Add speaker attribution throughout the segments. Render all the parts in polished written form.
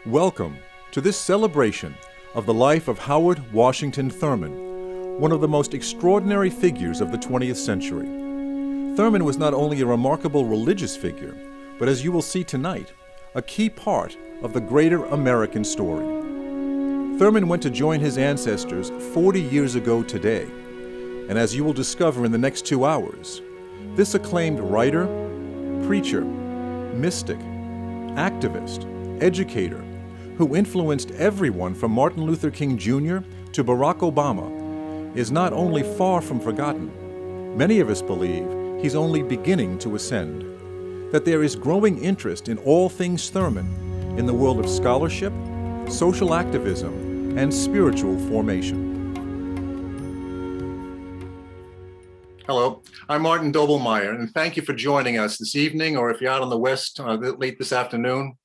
Speaker 1: Welcome to this celebration of the life of Howard Washington Thurman, one of the most extraordinary figures of the 20th century. Thurman was not only a remarkable religious figure, but as you will see tonight, a key part of the greater American story. Thurman went to join his ancestors 40 years ago today, and as you will discover in the next 2 hours, this acclaimed writer, preacher, mystic, activist, educator, who influenced everyone from Martin Luther King Jr. to Barack Obama, is not only far from forgotten, many of us believe he's only beginning to ascend, that there is growing interest in all things Thurman in the world of scholarship, social activism, and spiritual formation.
Speaker 2: Hello, I'm Martin Doblmeier, and thank you for joining us this evening, or if you're out on the West, late this afternoon.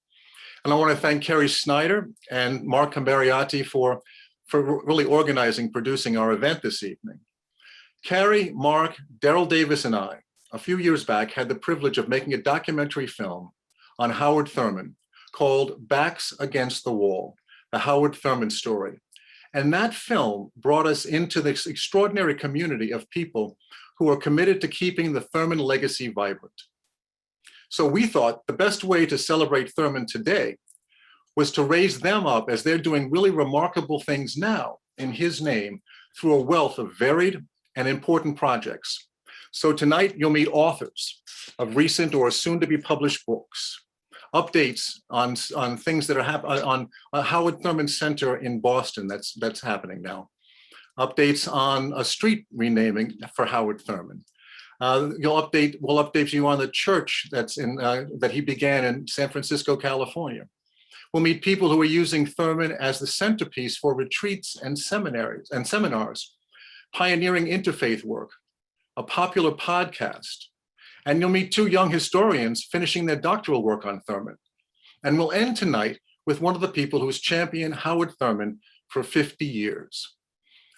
Speaker 2: And I want to thank Carrie Snyder and Mark Cambariati for really organizing, producing our event this evening. Carrie, Mark, Daryl Davis, and I, a few years back, had the privilege of making a documentary film on Howard Thurman called Backs Against the Wall, the Howard Thurman story. And that film brought us into this extraordinary community of people who are committed to keeping the Thurman legacy vibrant. So we thought the best way to celebrate Thurman today was to raise them up as they're doing really remarkable things now in his name through a wealth of varied and important projects. So tonight you'll meet authors of recent or soon to be published books, updates on things that are happening on Howard Thurman Center in Boston that's happening now, updates on a street renaming for Howard Thurman. We'll update you on the church that he began in San Francisco, California. We'll meet people who are using Thurman as the centerpiece for retreats and seminars, pioneering interfaith work, a popular podcast, and you'll meet 2 young historians finishing their doctoral work on Thurman. And we'll end tonight with one of the people who's championed Howard Thurman for 50 years.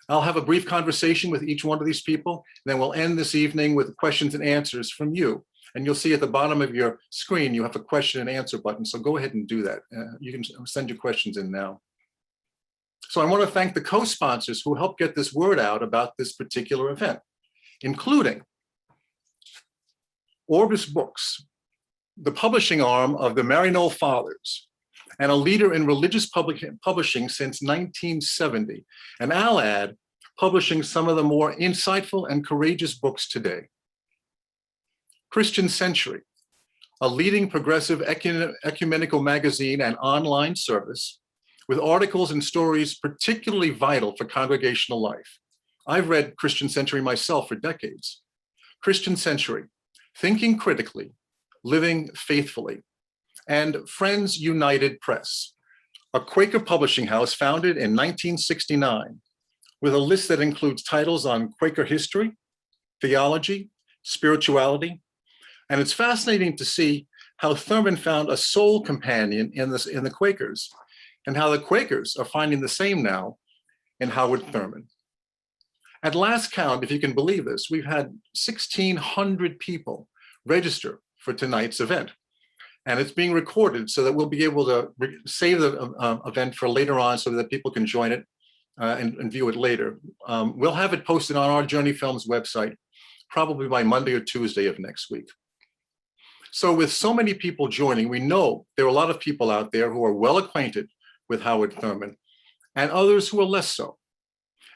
Speaker 2: I'll have a brief conversation with each one of these people, and then we'll end this evening with questions and answers from you. And you'll see at the bottom of your screen, you have a question and answer button, so go ahead and do that. You can send your questions in now. So I want to thank the co-sponsors who helped get this word out about this particular event, including Orbis Books, the publishing arm of the Maryknoll Fathers, and a leader in religious publishing since 1970, and I'll add, publishing some of the more insightful and courageous books today. Christian Century, a leading progressive ecumenical magazine and online service with articles and stories particularly vital for congregational life. I've read Christian Century myself for decades. Christian Century, Thinking Critically, Living Faithfully, and Friends United Press, a Quaker publishing house founded in 1969 with a list that includes titles on Quaker history, theology, spirituality, and it's fascinating to see how Thurman found a soul companion in the Quakers, and how the Quakers are finding the same now in Howard Thurman. At last count, if you can believe this, we've had 1,600 people register for tonight's event. And it's being recorded so that we'll be able to save the event for later on so that people can join it and view it later. We'll have it posted on our Journey Films website, probably by Monday or Tuesday of next week. So with so many people joining, we know there are a lot of people out there who are well acquainted with Howard Thurman and others who are less so.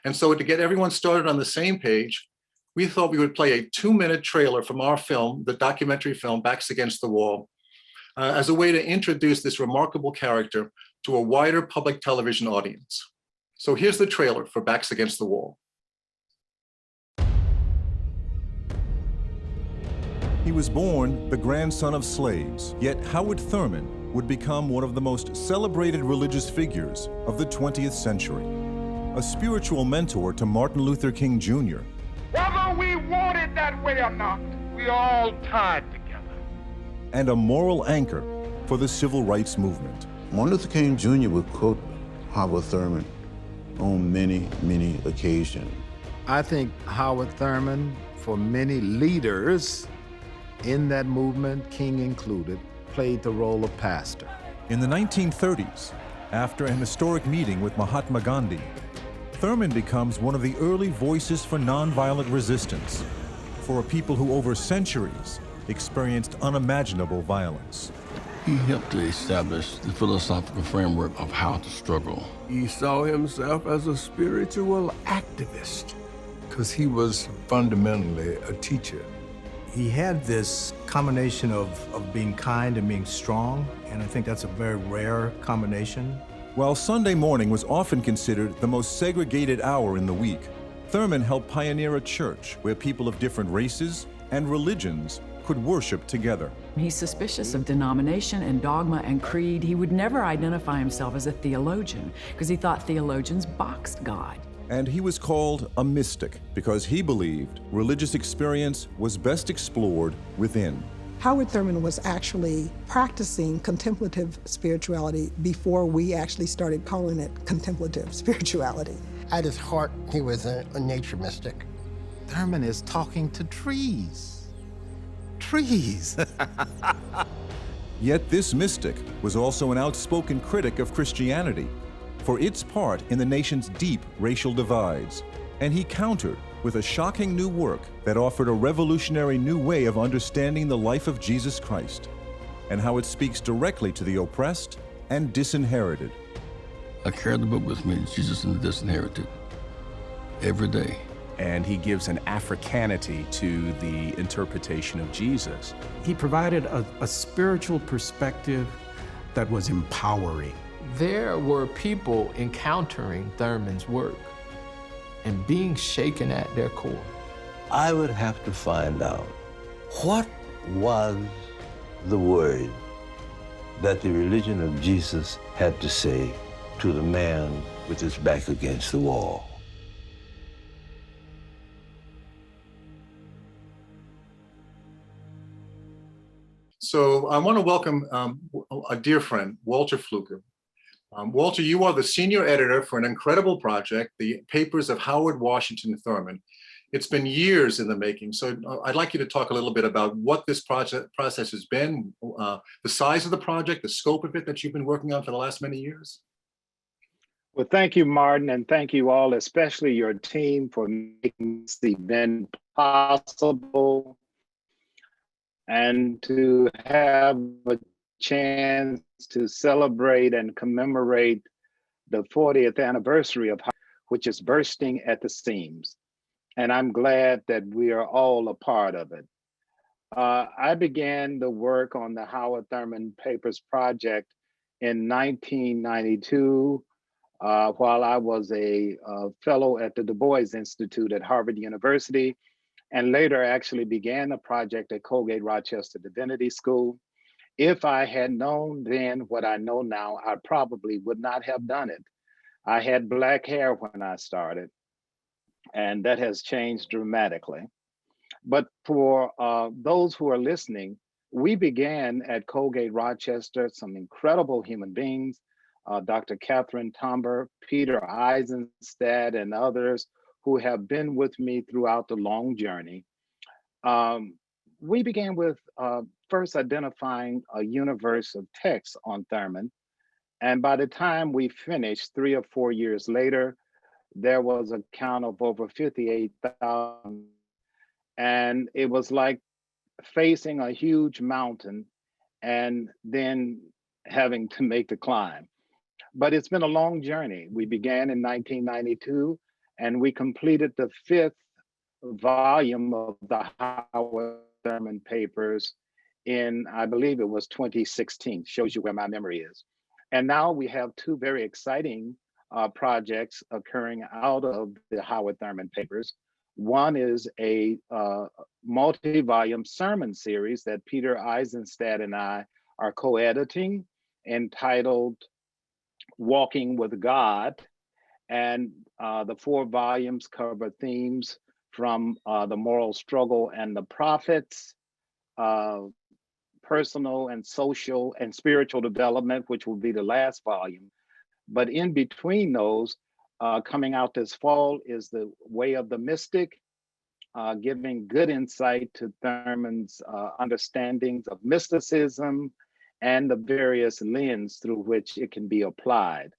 Speaker 2: And so to get everyone started on the same page, we thought we would play a 2-minute trailer from our film, the documentary film, Backs Against the Wall, as a way to introduce this remarkable character to a wider public television audience. So here's the trailer for Backs Against the Wall.
Speaker 1: He was born the grandson of slaves, yet Howard Thurman would become one of the most celebrated religious figures of the 20th century, a spiritual mentor to Martin Luther King Jr.
Speaker 3: Whether we want it that way or not, we all tied together.
Speaker 1: And a moral anchor for the civil rights movement.
Speaker 4: Martin Luther King Jr. would quote Howard Thurman on many, many occasions.
Speaker 5: I think Howard Thurman, for many leaders in that movement, King included, played the role of pastor.
Speaker 1: In the 1930s, after an historic meeting with Mahatma Gandhi, Thurman becomes one of the early voices for nonviolent resistance, for a people who over centuries experienced unimaginable violence.
Speaker 6: He helped to establish the philosophical framework of how to struggle.
Speaker 7: He saw himself as a spiritual activist because he was fundamentally a teacher.
Speaker 5: He had this combination of being kind and being strong, and I think that's a very rare combination.
Speaker 1: While Sunday morning was often considered the most segregated hour in the week, Thurman helped pioneer a church where people of different races and religions could worship together.
Speaker 8: He's suspicious of denomination and dogma and creed. He would never identify himself as a theologian because he thought theologians boxed God.
Speaker 1: And he was called a mystic because he believed religious experience was best explored within.
Speaker 9: Howard Thurman was actually practicing contemplative spirituality before we actually started calling it contemplative spirituality.
Speaker 10: At his heart, he was a nature mystic.
Speaker 5: Thurman is talking to trees. Trees.
Speaker 1: Yet this mystic was also an outspoken critic of Christianity for its part in the nation's deep racial divides, and he countered with a shocking new work that offered a revolutionary new way of understanding the life of Jesus Christ and how it speaks directly to the oppressed and disinherited.
Speaker 6: I carry the book with me, Jesus and the Disinherited, every day.
Speaker 11: And he gives an Africanity to the interpretation of Jesus.
Speaker 12: He provided a spiritual perspective that was empowering.
Speaker 13: There were people encountering Thurman's work and being shaken at their core.
Speaker 14: I would have to find out what was the word that the religion of Jesus had to say to the man with his back against the wall.
Speaker 2: So I want to welcome a dear friend, Walter Fluker. Walter, you are the senior editor for an incredible project, the Papers of Howard Washington Thurman. It's been years in the making, so I'd like you to talk a little bit about what this process has been, the size of the project, the scope of it that you've been working on for the last many years.
Speaker 15: Well, thank you, Martin, and thank you all, especially your team, for making this event possible and to have a chance to celebrate and commemorate the 40th anniversary of which is bursting at the seams. And I'm glad that we are all a part of it. I began the work on the Howard Thurman Papers project in 1992 while I was a fellow at the Du Bois Institute at Harvard University, and later actually began the project at Colgate-Rochester Divinity School. If I had known then what I know now, I probably would not have done it. I had black hair when I started, and that has changed dramatically. But for those who are listening, we began at Colgate-Rochester, some incredible human beings, Dr. Katherine, Peter Eisenstadt, and others who have been with me throughout the long journey. We began with first identifying a universe of texts on Thurman. And by the time we finished 3 or 4 years later, there was a count of over 58,000. And it was like facing a huge mountain and then having to make the climb. But it's been a long journey. We began in 1992, and we completed the 5th volume of the Howard Thurman Papers in, I believe it was 2016, shows you where my memory is. And now we have 2 very exciting projects occurring out of the Howard Thurman Papers. One is a multi-volume sermon series that Peter Eisenstadt and I are co-editing, entitled Walking with God. And the 4 volumes cover themes from the moral struggle and the prophets, personal and social and spiritual development, which will be the last volume. But in between those, coming out this fall is The Way of the Mystic, giving good insight to Thurman's understandings of mysticism and the various lens through which it can be applied.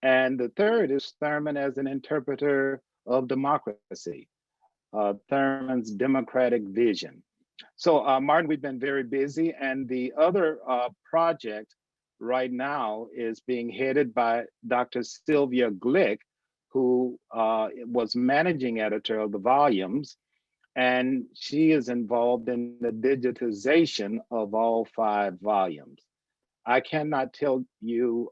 Speaker 15: And the third is Thurman as an interpreter of democracy, Thurman's democratic vision. So Martin, we've been very busy, and the other project right now is being headed by Dr. Sylvia Glick, who was managing editor of the volumes, and she is involved in the digitization of all 5 volumes. I cannot tell you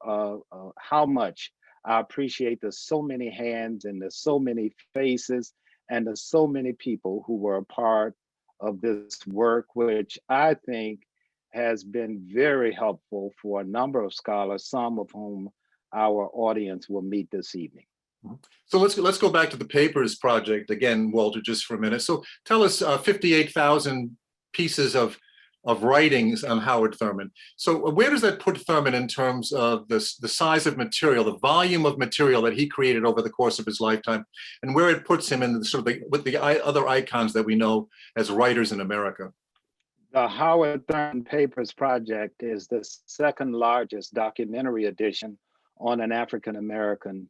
Speaker 15: how much I appreciate the so many hands and the so many faces and the so many people who were a part of this work, which I think has been very helpful for a number of scholars, some of whom our audience will meet this evening.
Speaker 2: So let's go back to the papers project again, Walter, just for a minute. So tell us 58,000 pieces of writings on Howard Thurman. So where does that put Thurman in terms of the size of material, the volume of material that he created over the course of his lifetime, and where it puts him in the sort of with the other icons that we know as writers in America?
Speaker 15: The Howard Thurman Papers Project is the second largest documentary edition on an African American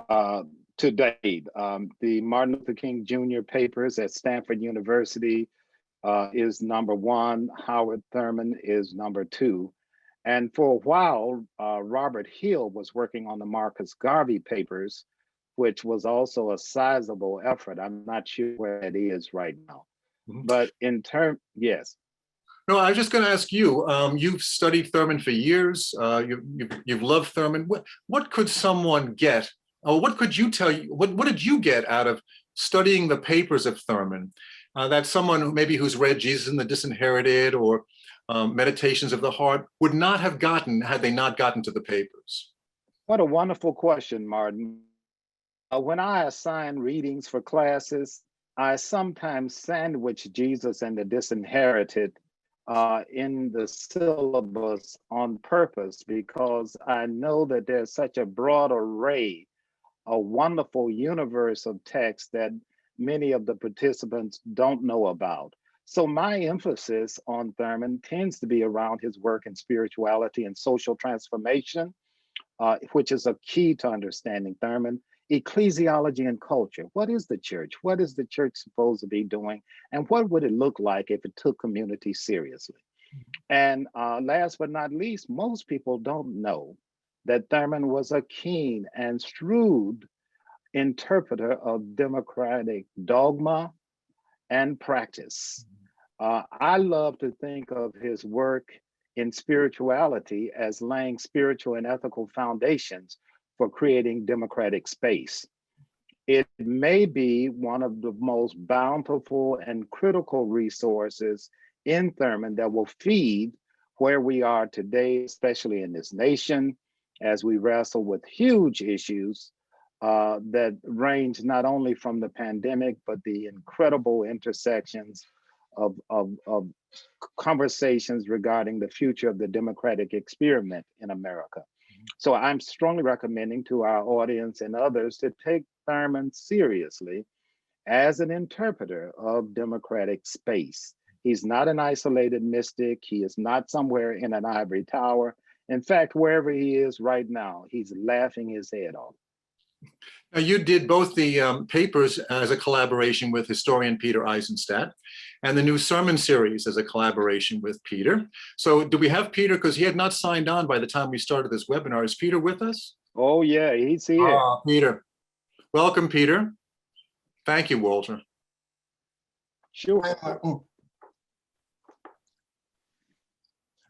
Speaker 15: to date. The Martin Luther King Jr. Papers at Stanford University is number 1. Howard Thurman is number 2. And for a while, Robert Hill was working on the Marcus Garvey Papers, which was also a sizable effort. I'm not sure where it is right now. But in terms, yes.
Speaker 2: No, I was just going to ask you, you've studied Thurman for years. You've loved Thurman. What could someone get? Or what could you tell you? What did you get out of studying the papers of Thurman? That someone who's read Jesus and the Disinherited or Meditations of the Heart would not have gotten had they not gotten to the papers?
Speaker 15: What a wonderful question, Martin. When I assign readings for classes, I sometimes sandwich Jesus and the Disinherited in the syllabus on purpose, because I know that there's such a broad array, a wonderful universe of text that many of the participants don't know about. So my emphasis on Thurman tends to be around his work in spirituality and social transformation, which is a key to understanding Thurman. Ecclesiology and culture. What is the church? What is the church supposed to be doing? And what would it look like if it took community seriously? And last but not least, most people don't know that Thurman was a keen and shrewd interpreter of democratic dogma and practice. I love to think of his work in spirituality as laying spiritual and ethical foundations for creating democratic space. It may be one of the most bountiful and critical resources in Thurman that will feed where we are today, especially in this nation, as we wrestle with huge issues that range not only from the pandemic, but the incredible intersections of conversations regarding the future of the democratic experiment in America. So I'm strongly recommending to our audience and others to take Thurman seriously as an interpreter of democratic space. He's not an isolated mystic. He is not somewhere in an ivory tower. In fact, wherever he is right now, he's laughing his head off.
Speaker 2: Now, you did both the papers as a collaboration with historian Peter Eisenstadt and the new sermon series as a collaboration with Peter. So do we have Peter? Because he had not signed on by the time we started this webinar. Is Peter with us?
Speaker 15: Oh, yeah, he's here.
Speaker 2: Peter. Welcome, Peter. Thank you, Walter.
Speaker 10: Sure. Hi, Martin.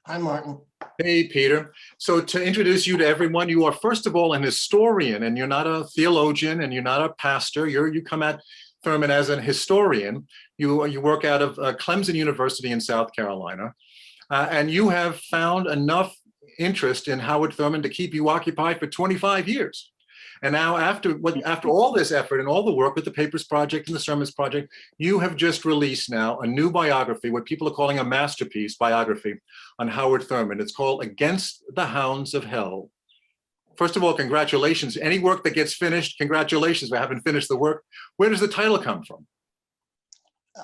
Speaker 10: Hi, Martin.
Speaker 2: Hey, Peter. So to introduce you to everyone, you are first of all an historian, and you're not a theologian and you're not a pastor. You come at Thurman as an historian. You work out of Clemson University in South Carolina, and you have found enough interest in Howard Thurman to keep you occupied for 25 years. And now after all this effort and all the work with the Papers Project and the Sermons Project, you have just released now a new biography, what people are calling a masterpiece biography on Howard Thurman. It's called Against the Hounds of Hell. First of all, congratulations. Any work that gets finished, congratulations. We haven't finished the work. Where does the title come from?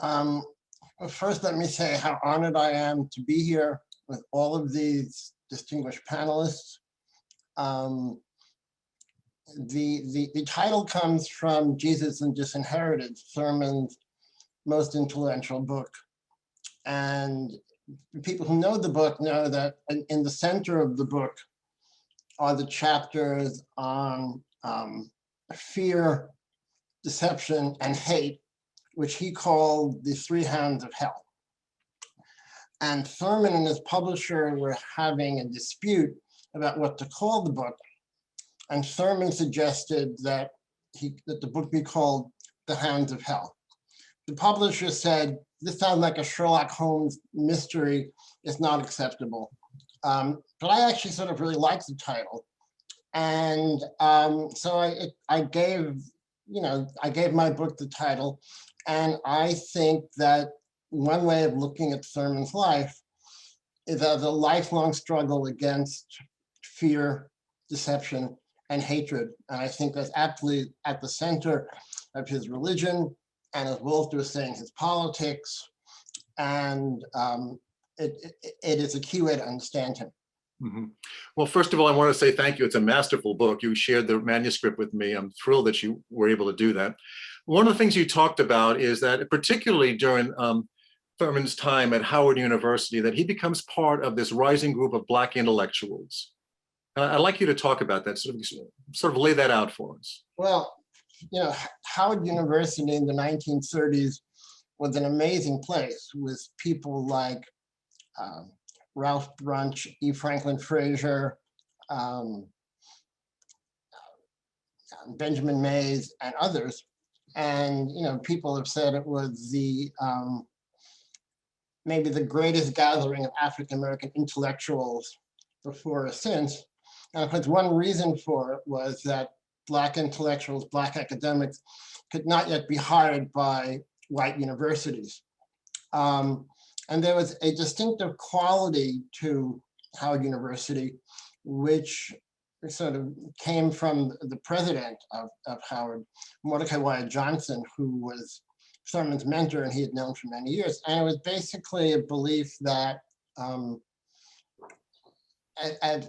Speaker 10: Well, first, let me say how honored I am to be here with all of these distinguished panelists. The title comes from Jesus and Disinherited, Thurman's most influential book. And people who know the book know that in the center of the book are the chapters on fear, deception, and hate, which he called the three hounds of hell. And Thurman and his publisher were having a dispute about what to call the book. And Thurman suggested that the book be called The Hounds of Hell. The publisher said, this sounds like a Sherlock Holmes mystery, it's not acceptable. But I actually sort of really liked the title. And so I gave my book the title. And I think that one way of looking at Thurman's life is as a lifelong struggle against fear, deception, and hatred. And I think that's absolutely at the center of his religion, and as Walter was saying, his politics. And it is a key way to understand him.
Speaker 2: Mm-hmm. Well, first of all, I want to say thank you. It's a masterful book. You shared the manuscript with me. I'm thrilled that you were able to do that. One of the things you talked about is that particularly during Thurman's time at Howard University, that he becomes part of this rising group of Black intellectuals. I'd like you to talk about that, sort of lay that out for us.
Speaker 10: Well, Howard University in the 1930s was an amazing place with people like Ralph Brunch, E. Franklin Frazier, Benjamin Mays, and others. And people have said it was the maybe the greatest gathering of African-American intellectuals before or since. And of course, one reason for it was that Black intellectuals, Black academics could not yet be hired by white universities. And there was a distinctive quality to Howard University, which sort of came from the president of Howard, Mordecai Wyatt Johnson, who was Thurman's mentor and he had known for many years. And it was basically a belief that, as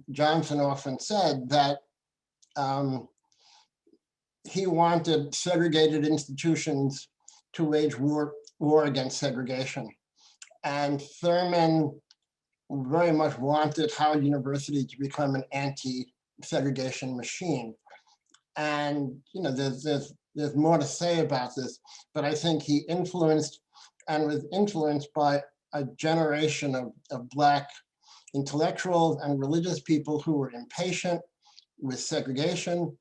Speaker 10: Johnson often said, that he wanted segregated institutions to wage war against segregation. And Thurman very much wanted Howard University to become an anti-segregation machine. And there's more to say about this, but I think he influenced and was influenced by a generation of Black intellectuals and religious people who were impatient with segregation,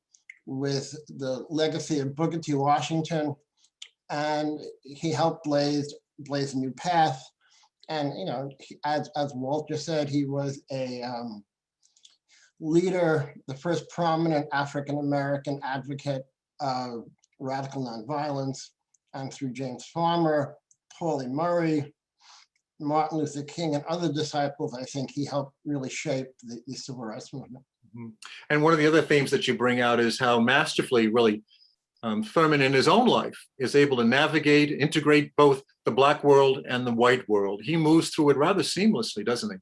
Speaker 10: with the legacy of Booker T. Washington, and he helped blaze a new path. And as Walter said, he was a leader, the first prominent African-American advocate of radical nonviolence, and through James Farmer, Pauli Murray, Martin Luther King, and other disciples, I think he helped really shape the civil rights movement.
Speaker 2: Mm-hmm. And one of the other themes that you bring out is how masterfully, really, Thurman in his own life is able to navigate, integrate both the Black world and the white world. He moves through it rather seamlessly, doesn't he?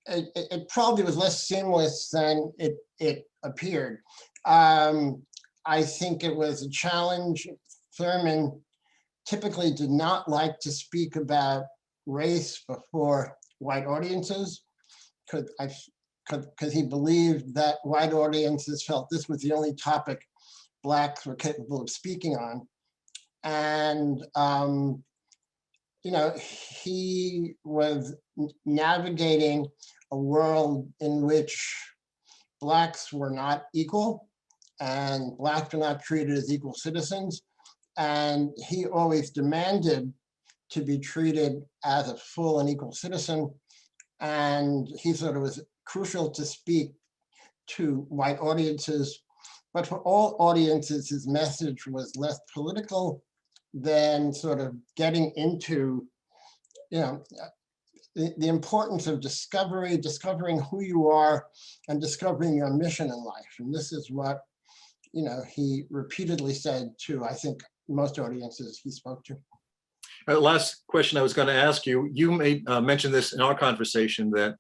Speaker 10: It probably was less seamless than it appeared. I think it was a challenge. Thurman typically did not like to speak about race before white audiences, because he believed that white audiences felt this was the only topic Blacks were capable of speaking on. And he was navigating a world in which Blacks were not equal and Blacks were not treated as equal citizens. And he always demanded to be treated as a full and equal citizen. And he thought it was crucial to speak to white audiences, but for all audiences, his message was less political than sort of getting into, the importance of discovering who you are and discovering your mission in life. And this is what, he repeatedly said to, I think, most audiences he spoke to.
Speaker 2: Last question I was going to ask you, you made mention this in our conversation that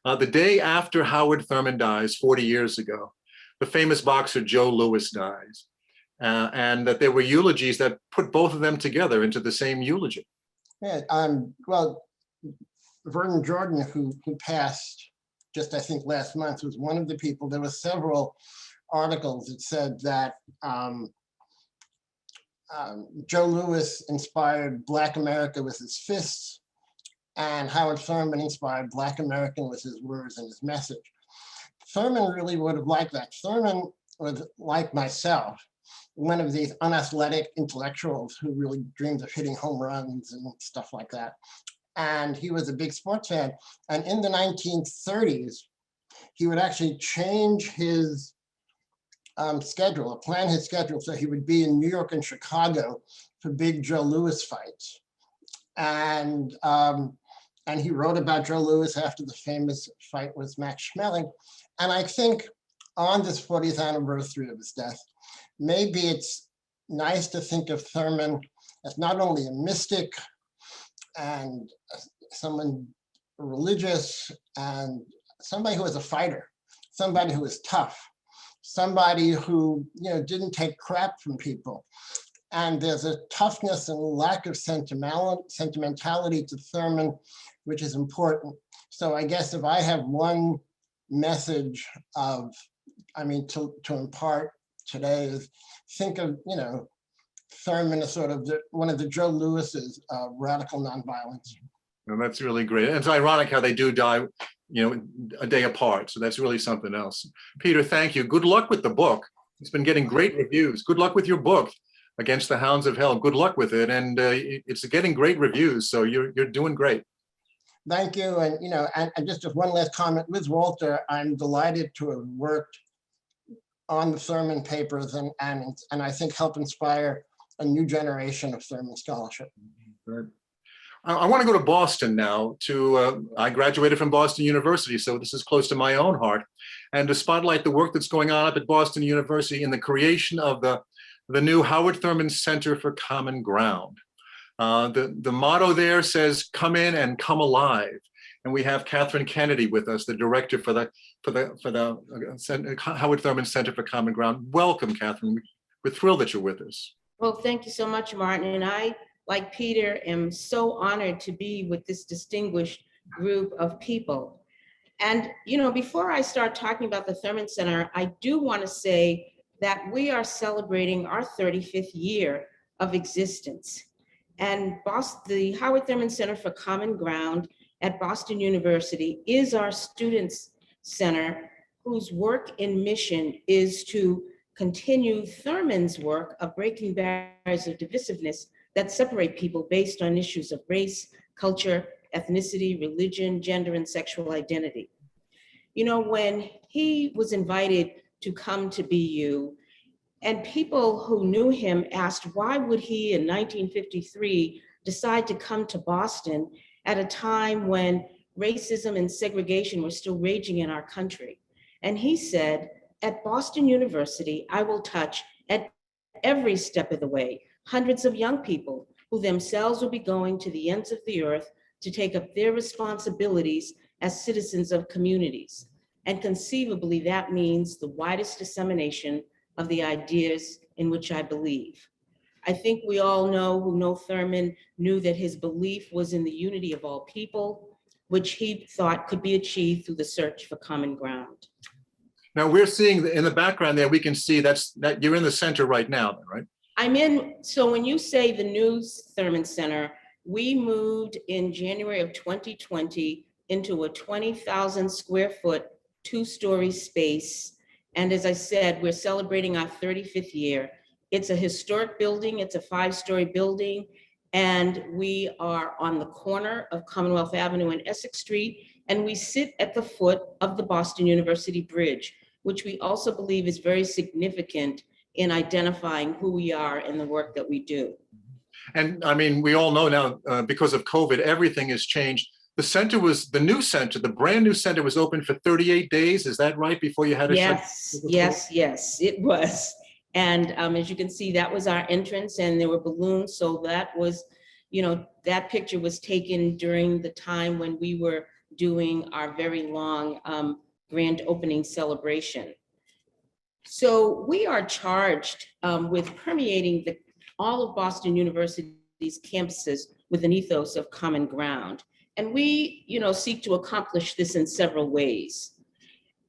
Speaker 2: the day after Howard Thurman dies 40 years ago, the famous boxer Joe Louis dies, and that there were eulogies that put both of them together into the same eulogy.
Speaker 10: Yeah, well, Vernon Jordan, who passed just, I think, last month, was one of the people. There were several articles that said that Joe Louis inspired Black America with his fists, and Howard Thurman inspired Black America with his words and his message. Thurman really would have liked that. Thurman was, like myself, one of these unathletic intellectuals who really dreamed of hitting home runs and stuff like that. And he was a big sports fan. And in the 1930s, he would actually change his schedule, plan his schedule, so he would be in New York and Chicago for big Joe Louis fights. And he wrote about Joe Louis after the famous fight with Max Schmeling. And I think on this 40th anniversary of his death, maybe it's nice to think of Thurman as not only a mystic and someone religious and somebody who was a fighter, somebody who was tough, somebody who didn't take crap from people. And there's a toughness and lack of sentimentality to Thurman, which is important. So I guess if I have one message to impart today is think of, Thurman as sort of one of the Joe Louis's radical nonviolence.
Speaker 2: And that's really great. And it's ironic how they do die, a day apart. So that's really something else. Peter, thank you. Good luck with the book. It's been getting great reviews. Good luck with your book, Against the Hounds of Hell. Good luck with it. And it's getting great reviews. So you're doing great.
Speaker 10: Thank you. And, and just one last comment with Walter, I'm delighted to have worked on the Thurman papers and I think help inspire a new generation of Thurman scholarship.
Speaker 2: Good. I want to go to Boston now. I graduated from Boston University, so this is close to my own heart, and to spotlight the work that's going on up at Boston University in the creation of the new Howard Thurman Center for Common Ground. The motto there says, "Come in and come alive," and we have Katherine Kennedy with us, the director for the Howard Thurman Center for Common Ground. Welcome, Katherine. We're thrilled that you're with us.
Speaker 16: Well, thank you so much, Martin. And I, like Peter, am so honored to be with this distinguished group of people. And, before I start talking about the Thurman Center, I do want to say that we are celebrating our 35th year of existence. And the Howard Thurman Center for Common Ground at Boston University is our students' center, whose work and mission is to continue Thurman's work of breaking barriers of divisiveness that separate people based on issues of race, culture, ethnicity, religion, gender, and sexual identity. When he was invited to come to BU, and people who knew him asked, why would he in 1953 decide to come to Boston at a time when racism and segregation were still raging in our country? And he said, at Boston University, I will touch at every step of the way hundreds of young people who themselves will be going to the ends of the earth to take up their responsibilities as citizens of communities. And conceivably, that means the widest dissemination of the ideas in which I believe. I think we all know who know Thurman knew that his belief was in the unity of all people, which he thought could be achieved through the search for common ground.
Speaker 2: Now we're seeing in the background there, we can see that you're in the center right now, right?
Speaker 16: So when you say the new Thurman Center, we moved in January of 2020 into a 20,000 square foot, 2-story space. And as I said, we're celebrating our 35th year. It's a historic building. It's a 5-story building. And we are on the corner of Commonwealth Avenue and Essex Street. And we sit at the foot of the Boston University Bridge, which we also believe is very significant in identifying who we are and the work that we do.
Speaker 2: And we all know now, because of COVID, everything has changed. The new center, the brand new center was open for 38 days. Is that right? Before you had a
Speaker 16: Yes, it was. And as you can see, that was our entrance and there were balloons. So that was, that picture was taken during the time when we were doing our very long grand opening celebration. So we are charged with permeating all of Boston University's campuses with an ethos of common ground. And we, seek to accomplish this in several ways.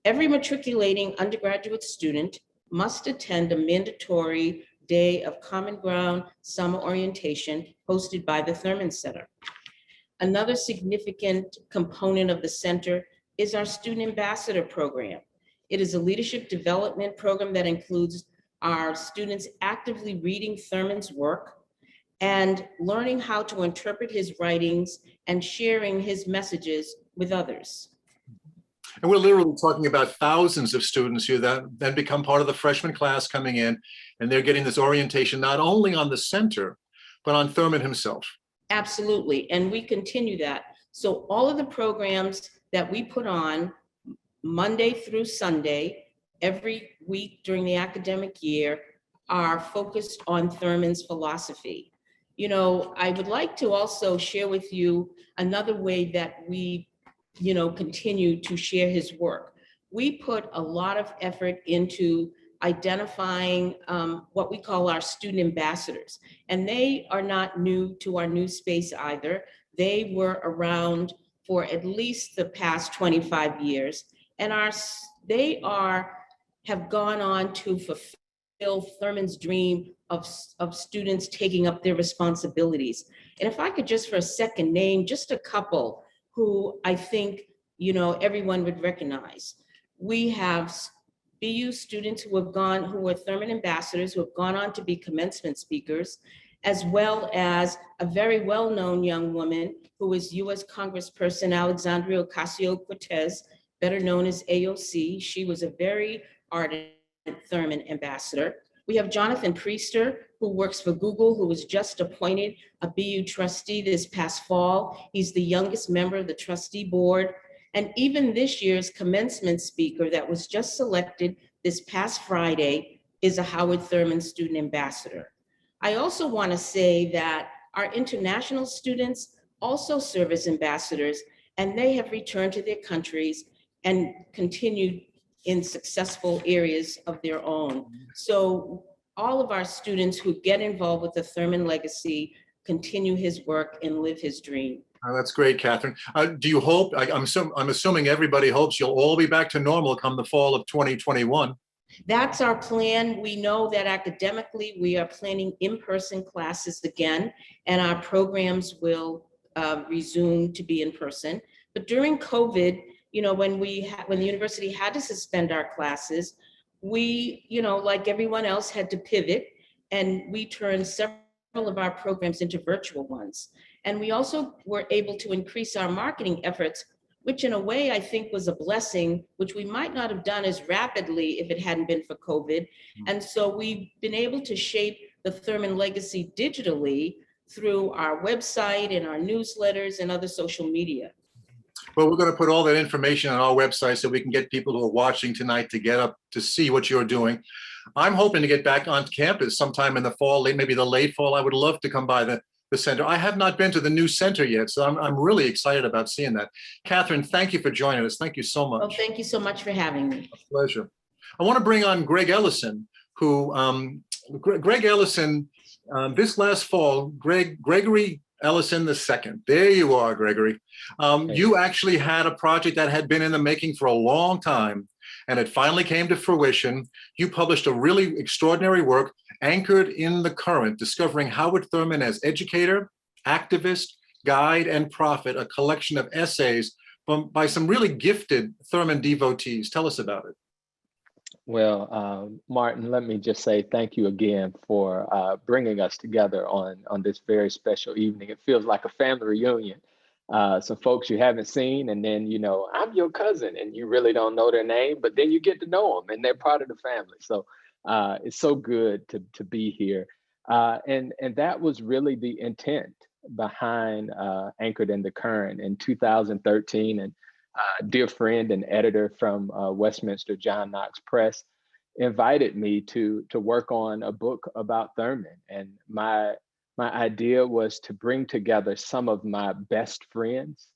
Speaker 16: Every matriculating undergraduate student must attend a mandatory day of common ground summer orientation hosted by the Thurman Center. Another significant component of the center is our student ambassador program. It is a leadership development program that includes our students actively reading Thurman's work and learning how to interpret his writings and sharing his messages with others.
Speaker 2: And we're literally talking about thousands of students here that then become part of the freshman class coming in, and they're getting this orientation not only on the center, but on Thurman himself.
Speaker 16: Absolutely, and we continue that. So all of the programs that we put on Monday through Sunday, every week during the academic year, are focused on Thurman's philosophy. I would like to also share with you another way that we, continue to share his work. We put a lot of effort into identifying what we call our student ambassadors, and they are not new to our new space either. They were around for at least the past 25 years, and they have gone on to fulfill Thurman's dream of students taking up their responsibilities. And if I could just for a second name just a couple who I think, everyone would recognize. We have BU students who are Thurman ambassadors, who have gone on to be commencement speakers, as well as a very well-known young woman who is U.S. Congressperson Alexandria Ocasio-Cortez, better known as AOC. She was a very ardent Thurman ambassador. We have Jonathan Priester, who works for Google, who was just appointed a BU trustee this past fall. He's the youngest member of the trustee board. And even this year's commencement speaker that was just selected this past Friday is a Howard Thurman student ambassador. I also want to say that our international students also serve as ambassadors, and they have returned to their countries and continued in successful areas of their own. So all of our students who get involved with the Thurman legacy continue his work and live his dream.
Speaker 2: Oh, that's great, Katherine. Do you hope, I'm assuming everybody hopes you'll all be back to normal come the fall of 2021.
Speaker 16: That's our plan. We know that academically we are planning in-person classes again, and our programs will resume to be in person. But during COVID, when the university had to suspend our classes, we, like everyone else, had to pivot, and we turned several of our programs into virtual ones. And we also were able to increase our marketing efforts, which in a way I think was a blessing, which we might not have done as rapidly if it hadn't been for COVID. And so we've been able to shape the Thurman legacy digitally through our website and our newsletters and other social media.
Speaker 2: Well, we're going to put all that information on our website so we can get people who are watching tonight to get up to see what you're doing. I'm hoping to get back on campus sometime in the fall, maybe the late fall. I would love to come by the center. I have not been to the new center yet, so I'm really excited about seeing that. Katherine, thank you for joining us. Thank you so much.
Speaker 16: Well, thank you so much for having me.
Speaker 2: A pleasure. I want to bring on Greg Ellison, who, Greg Ellison, this last fall, Gregory Ellison II. There you are, Gregory. You actually had a project that had been in the making for a long time, and it finally came to fruition. You published a really extraordinary work anchored in the current, discovering Howard Thurman as educator, activist, guide, and prophet, a collection of essays by some really gifted Thurman devotees. Tell us about it.
Speaker 13: Well, Martin, let me just say thank you again for bringing us together on this very special evening. It feels like a family reunion. Some folks you haven't seen, and then, I'm your cousin, and you really don't know their name, but then you get to know them, and they're part of the family. So it's so good to be here. And that was really the intent behind Anchored in the Current in 2013. And dear friend and editor from Westminster, John Knox Press, invited me to work on a book about Thurman. And my my idea was to bring together some of my best friends,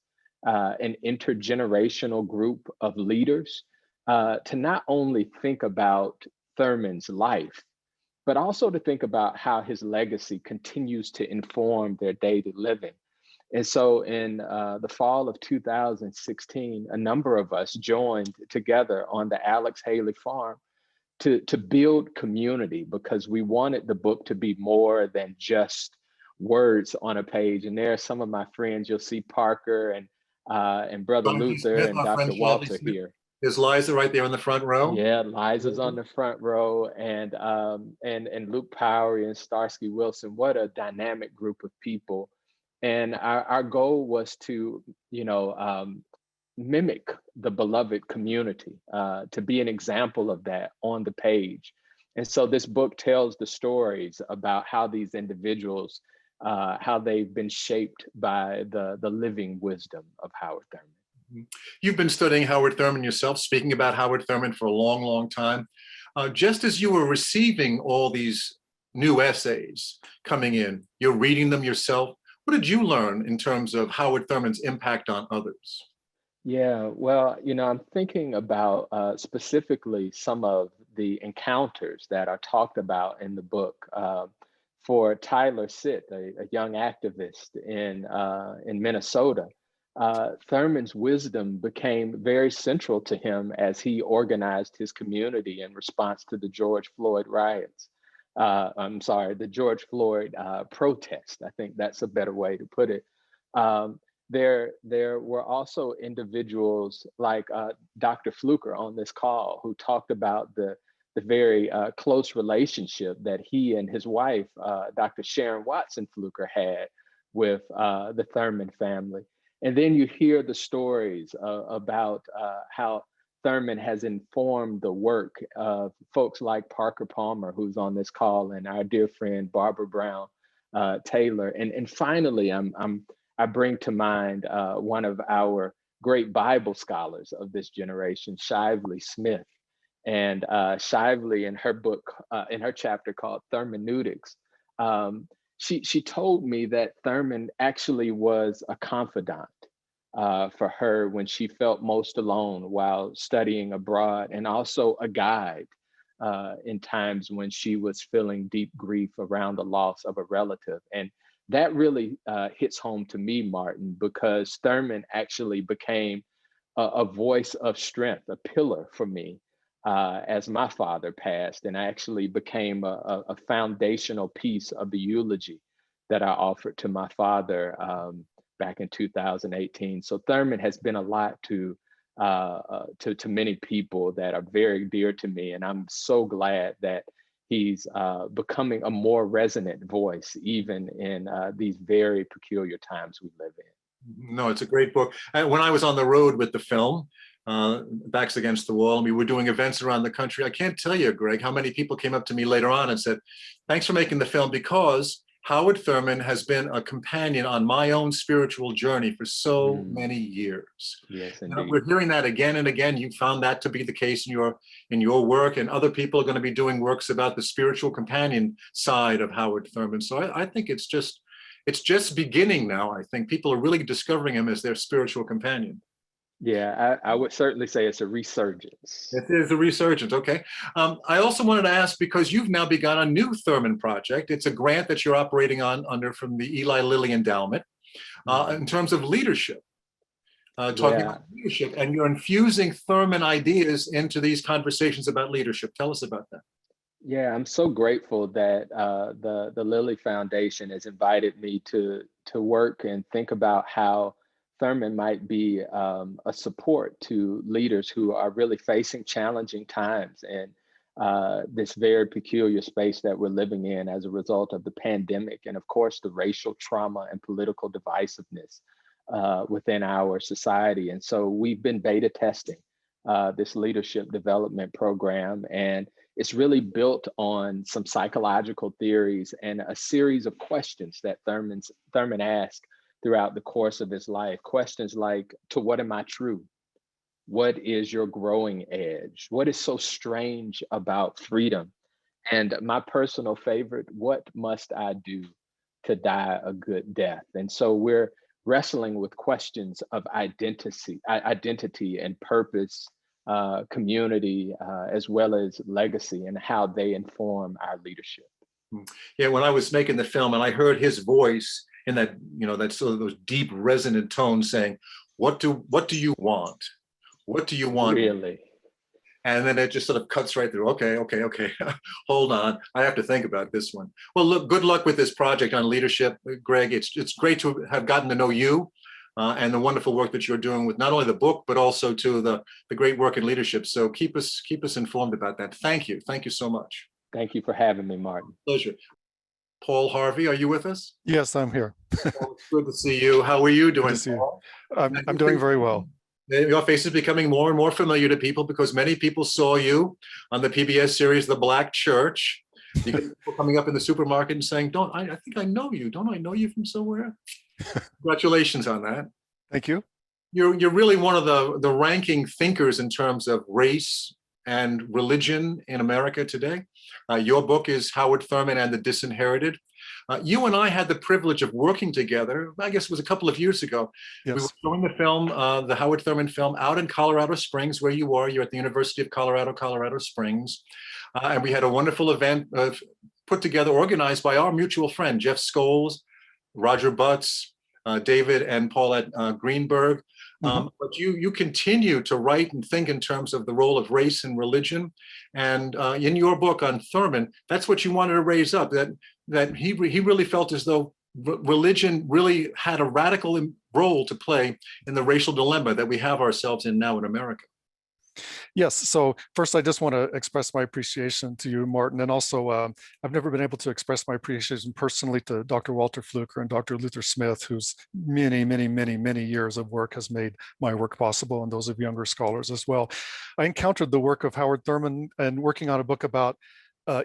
Speaker 13: an intergenerational group of leaders, to not only think about Thurman's life, but also to think about how his legacy continues to inform their daily living. And so in the fall of 2016, a number of us joined together on the Alex Haley farm to build community, because we wanted the book to be more than just words on a page. And there are some of my friends, you'll see Parker and Brother Luther and Dr. Walter here.
Speaker 2: Is Lyza right there in the front row?
Speaker 13: Yeah, Liza's on the front row, and Luke Powery and Starsky Wilson. What a dynamic group of people. And our goal was to, mimic the beloved community, to be an example of that on the page. And so this book tells the stories about how these individuals, how they've been shaped by the living wisdom of Howard Thurman.
Speaker 2: You've been studying Howard Thurman yourself, speaking about Howard Thurman for a long, long time. Just as you were receiving all these new essays coming in, you're reading them yourself. What did you learn in terms of Howard Thurman's impact on others?
Speaker 13: Yeah, well, I'm thinking about specifically some of the encounters that are talked about in the book. For Tyler Sitt, a young activist in Minnesota, Thurman's wisdom became very central to him as he organized his community in response to the George Floyd riots. The George Floyd protest. I think that's a better way to put it. There were also individuals like Dr. Fluker on this call who talked about the very close relationship that he and his wife, Dr. Sharon Watson Fluker, had with the Thurman family. And then you hear the stories about how Thurman has informed the work of folks like Parker Palmer, who's on this call, and our dear friend Barbara Brown Taylor. And finally, I bring to mind one of our great Bible scholars of this generation, Shively Smith. And Shively, in her book, in her chapter called Thurmaneutics, she told me that Thurman actually was a confidant for her when she felt most alone while studying abroad, and also a guide in times when she was feeling deep grief around the loss of a relative. And that really hits home to me, Martin, because Thurman actually became a voice of strength, a pillar for me as my father passed, and I actually became a foundational piece of the eulogy that I offered to my father back in 2018. So Thurman has been a lot to many people that are very dear to me, and I'm so glad that he's becoming a more resonant voice, even in these very peculiar times we live in.
Speaker 2: No, it's a great book. When I was on the road with the film, Backs Against the Wall, and we were doing events around the country, I can't tell you, Greg, how many people came up to me later on and said, thanks for making the film, because Howard Thurman has been a companion on my own spiritual journey for so many years.
Speaker 13: Yes,
Speaker 2: indeed. We're hearing that again and again. You found that to be the case in your work, and other people are going to be doing works about the spiritual companion side of Howard Thurman. So I think it's just beginning now. I think people are really discovering him as their spiritual companion.
Speaker 13: Yeah, I would certainly say it's a resurgence.
Speaker 2: It is a resurgence, okay. I also wanted to ask, because you've now begun a new Thurman project. It's a grant that you're operating under from the Eli Lilly Endowment in terms of leadership. Talking about leadership, and you're infusing Thurman ideas into these conversations about leadership. Tell us about that.
Speaker 13: Yeah, I'm so grateful that the Lilly Foundation has invited me to work and think about how Thurman might be a support to leaders who are really facing challenging times in this very peculiar space that we're living in as a result of the pandemic, and of course the racial trauma and political divisiveness within our society. And so we've been beta testing this leadership development program, and it's really built on some psychological theories and a series of questions that Thurman asked throughout the course of his life. Questions like, to what am I true? What is your growing edge? What is so strange about freedom? And my personal favorite, what must I do to die a good death. And so we're wrestling with questions of identity and purpose, community, as well as legacy, and how they inform our leadership.
Speaker 2: Yeah, when I was making the film and I heard his voice in that, that sort of those deep resonant tones saying, what do you want? What do you want?
Speaker 13: Really?
Speaker 2: And then it just sort of cuts right through. Okay. Hold on. I have to think about this one. Well, look, good luck with this project on leadership, Greg. It's great to have gotten to know you and the wonderful work that you're doing with not only the book, but also to the great work in leadership. So keep us informed about that. Thank you. Thank you so much.
Speaker 13: Thank you for having me, Martin.
Speaker 2: Pleasure. Paul Harvey, are you with us?
Speaker 17: Yes, I'm here.
Speaker 2: Paul, it's good to see you. How are you doing, Paul?
Speaker 17: I'm doing very well.
Speaker 2: Your face is becoming more and more familiar to people because many people saw you on the PBS series, The Black Church. You get people coming up in the supermarket and saying, I think I know you. Don't I know you from somewhere? Congratulations on that.
Speaker 17: Thank you.
Speaker 2: You're really one of the ranking thinkers in terms of race and religion in America today. Your book is Howard Thurman and the Disinherited. You and I had the privilege of working together, I guess it was a couple of years ago.
Speaker 17: Yes.
Speaker 2: We were showing the film, the Howard Thurman film, out in Colorado Springs, where you are. You're at the University of Colorado Springs. And we had a wonderful event put together, organized by our mutual friend, Jeff Scholes, Roger Butts, David and Paulette Greenberg. But you continue to write and think in terms of the role of race and religion. And in your book on Thurman, that's what you wanted to raise up, that he really felt as though religion really had a radical role to play in the racial dilemma that we have ourselves in now in America.
Speaker 17: Yes. So first, I just want to express my appreciation to you, Martin. And also, I've never been able to express my appreciation personally to Dr. Walter Fluker and Dr. Luther Smith, whose many years of work has made my work possible, and those of younger scholars as well. I encountered the work of Howard Thurman and working on a book about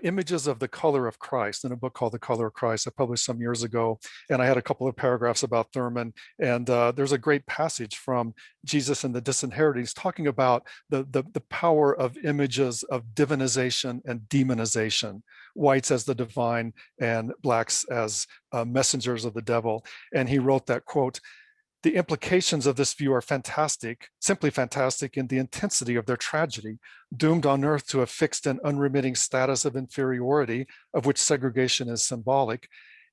Speaker 17: images of the color of Christ in a book called The Color of Christ I published some years ago. And I had a couple of paragraphs about Thurman. And there's a great passage from Jesus and the Disinherited. He's talking about the power of images of divinization and demonization, whites as the divine and blacks as messengers of the devil. And he wrote that, quote, "The implications of this view are fantastic, simply fantastic in the intensity of their tragedy, doomed on earth to a fixed and unremitting status of inferiority, of which segregation is symbolic,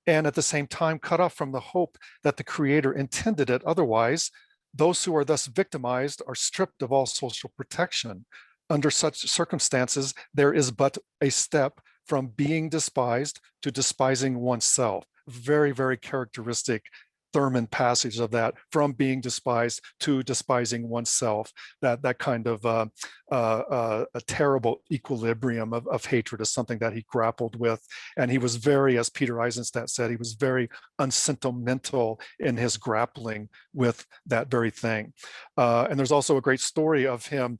Speaker 17: and at the same time cut off from the hope that the Creator intended it otherwise. Those who are thus victimized are stripped of all social protection. Under such circumstances, there is but a step from being despised to despising oneself." Very, very characteristic Thurman passage of that, from being despised to despising oneself, that kind of a terrible equilibrium of hatred is something that he grappled with. And he was very, as Peter Eisenstadt said, he was very unsentimental in his grappling with that very thing. And there's also a great story of him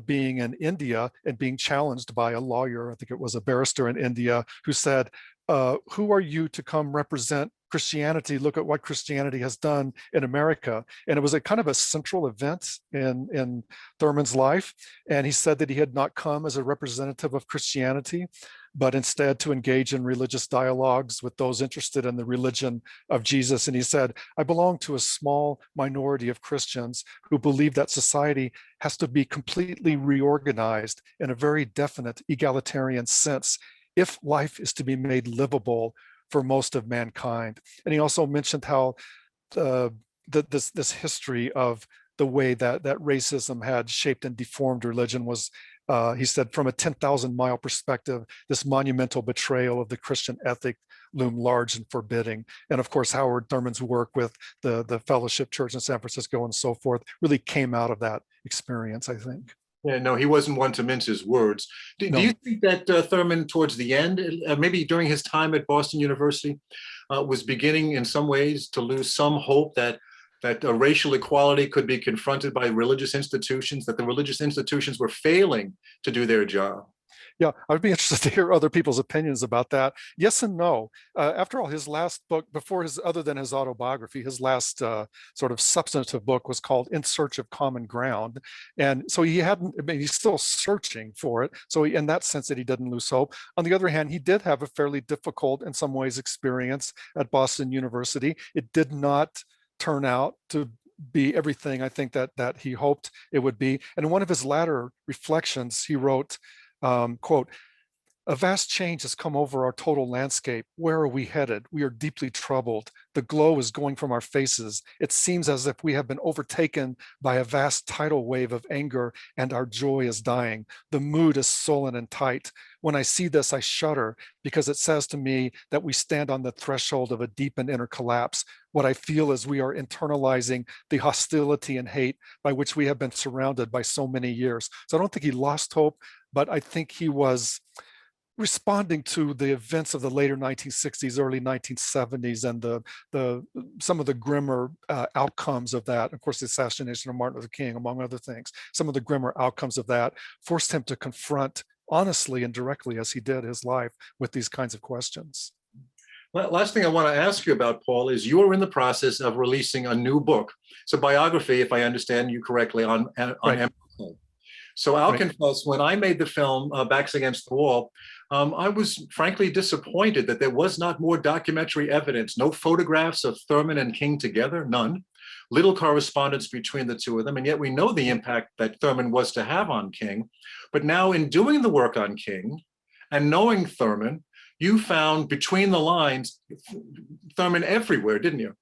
Speaker 17: being in India and being challenged by a lawyer, I think it was a barrister in India, who said, who are you to come represent Christianity? Look at what Christianity has done in America. And it was a kind of a central event in Thurman's life. And he said that he had not come as a representative of Christianity, but instead to engage in religious dialogues with those interested in the religion of Jesus. And he said, I belong to a small minority of Christians who believe that society has to be completely reorganized in a very definite egalitarian sense if life is to be made livable for most of mankind. And he also mentioned how this history of the way that racism had shaped and deformed religion was, he said, from a 10,000-mile perspective, this monumental betrayal of the Christian ethic loomed large and forbidding. And of course, Howard Thurman's work with the Fellowship Church in San Francisco and so forth really came out of that experience, I think.
Speaker 2: Yeah, no, he wasn't one to mince his words. Do you think that Thurman, towards the end, maybe during his time at Boston University, was beginning in some ways to lose some hope that racial equality could be confronted by religious institutions, that the religious institutions were failing to do their job?
Speaker 17: Yeah, I'd be interested to hear other people's opinions about that. Yes and no. After all, his last book, other than his autobiography, his last sort of substantive book was called In Search of Common Ground. And so he's still searching for it. So in that sense that he didn't lose hope. On the other hand, he did have a fairly difficult, in some ways, experience at Boston University. It did not turn out to be everything I think that he hoped it would be. And in one of his latter reflections, he wrote, quote, "A vast change has come over our total landscape. Where are we headed? We are deeply troubled. The glow is going from our faces. It seems as if we have been overtaken by a vast tidal wave of anger, and our joy is dying. The mood is sullen and tight. When I see this, I shudder, because it says to me that we stand on the threshold of a deep and inner collapse. What I feel is we are internalizing the hostility and hate by which we have been surrounded by so many years." So I don't think he lost hope, but I think he was responding to the events of the later 1960s, early 1970s, and some of the grimmer outcomes of that. Of course, the assassination of Martin Luther King, among other things. Some of the grimmer outcomes of that forced him to confront honestly and directly, as he did, his life with these kinds of questions.
Speaker 2: Last thing I want to ask you about, Paul, is you are in the process of releasing a new book. It's a biography, if I understand you correctly, on
Speaker 17: Right.
Speaker 2: Emerson. So I'll
Speaker 17: Right.
Speaker 2: confess, when I made the film Backs Against the Wall, I was frankly disappointed that there was not more documentary evidence, no photographs of Thurman and King together, none. Little correspondence between the two of them, and yet we know the impact that Thurman was to have on King. But now in doing the work on King and knowing Thurman, you found between the lines Thurman everywhere, didn't you?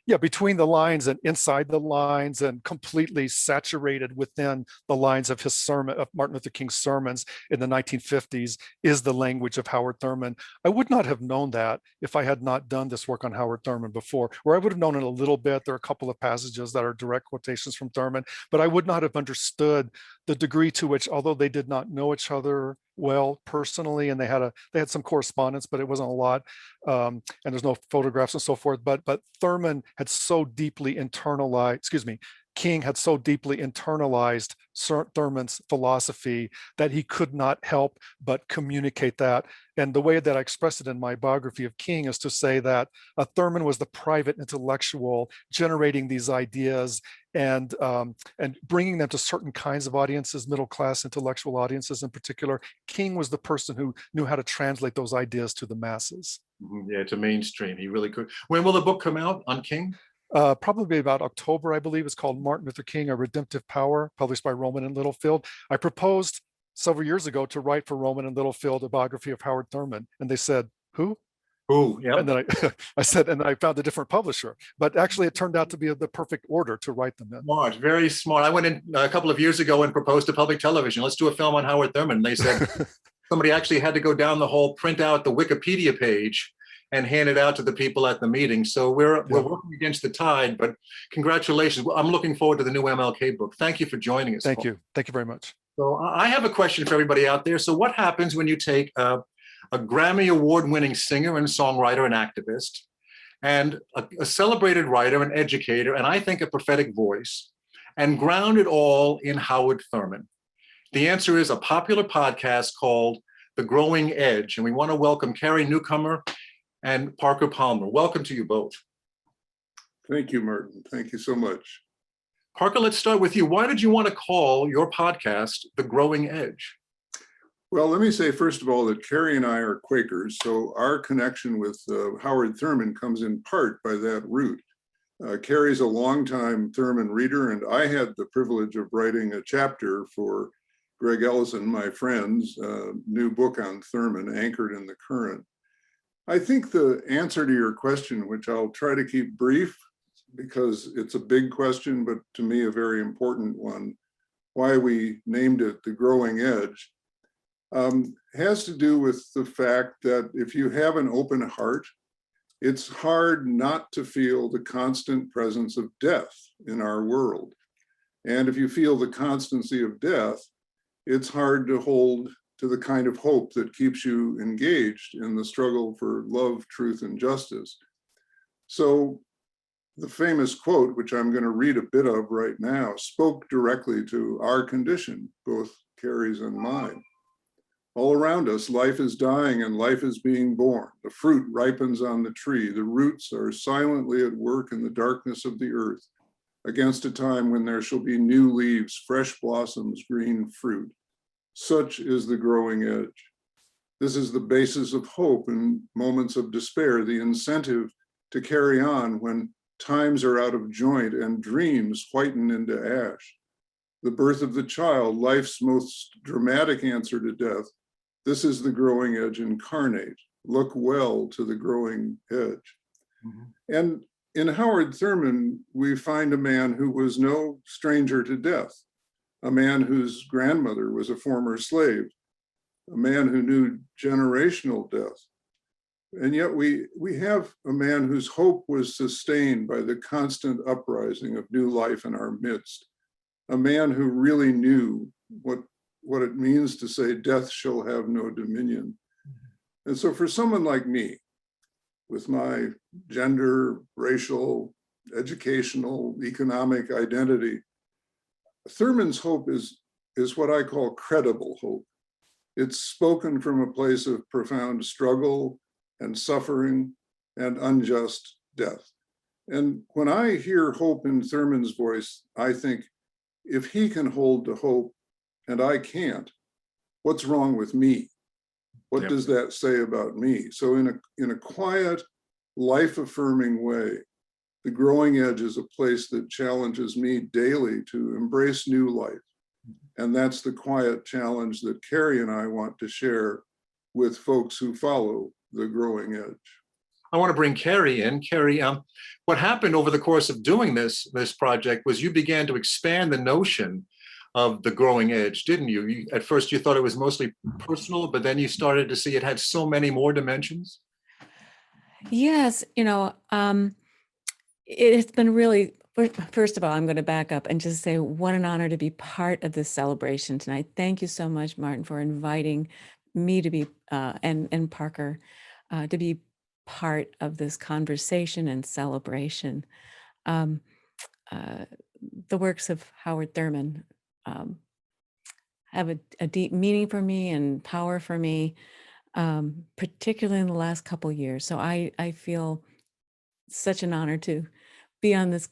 Speaker 17: Yeah, between the lines and inside the lines, and completely saturated within the lines of his sermon, of Martin Luther King's sermons in the 1950s, is the language of Howard Thurman. I would not have known that if I had not done this work on Howard Thurman before, or I would have known it a little bit. There are a couple of passages that are direct quotations from Thurman, but I would not have understood the degree to which, although they did not know each other well personally, and they had some correspondence, but it wasn't a lot, and there's no photographs and so forth, but Thurman had so deeply internalized, King had so deeply internalized Thurman's philosophy that he could not help but communicate that. And the way that I expressed it in my biography of King is to say that Thurman was the private intellectual generating these ideas and bringing them to certain kinds of audiences, middle-class intellectual audiences in particular. King was the person who knew how to translate those ideas to the masses.
Speaker 2: Yeah, to mainstream, he really could. When will the book come out on King?
Speaker 17: Probably about October, I believe. It's called Martin Luther King, A Redemptive Power, published by Rowman and Littlefield. I proposed several years ago to write for Rowman and Littlefield a biography of Howard Thurman, and they said, "Who?"
Speaker 2: Who? Yeah.
Speaker 17: And then I said, and I found a different publisher. But actually, it turned out to be the perfect order to write them in.
Speaker 2: Smart, very smart. I went in a couple of years ago and proposed to public television, let's do a film on Howard Thurman. And they said somebody actually had to go down the hall, print out the Wikipedia page, and hand it out to the people at the meeting. So we're working against the tide, but congratulations. I'm looking forward to the new MLK book. Thank you for joining us.
Speaker 17: Thank
Speaker 2: Paul.
Speaker 17: you. Thank you very much.
Speaker 2: So I have a question for everybody out there. So what happens when you take a Grammy Award-winning singer and songwriter and activist, and a celebrated writer and educator, and I think a prophetic voice, and ground it all in Howard Thurman? The answer is a popular podcast called The Growing Edge. And we want to welcome Carrie Newcomer and Parker Palmer. Welcome to you both.
Speaker 18: Thank you, Martin. Thank you so much.
Speaker 2: Parker, let's start with you. Why did you want to call your podcast The Growing Edge?
Speaker 18: Well, let me say, first of all, that Carrie and I are Quakers, so our connection with Howard Thurman comes in part by that root. Carrie's a longtime Thurman reader, and I had the privilege of writing a chapter for Greg Ellison, my friend's new book on Thurman, Anchored in the Current. I think the answer to your question, which I'll try to keep brief because it's a big question, but to me a very important one, why we named it The Growing Edge, has to do with the fact that if you have an open heart, it's hard not to feel the constant presence of death in our world. And if you feel the constancy of death, it's hard to hold to the kind of hope that keeps you engaged in the struggle for love, truth, and justice. So the famous quote, which I'm going to read a bit of right now, spoke directly to our condition, both Carrie's and mine. All around us, life is dying and life is being born. The fruit ripens on the tree. The roots are silently at work in the darkness of the earth, against a time when there shall be new leaves, fresh blossoms, green fruit. Such is the growing edge. This is the basis of hope in moments of despair, the incentive to carry on when times are out of joint and dreams whiten into ash. The birth of the child, life's most dramatic answer to death. This is the growing edge incarnate. Look well to the growing edge. And in Howard Thurman, we find a man who was no stranger to death, a man whose grandmother was a former slave, a man who knew generational death. And yet we have a man whose hope was sustained by the constant uprising of new life in our midst, a man who really knew what it means to say, death shall have no dominion. And so for someone like me, with my gender, racial, educational, economic identity, Thurman's hope is what I call credible hope. It's spoken from a place of profound struggle and suffering and unjust death. And when I hear hope in Thurman's voice, I think, if he can hold to hope and I can't, what's wrong with me? What does that say about me? So in a quiet, life-affirming way, the growing edge is a place that challenges me daily to embrace new life. And that's the quiet challenge that Carrie and I want to share with folks who follow the growing edge.
Speaker 2: I want to bring Carrie in. Carrie, what happened over the course of doing this project was you began to expand the notion of the growing edge, didn't you? At first you thought it was mostly personal, but then you started to see it had so many more dimensions.
Speaker 19: Yes, it's been really, first of all, I'm going to back up and just say what an honor to be part of this celebration tonight. Thank you so much, Martin, for inviting me to be, and Parker, to be part of this conversation and celebration. The works of Howard Thurman have a deep meaning for me and power for me, particularly in the last couple of years. So I feel such an honor to be on this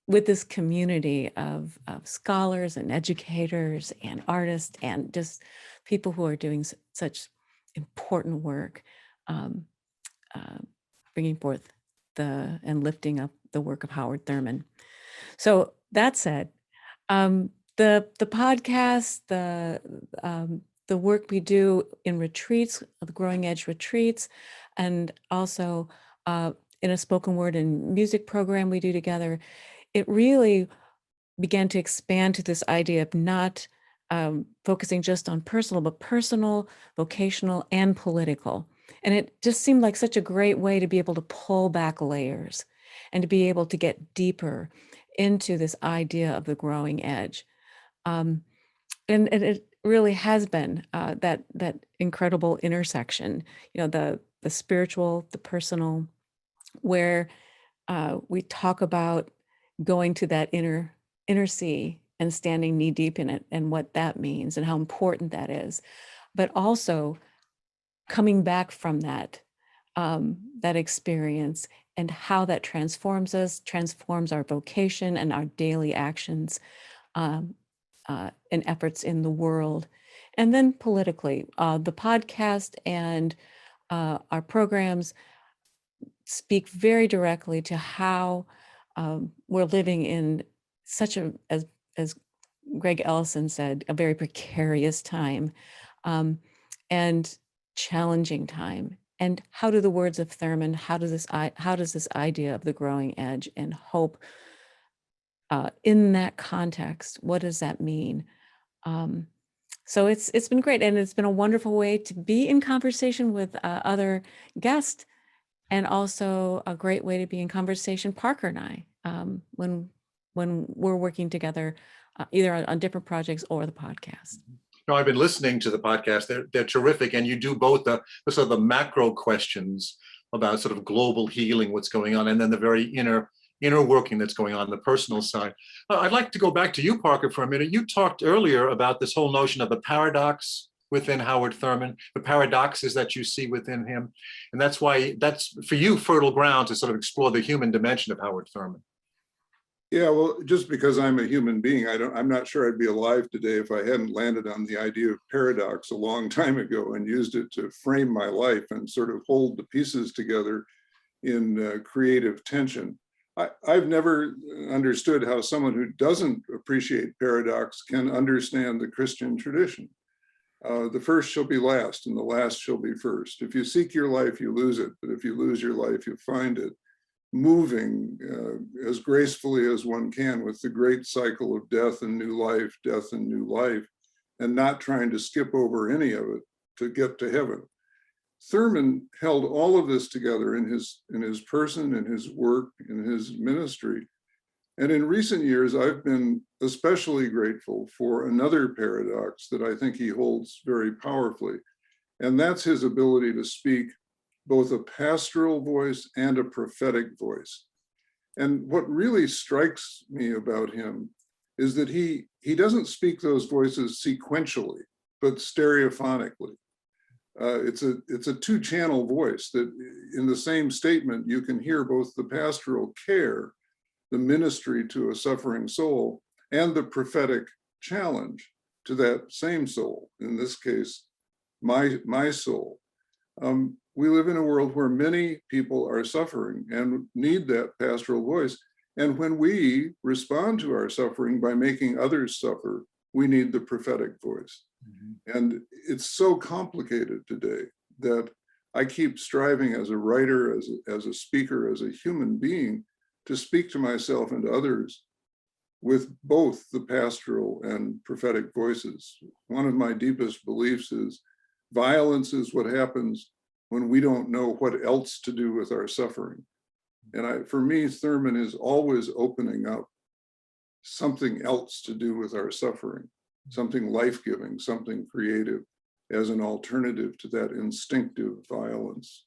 Speaker 19: with this community of scholars and educators and artists and just people who are doing such important work, bringing forth and lifting up the work of Howard Thurman. So that said, the podcast, the work we do in retreats, the Growing Edge retreats, and also in a spoken word and music program we do together, it really began to expand to this idea of not focusing just on personal, but personal, vocational, and political. And it just seemed like such a great way to be able to pull back layers and to be able to get deeper into this idea of the growing edge. And it really has been that incredible intersection, the spiritual, the personal, where we talk about going to that inner sea and standing knee deep in it and what that means and how important that is, but also coming back from that experience and how that transforms us, transforms our vocation and our daily actions and efforts in the world. And then politically, the podcast and our programs speak very directly to how we're living in such as Greg Ellison said, a very precarious time and challenging time. And how do the words of Thurman, how does this idea of the growing edge and hope in that context, what does that mean? So it's been great, and it's been a wonderful way to be in conversation with other guests, and also a great way to be in conversation, Parker and I, when we're working together, either on different projects or the podcast.
Speaker 2: No, I've been listening to the podcast. They're terrific, and you do both the sort of the macro questions about sort of global healing, what's going on, and then the very inner working that's going on the personal side. I'd like to go back to you, Parker, for a minute. You talked earlier about this whole notion of the paradox within Howard Thurman, the paradoxes that you see within him. And that's why that's, for you, fertile ground to sort of explore the human dimension of Howard Thurman.
Speaker 18: Yeah, well, just because I'm a human being, I'm not sure I'd be alive today if I hadn't landed on the idea of paradox a long time ago and used it to frame my life and sort of hold the pieces together in creative tension. I've never understood how someone who doesn't appreciate paradox can understand the Christian tradition. The first shall be last and the last shall be first. If you seek your life, you lose it. But if you lose your life, you find it. Moving as gracefully as one can with the great cycle of death and new life, and not trying to skip over any of it to get to heaven. Thurman held all of this together in his person, in his work, in his ministry. And in recent years, I've been especially grateful for another paradox that I think he holds very powerfully, and that's his ability to speak both a pastoral voice and a prophetic voice. And what really strikes me about him is that he doesn't speak those voices sequentially, but stereophonically. It's a two-channel voice that in the same statement, you can hear both the pastoral care, the ministry to a suffering soul, and the prophetic challenge to that same soul, in this case, my soul. We live in a world where many people are suffering and need that pastoral voice. And when we respond to our suffering by making others suffer, we need the prophetic voice. Mm-hmm. And it's so complicated today that I keep striving as a writer, as a speaker, as a human being, to speak to myself and others with both the pastoral and prophetic voices. One of my deepest beliefs is violence is what happens when we don't know what else to do with our suffering. And for me, Thurman is always opening up something else to do with our suffering, something life-giving, something creative as an alternative to that instinctive violence.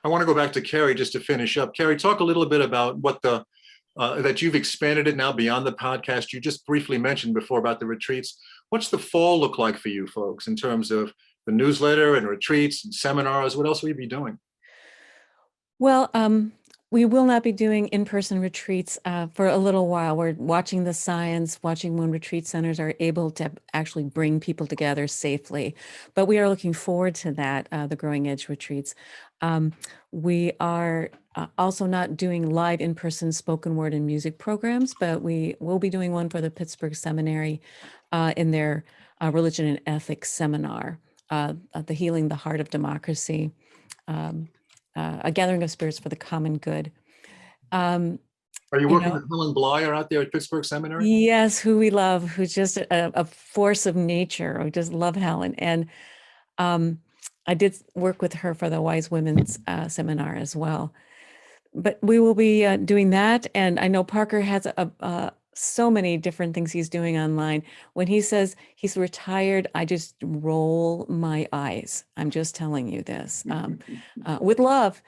Speaker 2: I want to go back to Carrie just to finish up. Carrie, talk a little bit about what that you've expanded it now beyond the podcast. You just briefly mentioned before about the retreats. What's the fall look like for you folks in terms of the newsletter and retreats and seminars? What else will you be doing?
Speaker 19: Well, we will not be doing in-person retreats for a little while. We're watching the science, watching when retreat centers are able to actually bring people together safely. But we are looking forward to that, the Growing Edge retreats. We are also not doing live in-person spoken word and music programs, but we will be doing one for the Pittsburgh Seminary in their religion and ethics seminar, the Healing the Heart of Democracy. A gathering of spirits for the common good.
Speaker 2: Are you working with Helen Blyer out there at Pittsburgh Seminary?
Speaker 19: Yes, who we love, who's just a force of nature. We just love Helen. And I did work with her for the Wise Women's Seminar as well. But we will be doing that. And I know Parker has so many different things he's doing online. When he says he's retired, I just roll my eyes. I'm just telling you this with love.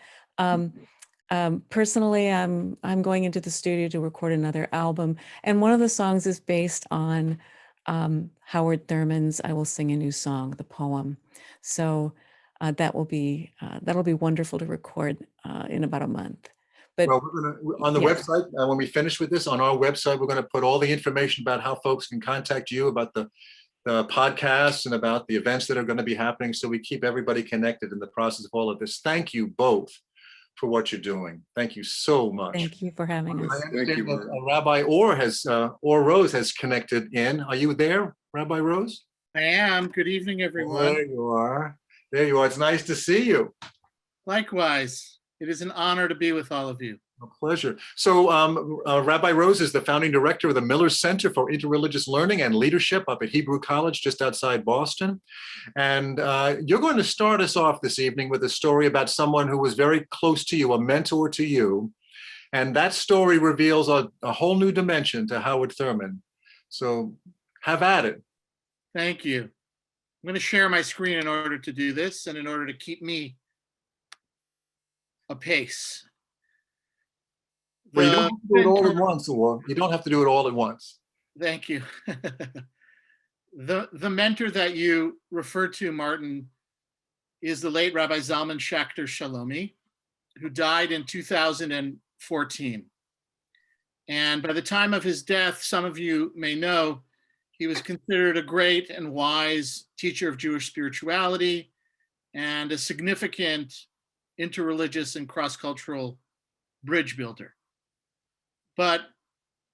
Speaker 19: Personally, I'm going into the studio to record another album, and one of the songs is based on Howard Thurman's "I Will Sing a New Song," the poem. So that'll be wonderful to record in about a month. But,
Speaker 2: well, we're gonna, on the website, when we finish with this, on our website, we're going to put all the information about how folks can contact you, about the podcasts and about the events that are going to be happening, so we keep everybody connected in the process of all of this. Thank you both for what you're doing. Thank you so much.
Speaker 19: Thank you for having us.
Speaker 2: I understand that Rabbi Orr Rose has connected in. Are you there, Rabbi Rose?
Speaker 20: I am. Good evening, everyone.
Speaker 2: There you are. There you are. It's nice to see you.
Speaker 20: Likewise. It is an honor to be with all of you.
Speaker 2: A pleasure. So Rabbi Rose is the founding director of the Miller Center for Interreligious Learning and Leadership up at Hebrew College just outside Boston. And you're going to start us off this evening with a story about someone who was very close to you, a mentor to you. And that story reveals a whole new dimension to Howard Thurman. So have at it.
Speaker 20: Thank you. I'm going to share my screen in order to do this and in order to keep me apace.
Speaker 2: Well, you don't have to do it all at once, or you don't have to do it all at once.
Speaker 20: Thank you. The mentor that you referred to, Martin, is the late Rabbi Zalman Schachter Shalomi, who died in 2014. And by the time of his death, some of you may know, he was considered a great and wise teacher of Jewish spirituality and a significant interreligious and cross-cultural bridge builder. But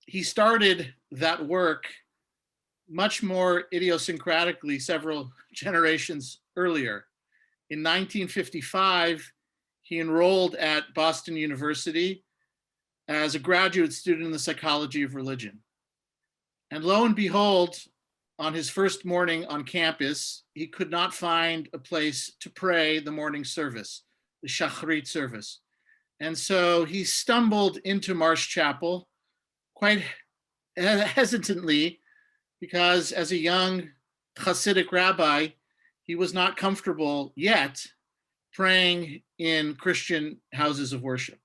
Speaker 20: he started that work much more idiosyncratically several generations earlier. In 1955, he enrolled at Boston University as a graduate student in the psychology of religion. And lo and behold, on his first morning on campus, he could not find a place to pray the morning service, the Shachrit service. And so he stumbled into Marsh Chapel quite hesitantly, because as a young Hasidic rabbi, he was not comfortable yet praying in Christian houses of worship.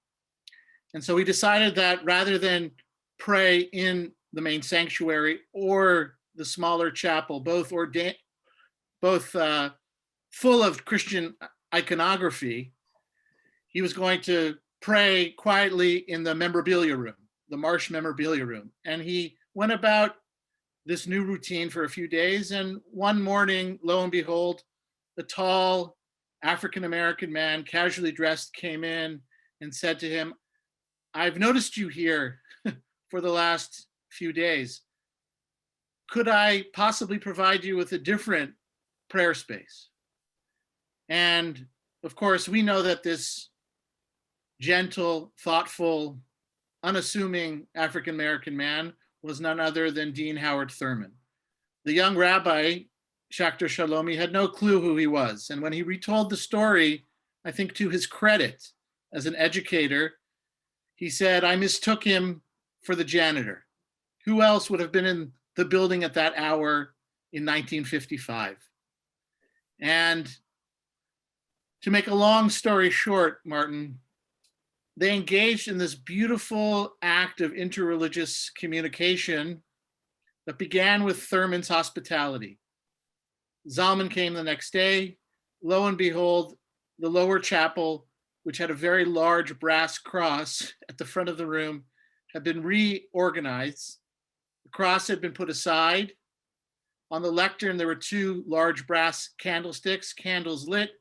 Speaker 20: And so he decided that rather than pray in the main sanctuary or the smaller chapel, both full of Christian iconography, he was going to pray quietly in the memorabilia room, the Marsh memorabilia room. And he went about this new routine for a few days. And one morning, lo and behold, a tall African-American man, casually dressed, came in and said to him, "I've noticed you here for the last few days. Could I possibly provide you with a different prayer space?" And of course, we know that this gentle, thoughtful, unassuming African-American man was none other than Dean Howard Thurman. The young rabbi, Schachter Shalomi, had no clue who he was. And when he retold the story, I think to his credit as an educator, he said, "I mistook him for the janitor. Who else would have been in the building at that hour in 1955? And to make a long story short, Martin, they engaged in this beautiful act of interreligious communication that began with Thurman's hospitality. Zalman came the next day. Lo and behold, the lower chapel, which had a very large brass cross at the front of the room, had been reorganized. The cross had been put aside. On the lectern, there were two large brass candlesticks, candles lit,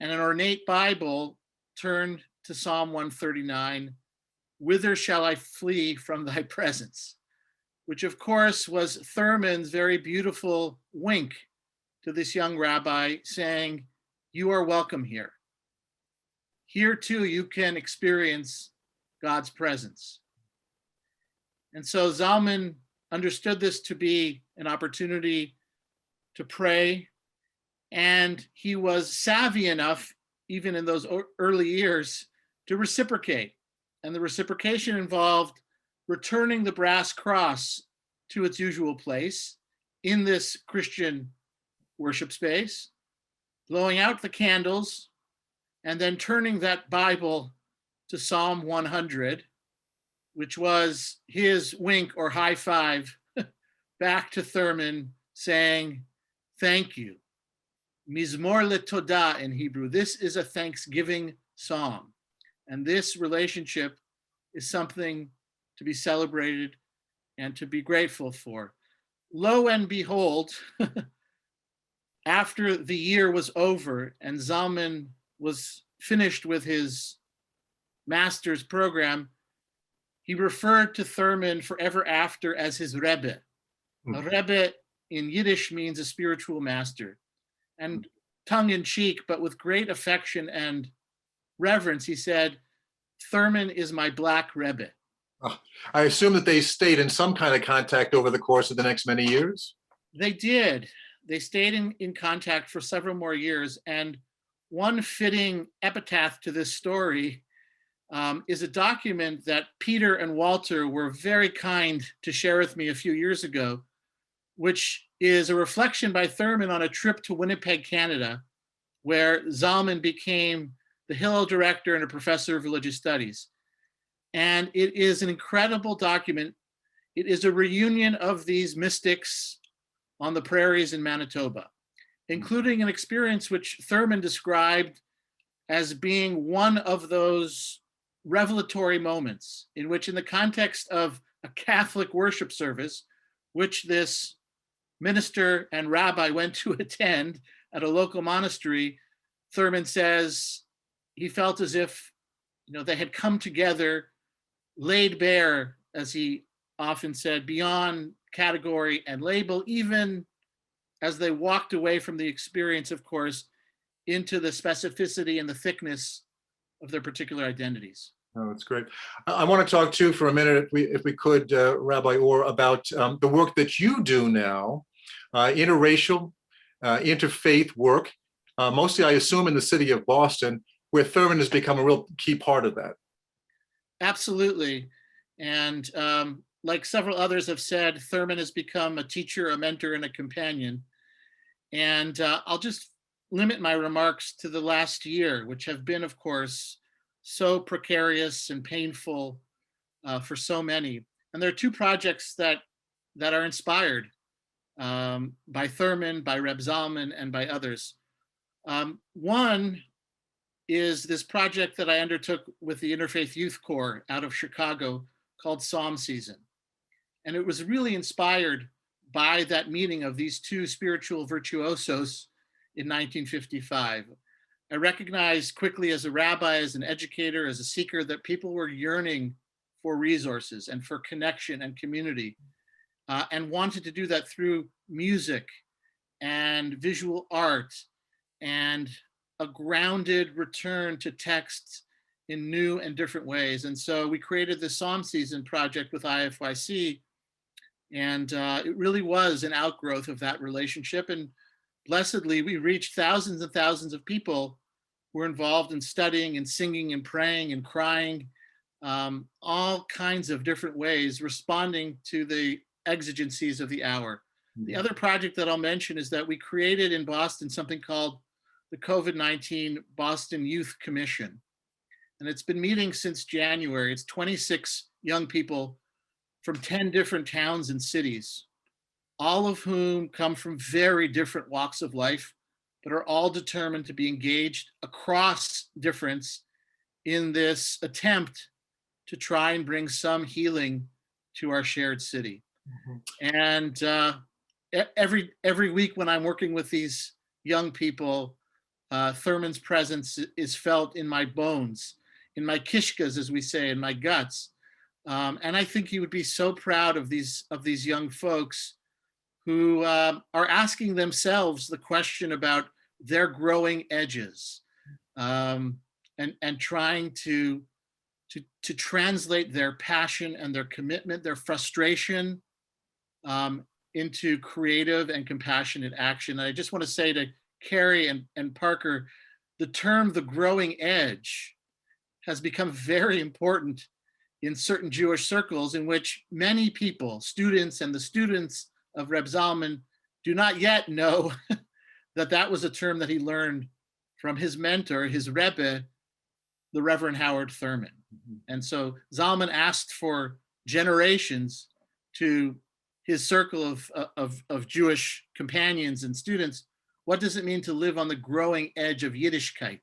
Speaker 20: and an ornate Bible turned to Psalm 139, "Whither shall I flee from thy presence?" which of course was Thurman's very beautiful wink to this young rabbi, saying, "You are welcome here. Here too, you can experience God's presence." And so Zalman understood this to be an opportunity to pray, and he was savvy enough, even in those early years, to reciprocate. And the reciprocation involved returning the brass cross to its usual place in this Christian worship space, blowing out the candles, and then turning that Bible to Psalm 100, which was his wink or high five back to Thurman, saying, "Thank you." Mizmor LeTodah in Hebrew. This is a thanksgiving psalm. And this relationship is something to be celebrated and to be grateful for. Lo and behold, after the year was over and Zalman was finished with his master's program, he referred to Thurman forever after as his Rebbe. A Rebbe in Yiddish means a spiritual master. And tongue in cheek, but with great affection and reverence, he said, "Thurman is my black Rebbe."
Speaker 2: I assume that they stayed in some kind of contact over the course of the next many years?
Speaker 20: They did. They stayed in contact for several more years. And one fitting epitaph to this story is a document that Peter and Walter were very kind to share with me a few years ago, which is a reflection by Thurman on a trip to Winnipeg, Canada, where Zalman became the Hillel director and a professor of religious studies. And it is an incredible document. It is a reunion of these mystics on the prairies in Manitoba, including an experience which Thurman described as being one of those revelatory moments in which, in the context of a Catholic worship service, which this minister and rabbi went to attend at a local monastery, Thurman says he felt as if, they had come together, laid bare, as he often said, beyond category and label, even as they walked away from the experience, of course, into the specificity and the thickness of their particular identities.
Speaker 2: Oh, that's great. I want to talk too for a minute, if we could, Rabbi Orr, about the work that you do now, interracial, interfaith work, mostly I assume in the city of Boston, where Thurman has become a real key part of that.
Speaker 20: Absolutely. And like several others have said, Thurman has become a teacher, a mentor, and a companion. And I'll just limit my remarks to the last year, which have been, of course, so precarious and painful for so many. And there are two projects that are inspired by Thurman, by Reb Zalman, and by others. One is this project that I undertook with the Interfaith Youth Corps out of Chicago called Psalm Season. And it was really inspired by that meeting of these two spiritual virtuosos in 1955. I recognized quickly as a rabbi, as an educator, as a seeker, that people were yearning for resources and for connection and community, and wanted to do that through music and visual art and a grounded return to texts in new and different ways. And so we created the Psalm Season project with IFYC, and it really was an outgrowth of that relationship. And blessedly, we reached thousands and thousands of people who were involved in studying and singing and praying and crying, all kinds of different ways, responding to the exigencies of the hour. The other project that I'll mention is that we created in Boston something called the COVID-19 Boston Youth Commission. And it's been meeting since January. It's 26 young people from 10 different towns and cities, all of whom come from very different walks of life, but are all determined to be engaged across difference in this attempt to try and bring some healing to our shared city. And every week when I'm working with these young people, Thurman's presence is felt in my bones, in my kishkas, as we say, in my guts. And I think he would be so proud of these young folks who are asking themselves the question about their growing edges, and trying to translate their passion and their commitment, their frustration, into creative and compassionate action. And I just want to say to Carrie and Parker, the term "the growing edge" has become very important in certain Jewish circles, in which many people, students and the students of Reb Zalman, do not yet know that was a term that he learned from his mentor, his Rebbe, the Reverend Howard Thurman. And so Zalman asked for generations to his circle of Jewish companions and students, what does it mean to live on the growing edge of Yiddishkeit,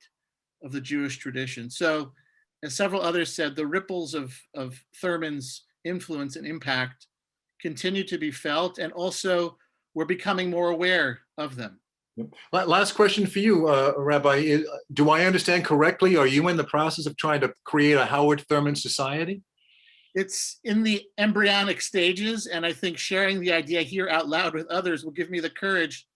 Speaker 20: of the Jewish tradition? So, as several others said, the ripples of Thurman's influence and impact continue to be felt, and also we're becoming more aware of them.
Speaker 2: Last question for you, Rabbi. Do I understand correctly? Are you in the process of trying to create a Howard Thurman Society?
Speaker 20: It's in the embryonic stages, and I think sharing the idea here out loud with others will give me the courage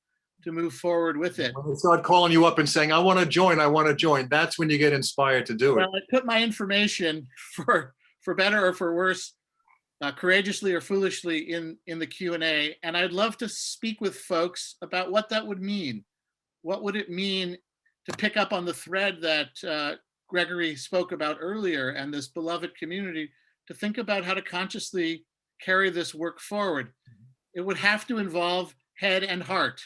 Speaker 20: to move forward with it.
Speaker 2: When they start calling you up and saying, I want to join, that's when you get inspired to do it.
Speaker 20: Well, I put my information, for better or for worse, courageously or foolishly, in the Q&A, and I'd love to speak with folks about what that would mean. What would it mean to pick up on the thread that Gregory spoke about earlier, and this beloved community, to think about how to consciously carry this work forward? It would have to involve head and heart.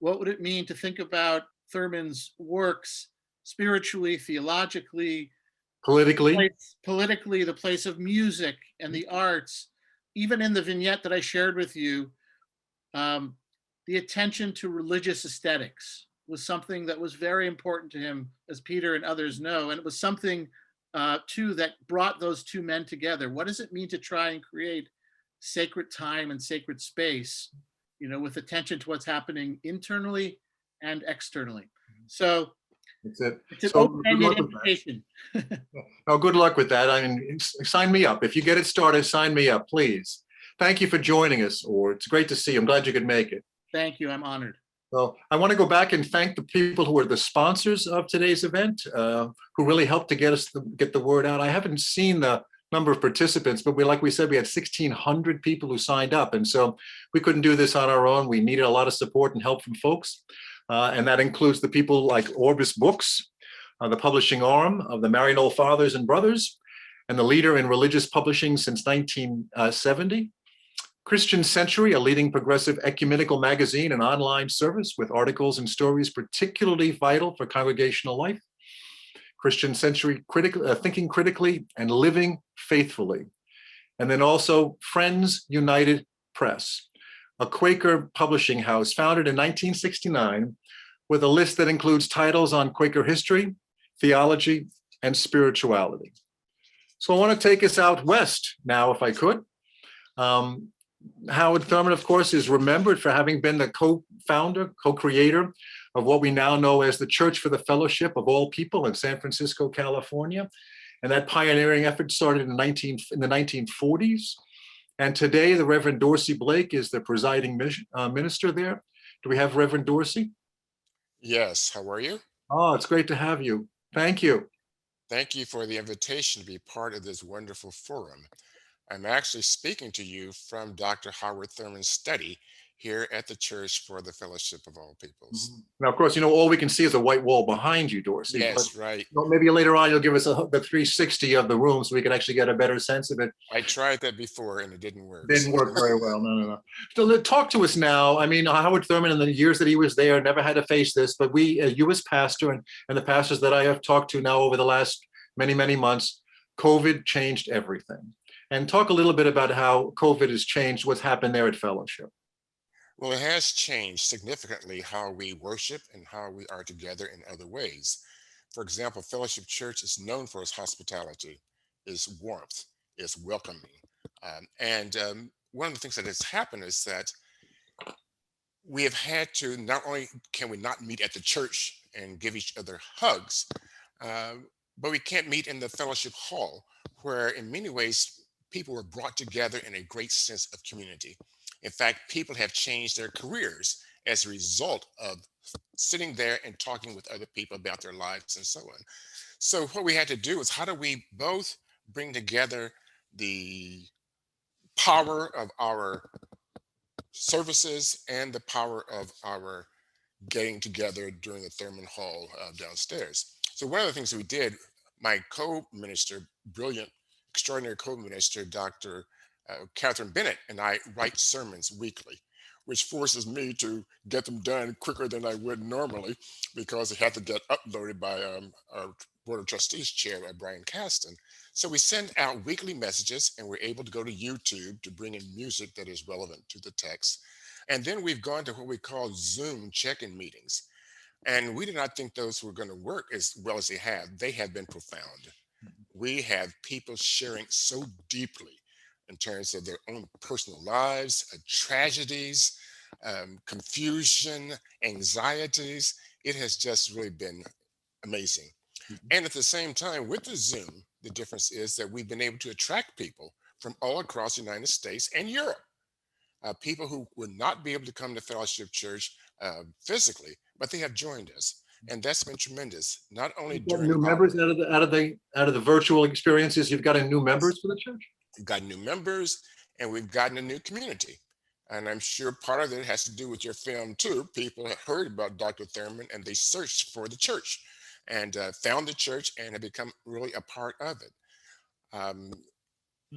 Speaker 20: What would it mean to think about Thurman's works spiritually, theologically,
Speaker 2: politically,
Speaker 20: the place of music and the arts? Even in the vignette that I shared with you, the attention to religious aesthetics was something that was very important to him, as Peter and others know. And it was something too that brought those two men together. What does it mean to try and create sacred time and sacred space, with attention to what's happening internally and externally? So
Speaker 2: That's it.
Speaker 20: it's an
Speaker 2: So
Speaker 20: open-ended invitation.
Speaker 2: Oh, good luck with that. I mean, sign me up. If you get it started, sign me up, please. Thank you for joining us, or it's great to see you. I'm glad you could make it.
Speaker 20: Thank you. I'm honored.
Speaker 2: So I want to go back and thank the people who are the sponsors of today's event, who really helped to get the word out. I haven't seen the number of participants, but like we said, we had 1,600 people who signed up. And so we couldn't do this on our own. We needed a lot of support and help from folks. And that includes the people like Orbis Books, the publishing arm of the Maryknoll Fathers and Brothers, and the leader in religious publishing since 1970. Christian Century, a leading progressive ecumenical magazine and online service with articles and stories particularly vital for congregational life. Christian Century, Thinking Critically and Living Faithfully. And then also Friends United Press, a Quaker publishing house founded in 1969 with a list that includes titles on Quaker history, theology, and spirituality. So I want to take us out west now, if I could. Howard Thurman, of course, is remembered for having been the co-founder, co-creator of what we now know as the Church for the Fellowship of All People in San Francisco, California. And that pioneering effort started in the 1940s. And today, the Reverend Dorsey Blake is the presiding minister there. Do we have Reverend Dorsey?
Speaker 21: Yes, how are you?
Speaker 2: Oh, it's great to have you. Thank you.
Speaker 21: Thank you for the invitation to be part of this wonderful forum. I'm actually speaking to you from Dr. Howard Thurman's study here at the Church for the Fellowship of All Peoples.
Speaker 2: Now, of course, all we can see is a white wall behind you, Dorsey.
Speaker 21: Yes,
Speaker 2: but,
Speaker 21: right.
Speaker 2: Maybe later on you'll give us the 360 of the room so we can actually get a better sense of it.
Speaker 21: I tried that before and it didn't work.
Speaker 2: Didn't work very well. No. So talk to us now. I mean, Howard Thurman, in the years that he was there, never had to face this, but you as pastor and the pastors that I have talked to now over the last many, many months, COVID changed everything. And talk a little bit about how COVID has changed what's happened there at Fellowship.
Speaker 21: Well, it has changed significantly how we worship and how we are together in other ways. For example, Fellowship Church is known for its hospitality, its warmth, its welcoming. One of the things that has happened is that we have had to, not only can we not meet at the church and give each other hugs, but we can't meet in the fellowship hall, where in many ways, people were brought together in a great sense of community. In fact, people have changed their careers as a result of sitting there and talking with other people about their lives and so on. So what we had to do is, how do we both bring together the power of our services and the power of our getting together during the Thurman Hall downstairs? So one of the things that we did, my co-minister, brilliant, extraordinary co-minister, Dr. Katherine Bennett, and I write sermons weekly, which forces me to get them done quicker than I would normally, because they have to get uploaded by our Board of Trustees chair, Brian Caston. So we send out weekly messages, and we're able to go to YouTube to bring in music that is relevant to the text. And then we've gone to what we call Zoom check-in meetings. And we did not think those were going to work as well as they have. They have been profound. We have people sharing so deeply in terms of their own personal lives, tragedies, confusion, anxieties. It has just really been amazing. And at the same time, with the Zoom, the difference is that we've been able to attract people from all across the United States and Europe, people who would not be able to come to Fellowship Church physically, but they have joined us. And that's been tremendous. Not only during
Speaker 2: new members out of the virtual experiences, you've gotten new members for the church.
Speaker 21: We've got new members, and we've gotten a new community. And I'm sure part of it has to do with your film too. People have heard about Dr. Thurman, and they searched for the church, and found the church, and have become really a part of it.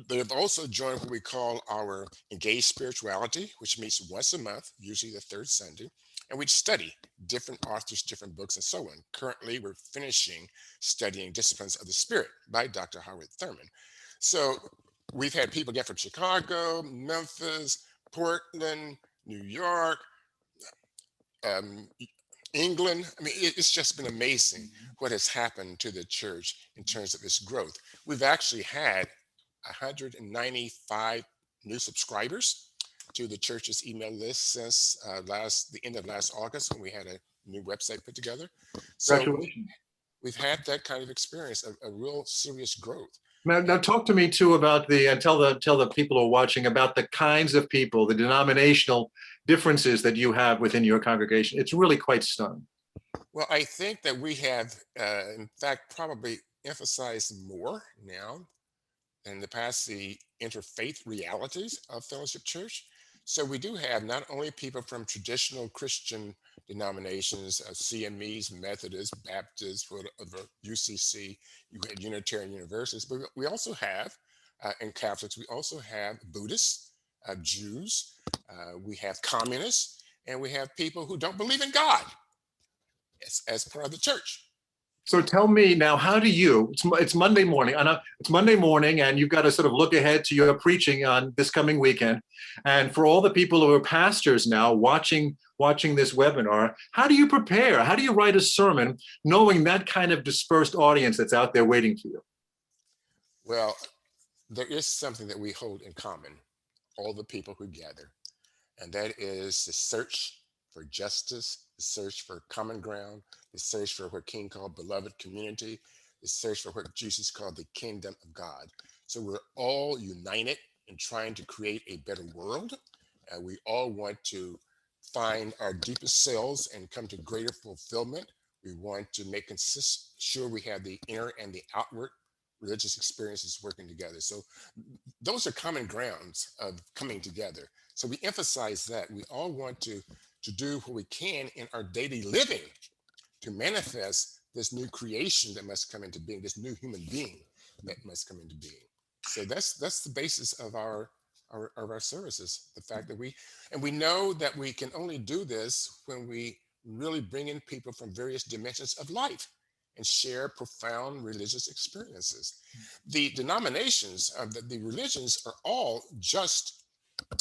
Speaker 21: They've also joined what we call our Engaged Spirituality, which meets once a month, usually the third Sunday. And we study different authors, different books, and so on. Currently, we're finishing studying Disciplines of the Spirit by Dr. Howard Thurman. So we've had people get from Chicago, Memphis, Portland, New York, England. I mean, it's just been amazing what has happened to the church in terms of its growth. We've actually had 195 new subscribers to the church's email list since the end of last August, when we had a new website put together. So
Speaker 2: Congratulations.
Speaker 21: we've had that kind of experience, a real serious growth.
Speaker 2: Now talk to me too about and tell the people who are watching about the kinds of people, the denominational differences that you have within your congregation. It's really quite stunning.
Speaker 21: Well, I think that we have, in fact, probably emphasized more now than in the past the interfaith realities of Fellowship Church. So we do have not only people from traditional Christian denominations, CMEs, Methodists, Baptists, UCC, you had Unitarian Universalists, but we also have, in Catholics, we also have Buddhists, Jews, we have communists, and we have people who don't believe in God as part of the church.
Speaker 2: So tell me now, how do you, it's Monday morning, I know it's Monday morning and you've got to sort of look ahead to your preaching on this coming weekend. And for all the people who are pastors now watching this webinar, how do you prepare? How do you write a sermon knowing that kind of dispersed audience that's out there waiting for you?
Speaker 21: Well, there is something that we hold in common, all the people who gather, and that is the search for justice, the search for common ground, the search for what King called beloved community, the search for what Jesus called the kingdom of God. So we're all united in trying to create a better world. We all want to find our deepest selves and come to greater fulfillment. We want to make sure we have the inner and the outward religious experiences working together. So those are common grounds of coming together. So we emphasize that. We all want to do what we can in our daily living to manifest this new creation that must come into being, this new human being that must come into being. So that's the basis of our services, the fact that we know that we can only do this when we really bring in people from various dimensions of life and share profound religious experiences. The denominations of the religions are all just, what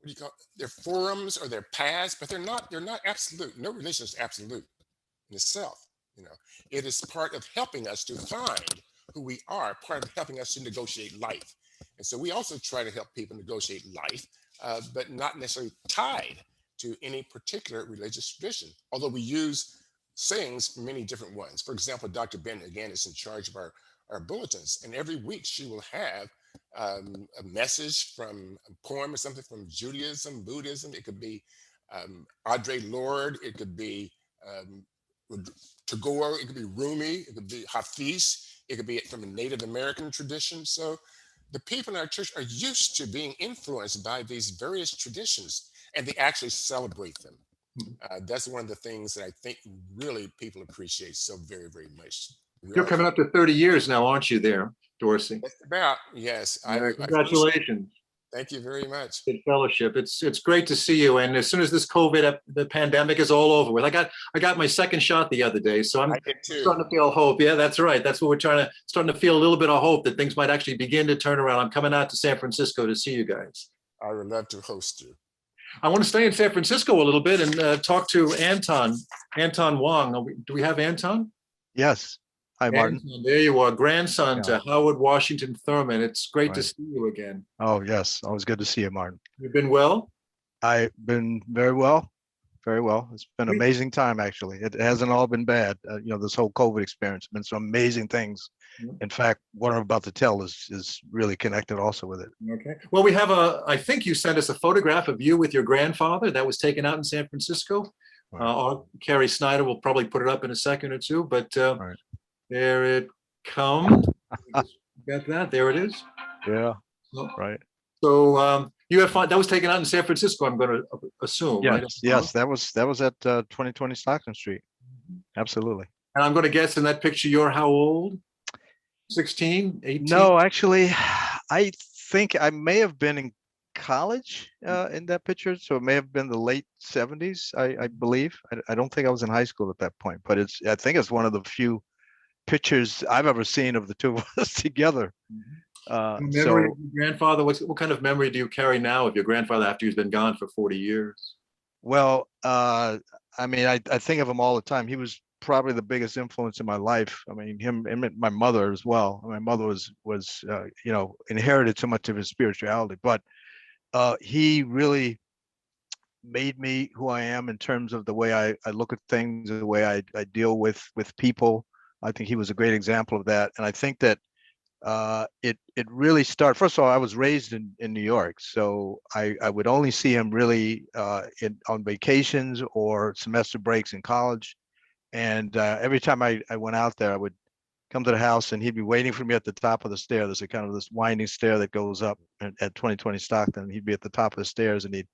Speaker 21: do you call it? They're forums or they're paths, but they're not absolute. No religion is absolute in itself. It is part of helping us to find who we are, part of helping us to negotiate life. And so we also try to help people negotiate life, but not necessarily tied to any particular religious tradition, although we use sayings from many different ones. For example, Dr. Bennett, again, is in charge of our bulletins, and every week she will have a message from a poem or something from Judaism, Buddhism. It could be Audre Lorde, it could be Tagore, it could be Rumi, it could be Hafiz, it could be from a Native American tradition. So the people in our church are used to being influenced by these various traditions, and they actually celebrate them. That's one of the things that I think really people appreciate so very, very much.
Speaker 2: You're coming up to 30 years now, aren't you there, Dorsey?
Speaker 21: Just about, yes.
Speaker 2: Congratulations.
Speaker 21: Thank you very much.
Speaker 2: Good fellowship. It's great to see you. And as soon as this the pandemic is all over with, I got my second shot the other day, so I'm starting to feel hope. Yeah, that's right. That's what we're starting to feel a little bit of hope that things might actually begin to turn around. I'm coming out to San Francisco to see you guys.
Speaker 21: I would love to host you.
Speaker 2: I want to stay in San Francisco a little bit and talk to Anton Wong. Do we have Anton?
Speaker 3: Yes. Hi, Martin.
Speaker 2: Anton, there you are, grandson to Howard Washington Thurman. It's great to see you again.
Speaker 3: Oh, yes. Always good to see you, Martin.
Speaker 2: You've been well?
Speaker 3: I've been very well. Very well. It's been an amazing time, actually. It hasn't all been bad. This whole COVID experience has been some amazing things. In fact, what I'm about to tell is really connected also with it.
Speaker 2: Okay. Well, we have I think you sent us a photograph of you with your grandfather that was taken out in San Francisco. Carrie Snyder will probably put it up in a second or two, but there it comes. Got that? There it is.
Speaker 3: Yeah. Right.
Speaker 2: So you have fun. That was taken out in San Francisco, I'm going to assume.
Speaker 3: Yes,
Speaker 2: right?
Speaker 3: Yes, that was at 2020 Stockton Street. Absolutely.
Speaker 2: And I'm going to guess in that picture, you're how old? 16, 18?
Speaker 3: No, actually, I think I may have been in college in that picture. So it may have been the late 70s, I believe. I don't think I was in high school at that point, but I think it's one of the few pictures I've ever seen of the two of us together.
Speaker 2: Memory of your grandfather, what kind of memory do you carry now of your grandfather after he's been gone for 40 years?
Speaker 3: Well, I mean, I think of him all the time. He was probably the biggest influence in my life. I mean, him and my mother as well. My mother was you know, inherited so much of his spirituality, but he really made me who I am in terms of the way I look at things, the way I deal with people. I think he was a great example of that. And I think that it really started. First of all, I was raised in New York, so I would only see him really on vacations or semester breaks in college. And every time I went out there, I would come to the house and he'd be waiting for me at the top of the stair. There's a kind of this winding stair that goes up at 2020 Stockton. He'd be at the top of the stairs and he'd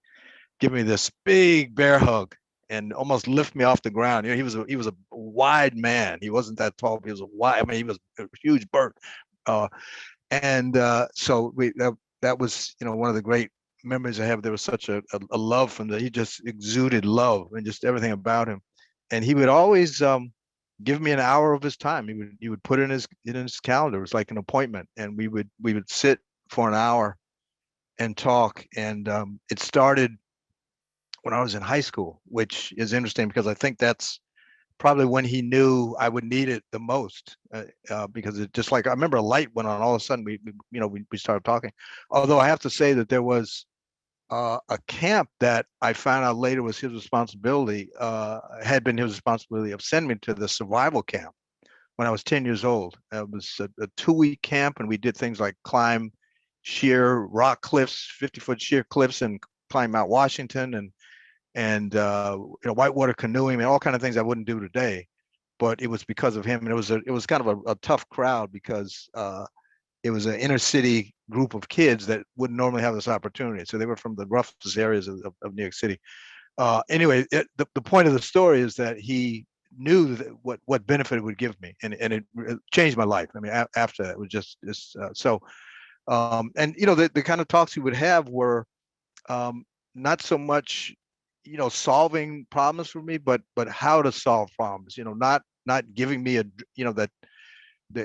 Speaker 3: give me this big bear hug and almost lift me off the ground. You know, he was a wide man. He wasn't that tall, but he was a wide. I mean, he was a huge bird. So that was, you know, one of the great memories I have. There was such a love from he just exuded love and just everything about him. And he would always give me an hour of his time. He would put in his calendar. It was like an appointment, and we would sit for an hour and talk. And it started when I was in high school, which is interesting because I think that's probably when he knew I would need it the most, because it just like I remember a light went on. All of a sudden, we started talking. Although I have to say that there was a camp that I found out later was his responsibility, had been his responsibility of sending me to the survival camp when I was 10 years old. It was a 2-week camp, and we did things like climb sheer rock cliffs, 50-foot sheer cliffs, and climb Mount Washington, and you know, whitewater canoeing, and all kind of things I wouldn't do today. But it was because of him, and it was kind of a tough crowd because it was an inner city group of kids that wouldn't normally have this opportunity. So they were from the roughest areas of New York City. Anyway, the point of the story is that he knew that what benefit it would give me, and it changed my life. I mean, after that, it was just so. And you know, the kind of talks he would have were not so much, you know, solving problems for me, but how to solve problems. You know, not giving me that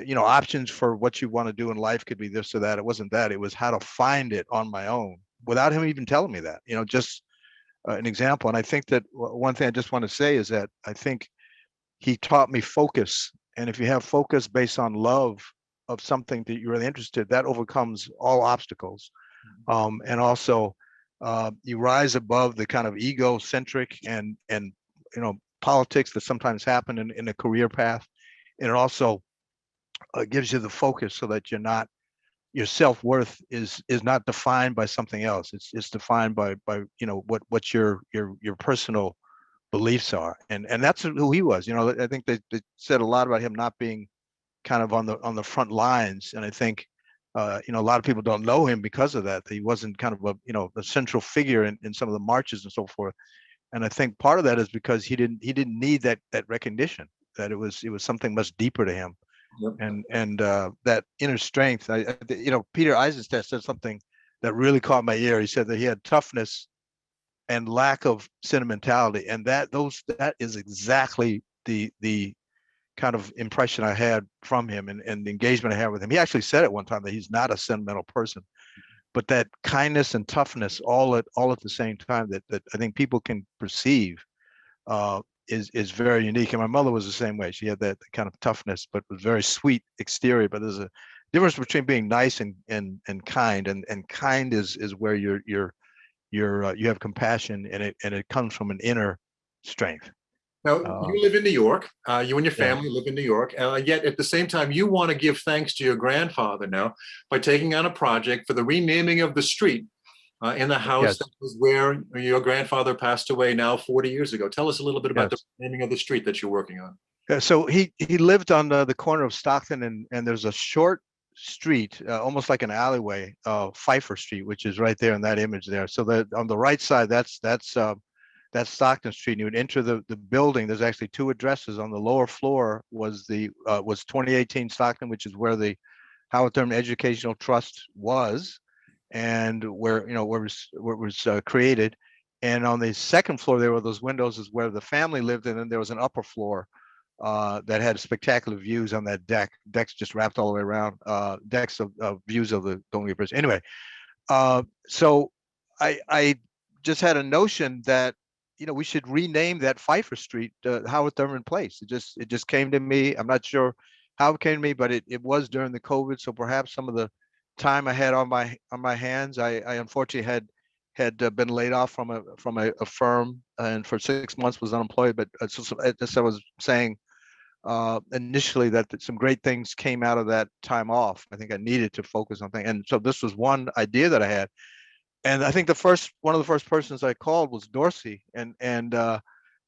Speaker 3: you know, options for what you want to do in life could be this or that. It wasn't that. It was how to find it on my own without him even telling me that. You know, just an example. And I think that one thing I just want to say is that I think he taught me focus. And if you have focus based on love of something that you're really interested, that overcomes all obstacles. And also, you rise above the kind of egocentric and you know, politics that sometimes happen in a career path. And it also gives you the focus so that your self-worth is not defined by something else. It's defined by you know, what your personal beliefs are. And that's who he was. You know, I think they said a lot about him not being kind of on the front lines. And I think you know, a lot of people don't know him because of that. He wasn't kind of a central figure in some of the marches and so forth. And I think part of that is because he didn't need that recognition, that it was something much deeper to him. Yep. And that inner strength. You know, Peter Eisenstadt said something that really caught my ear. He said that he had toughness and lack of sentimentality, and that is exactly the kind of impression I had from him and the engagement I had with him. He actually said at one time that he's not a sentimental person, but that kindness and toughness all at the same time that I think people can perceive is very unique. And my mother was the same way. She had that kind of toughness, but was very sweet exterior. But there's a difference between being nice and kind. And kind is where you have compassion, and it comes from an inner strength.
Speaker 2: Now, you live in New York. You and your family live in New York. Yet at the same time, you want to give thanks to your grandfather now by taking on a project for the renaming of the street in the house that was where your grandfather passed away now 40 years ago. Tell us a little bit about the naming of the street that you're working on.
Speaker 3: So he lived on the corner of Stockton and there's a short street, almost like an alleyway, Pfeiffer Street, which is right there in that image there. So that on the right side, that's Stockton Street. And you would enter the building. There's actually 2 addresses. On the lower floor was 2018 Stockton, which is where the Howard Thurman Educational Trust was, and where it was created. And on the second floor, there were those windows is where the family lived, and then there was an upper floor that had spectacular views on that decks just wrapped all the way around, decks of views of the Doblmeier Bridge. Anyway, so I just had a notion that, we should rename that Pfeiffer Street Howard Thurman Place. It just came to me. I'm not sure how it came to me, but it was during the COVID. So perhaps some of the time I had on my hands, I unfortunately had been laid off from a firm, and for 6 months was unemployed. But as I was saying initially, that some great things came out of that time off. I think I needed to focus on things, and so this was one idea that I had. And I think one of the first persons I called was Dorsey, and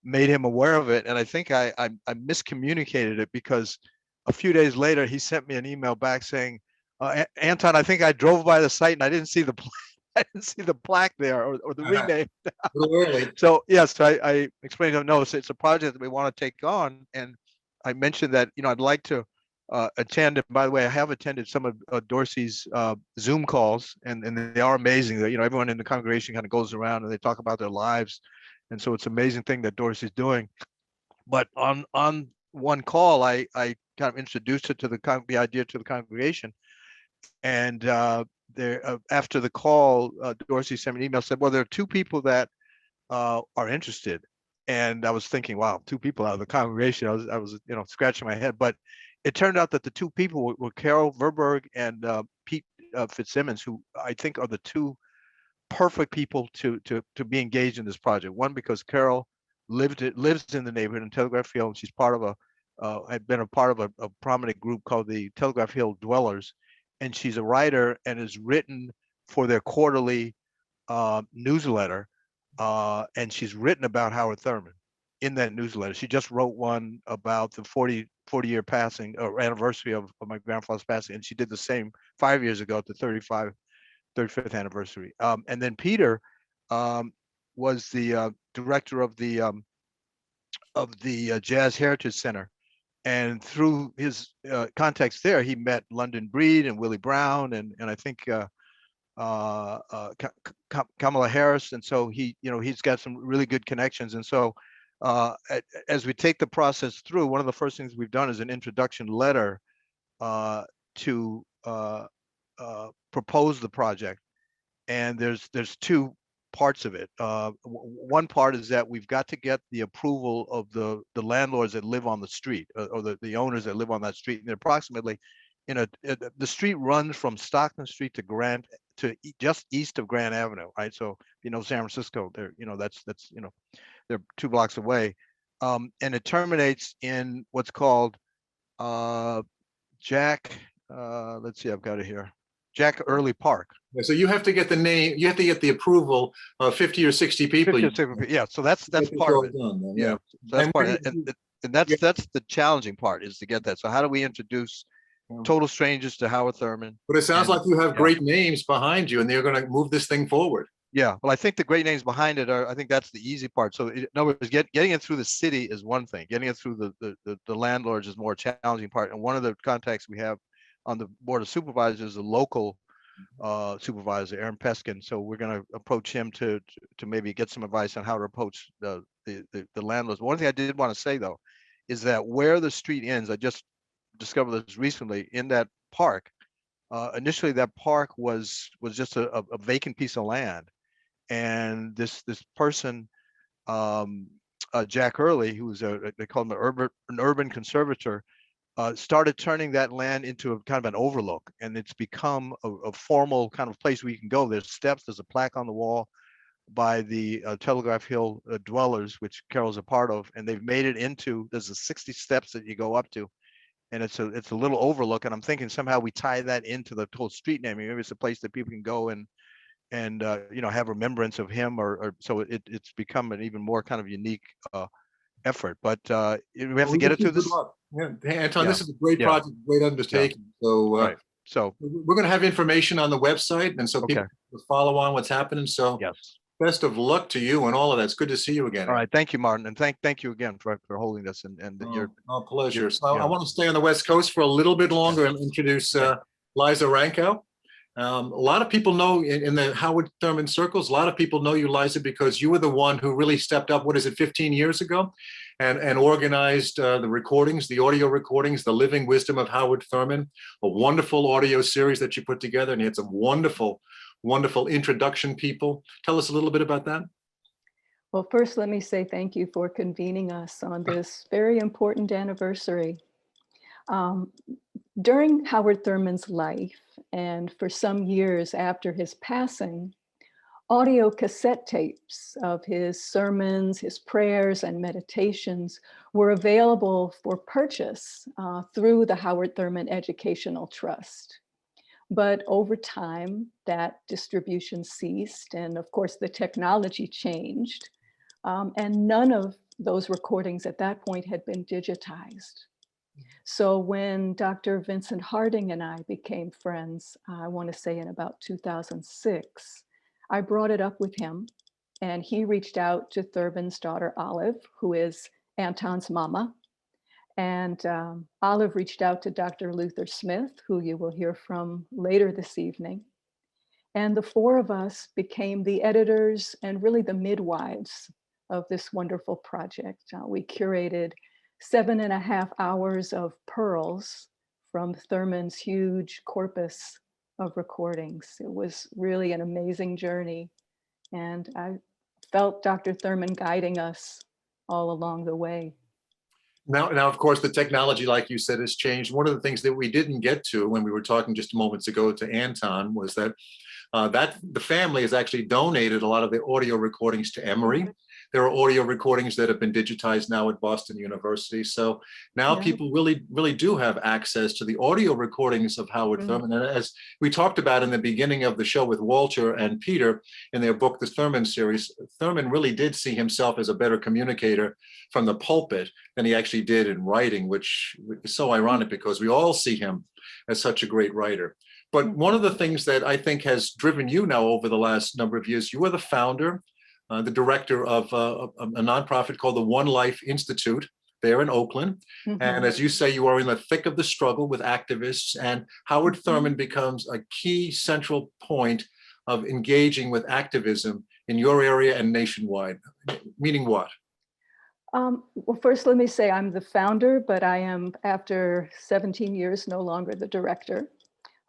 Speaker 3: made him aware of it. And I think I miscommunicated it, because a few days later he sent me an email back saying, Anton, I think I drove by the site and I didn't see the plaque there, or the rename. So yes, I explained to him, no, it's a project that we want to take on, and I mentioned that I'd like to attend. And by the way, I have attended some of Dorsey's Zoom calls, and they are amazing. That everyone in the congregation kind of goes around and they talk about their lives, and so it's an amazing thing that Dorsey's doing. But on one call, I kind of introduced it to the idea to the congregation, and there after the call, Dorsey sent me an email, said, well, there are two people that are interested. And I was thinking, wow, two people out of the congregation. I was scratching my head, but it turned out that the two people were Carol Verberg and Pete Fitzsimmons, who I think are the two perfect people to be engaged in this project. One, because Carol lives in the neighborhood in Telegraph Hill, and she's part of had been a part of a prominent group called the Telegraph Hill Dwellers, and she's a writer and has written for their quarterly newsletter, and she's written about Howard Thurman in that newsletter. She just wrote one about the 40-year passing or anniversary of my grandfather's passing, and she did the same 5 years ago at the 35th anniversary. And then Peter was the director of the Jazz Heritage Center, and through his contacts there, he met London Breed and Willie Brown, and I think Kamala Harris, and so he's got some really good connections. And so as we take the process through, one of the first things we've done is an introduction letter to propose the project, and there's two parts of it. One part is that we've got to get the approval of the landlords that live on the street, or the owners that live on that street. And they're approximately the street runs from Stockton Street to just east of Grand Avenue, right? So San Francisco, they're 2 blocks away, and it terminates in what's called Jack. Let's see, I've got it here. Jack Early Park.
Speaker 2: So you have to get the name. You have to get the approval of 50 or 60 people.
Speaker 3: 50 or 60 people. Yeah, so that's part of it.
Speaker 2: Done,
Speaker 3: yeah, so that's part of it. And that's the challenging part, is to get that. So how do we introduce total strangers to Howard Thurman?
Speaker 2: But it sounds like you have great names behind you, and they're going to move this thing forward.
Speaker 3: Yeah, well, I think the great names behind it I think that's the easy part. So in other words, getting it through the city is one thing. Getting it through the landlords is more challenging part. And one of the contacts we have on the board of supervisors is a local supervisor, Aaron Peskin. So we're going to approach him to maybe get some advice on how to approach the landlords. One thing I did want to say, though, is that where the street ends, I just discovered this recently, in that park. Initially, that park was just a vacant piece of land, and this person, Jack Early, who was they call him an urban conservator, started turning that land into a kind of an overlook, and it's become a formal kind of place where you can go. There's steps, there's a plaque on the wall by the Telegraph Hill Dwellers, which Carol's a part of, and they've made it into, there's a 60 steps that you go up to, and it's a little overlook. And I'm thinking somehow we tie that into the whole street naming. Maybe it's a place that people can go and have remembrance of him, or so it's become an even more kind of unique effort. But we have to get it through this.
Speaker 2: Yeah. Hey, Anton, this is a great project, great undertaking.
Speaker 3: Yeah.
Speaker 2: So we're going to have information on the website, and so people will follow on what's happening. So best of luck to you and all of that. It's good to see you again.
Speaker 3: All right, thank you, Martin, and thank you again for holding this. And
Speaker 2: our pleasure. So I want to stay on the West Coast for a little bit longer and introduce Lyza Rankow. A lot of people know in the Howard Thurman circles, a lot of people know you, Lyza, because you were the one who really stepped up, 15 years ago, and organized the recordings, the audio recordings, The Living Wisdom of Howard Thurman, a wonderful audio series that you put together, and you had some wonderful introduction people. Tell us a little bit about that.
Speaker 4: Well, first, let me say thank you for convening us on this very important anniversary. During Howard Thurman's life, and for some years after his passing, audio cassette tapes of his sermons, his prayers, and meditations were available for purchase through the Howard Thurman Educational Trust. But over time, that distribution ceased, and of course, the technology changed, and none of those recordings at that point had been digitized. So when Dr. Vincent Harding and I became friends, I want to say in about 2006, I brought it up with him, and he reached out to Thurman's daughter, Olive, who is Anton's mama. And Olive reached out to Dr. Luther Smith, who you will hear from later this evening. And the four of us became the editors and really the midwives of this wonderful project. We curated 7.5 hours of pearls from Thurman's huge corpus of recordings. It was really an amazing journey. And I felt Dr. Thurman guiding us all along the way.
Speaker 2: Now, of course, the technology, like you said, has changed. One of the things that we didn't get to when we were talking just moments ago to Anton was that the family has actually donated a lot of the audio recordings to Emory. There are audio recordings that have been digitized now at Boston University. So now people really do have access to the audio recordings of Howard Thurman. And as we talked about in the beginning of the show with Walter and Peter in their book, The Thurman Series, Thurman really did see himself as a better communicator from the pulpit than he actually did in writing, which is so ironic because we all see him as such a great writer. But one of the things that I think has driven you now over the last number of years, you are the founder, the director of a nonprofit called the One Life Institute there in Oakland. And as you say, you are in the thick of the struggle with activists, and Howard Thurman becomes a key central point of engaging with activism in your area and nationwide. Meaning what?
Speaker 4: Well, first, let me say I'm the founder, but I am, after 17 years, no longer the director.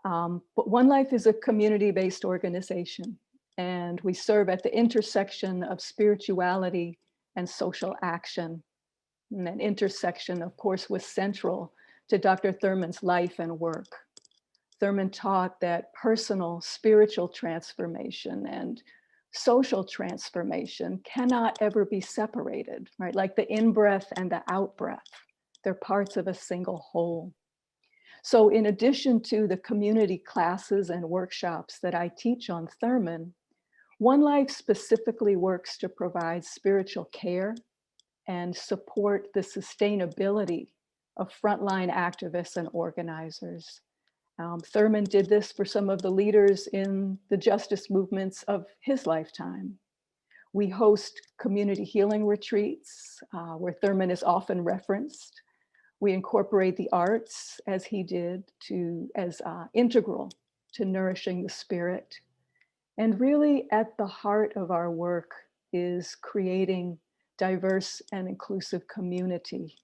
Speaker 4: But One Life is a community-based organization, and we serve at the intersection of spirituality and social action. And that intersection, of course, was central to Dr. Thurman's life and work. Thurman taught that personal spiritual transformation and social transformation cannot ever be separated, right? Like the in-breath and the out-breath, they're parts of a single whole. So in addition to the community classes and workshops that I teach on Thurman, One Life specifically works to provide spiritual care and support the sustainability of frontline activists and organizers. Thurman did this for some of the leaders in the justice movements of his lifetime. We host community healing retreats where Thurman is often referenced. We incorporate the arts, as he did, as integral to nourishing the spirit. And really at the heart of our work is creating diverse and inclusive community,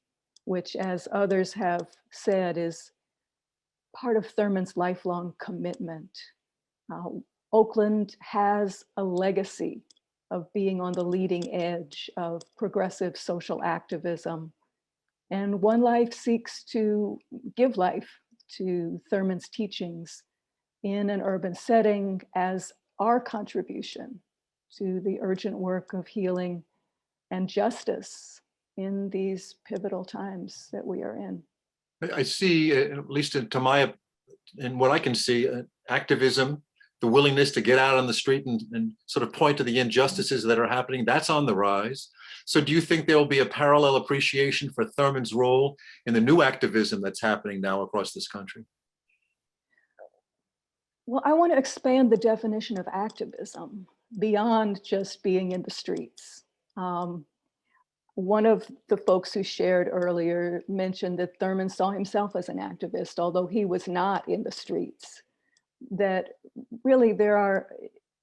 Speaker 4: which, as others have said, is part of Thurman's lifelong commitment. Oakland has a legacy of being on the leading edge of progressive social activism. And One Life seeks to give life to Thurman's teachings in an urban setting as our contribution to the urgent work of healing and justice in these pivotal times that we are in.
Speaker 2: I see, at least in what I can see, activism, the willingness to get out on the street and sort of point to the injustices that are happening, that's on the rise. So do you think there will be a parallel appreciation for Thurman's role in the new activism that's happening now across this country?
Speaker 4: Well, I want to expand the definition of activism beyond just being in the streets. One of the folks who shared earlier mentioned that Thurman saw himself as an activist, although he was not in the streets. That really there are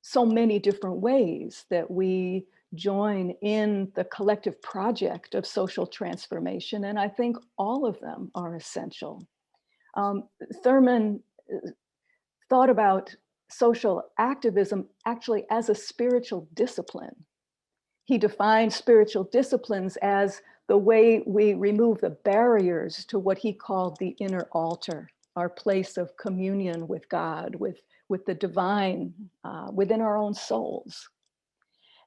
Speaker 4: so many different ways that we join in the collective project of social transformation, and I think all of them are essential. Thurman thought about social activism actually as a spiritual discipline. He defined spiritual disciplines as the way we remove the barriers to what he called the inner altar, our place of communion with God, with the divine within our own souls.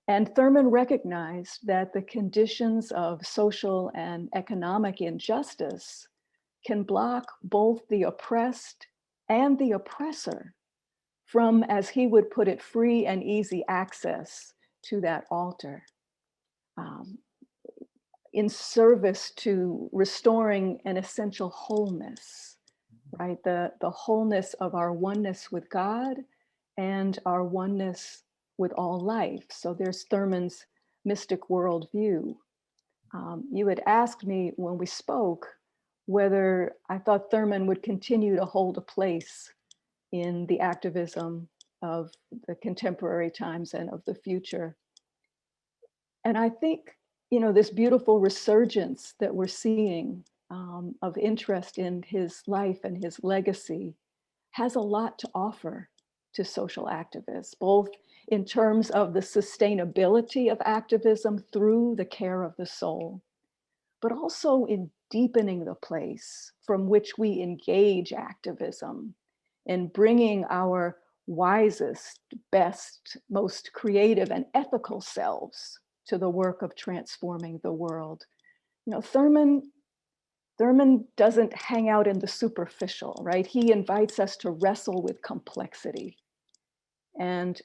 Speaker 4: And Thurman recognized that the conditions of social and economic injustice can block both the oppressed and the oppressor from, as he would put it, free and easy access to that altar, in service to restoring an essential wholeness, right? The wholeness of our oneness with God and our oneness with all life. So there's Thurman's mystic worldview. You had asked me when we spoke whether I thought Thurman would continue to hold a place in the activism of the contemporary times and of the future. And I think, this beautiful resurgence that we're seeing of interest in his life and his legacy has a lot to offer to social activists, both in terms of the sustainability of activism through the care of the soul, but also in deepening the place from which we engage activism and bringing our wisest, best, most creative and ethical selves to the work of transforming the world. Thurman doesn't hang out in the superficial, right? He invites us to wrestle with complexity. And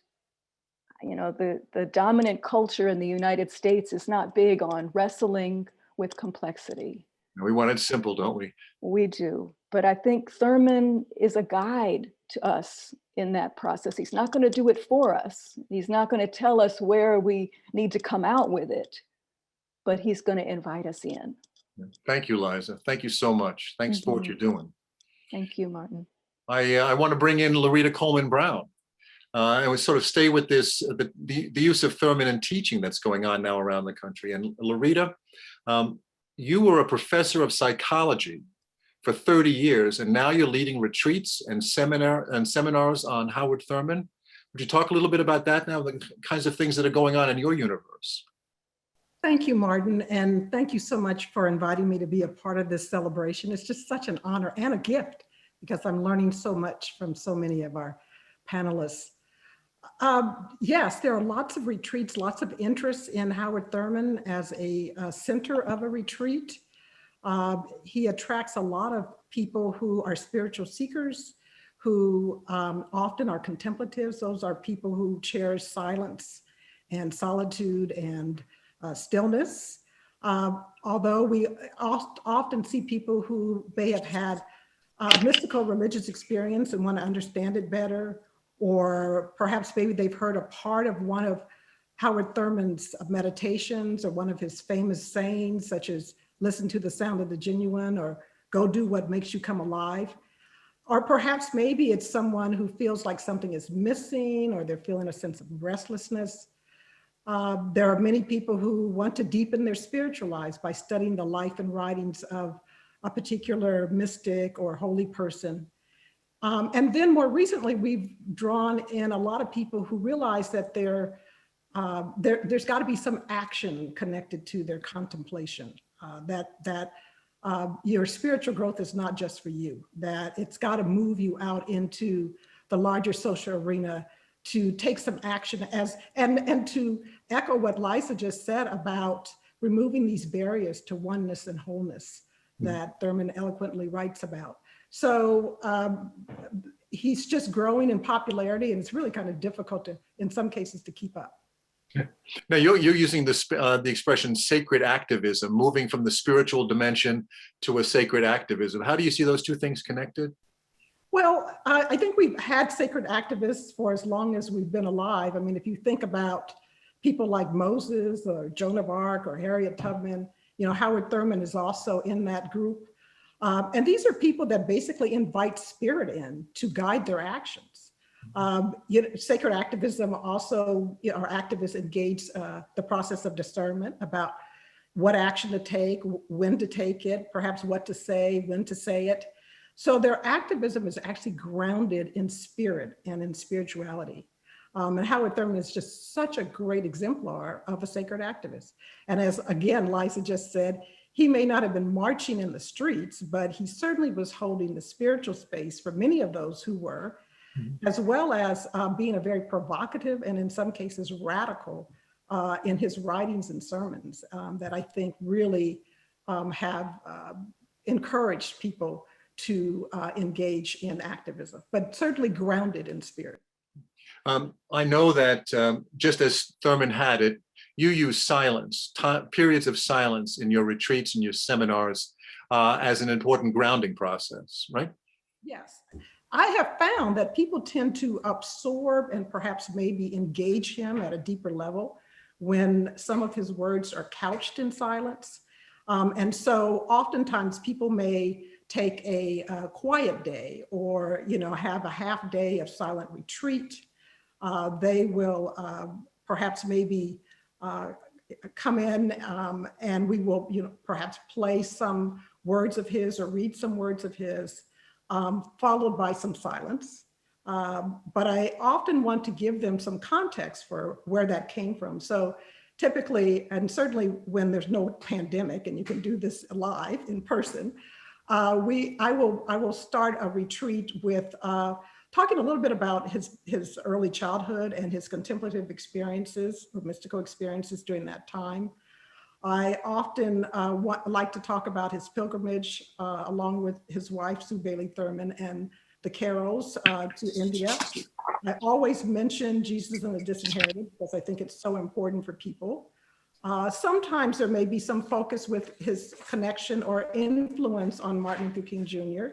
Speaker 4: the dominant culture in the United States is not big on wrestling with complexity.
Speaker 2: We want it simple, don't we?
Speaker 4: We do. But I think Thurman is a guide to us in that process. He's not going to do it for us. He's not going to tell us where we need to come out with it, but he's going to invite us in.
Speaker 2: Thank you, Lyza. Thank you so much. Thanks for what you're doing.
Speaker 4: Thank you, Martin.
Speaker 2: I want to bring in Lerita Coleman Brown. And we sort of stay with this, the use of Thurman in teaching that's going on now around the country. And Lerita, you were a professor of psychology for 30 years, and now you're leading retreats and seminars on Howard Thurman. Would you talk a little bit about that now, the kinds of things that are going on in your universe?
Speaker 9: Thank you, Martin, and thank you so much for inviting me to be a part of this celebration. It's just such an honor and a gift because I'm learning so much from so many of our panelists. Yes, there are lots of retreats, lots of interest in Howard Thurman as a center of a retreat. He attracts a lot of people who are spiritual seekers, who often are contemplatives. Those are people who cherish silence and solitude and stillness. Although we often see people who may have had mystical religious experience and want to understand it better, or perhaps maybe they've heard a part of one of Howard Thurman's meditations or one of his famous sayings, such as listen to the sound of the genuine or go do what makes you come alive. Or perhaps maybe it's someone who feels like something is missing or they're feeling a sense of restlessness. There are many people who want to deepen their spiritual lives by studying the life and writings of a particular mystic or holy person. And then more recently, we've drawn in a lot of people who realize that there's got to be some action connected to their contemplation, that your spiritual growth is not just for you, that it's got to move you out into the larger social arena to take some action and to echo what Lyza just said about removing these barriers to oneness and wholeness that Thurman eloquently writes about. So he's just growing in popularity, and it's really kind of difficult in some cases, to keep up.
Speaker 2: Now you're using the expression sacred activism, moving from the spiritual dimension to a sacred activism. How do you see those two things connected?
Speaker 9: Well, I think we've had sacred activists for as long as we've been alive. I mean, if you think about people like Moses or Joan of Arc or Harriet Tubman, Howard Thurman is also in that group. And these are people that basically invite spirit in to guide their actions. Sacred activism also, our activists engage the process of discernment about what action to take, when to take it, perhaps what to say, when to say it. So their activism is actually grounded in spirit and in spirituality. And Howard Thurman is just such a great exemplar of a sacred activist. And as again, Lyza just said, he may not have been marching in the streets, but he certainly was holding the spiritual space for many of those who were, as well as being a very provocative and in some cases radical in his writings and sermons that I think really have encouraged people to engage in activism, but certainly grounded in spirit.
Speaker 2: I know that just as Thurman had it, you use silence, periods of silence in your retreats and your seminars as an important grounding process, right?
Speaker 9: Yes. I have found that people tend to absorb and perhaps maybe engage him at a deeper level when some of his words are couched in silence. And so oftentimes people may take a quiet day or, have a half day of silent retreat. They will perhaps maybe come in and we will, perhaps play some words of his or read some words of his, followed by some silence. But I often want to give them some context for where that came from. So typically, and certainly when there's no pandemic and you can do this live in person, I will start a retreat with talking a little bit about his early childhood and his contemplative experiences or mystical experiences during that time. I often like to talk about his pilgrimage along with his wife, Sue Bailey Thurman, and the Carrolls to India. I always mention Jesus and the Disinherited because I think it's so important for people. Sometimes there may be some focus with his connection or influence on Martin Luther King Jr.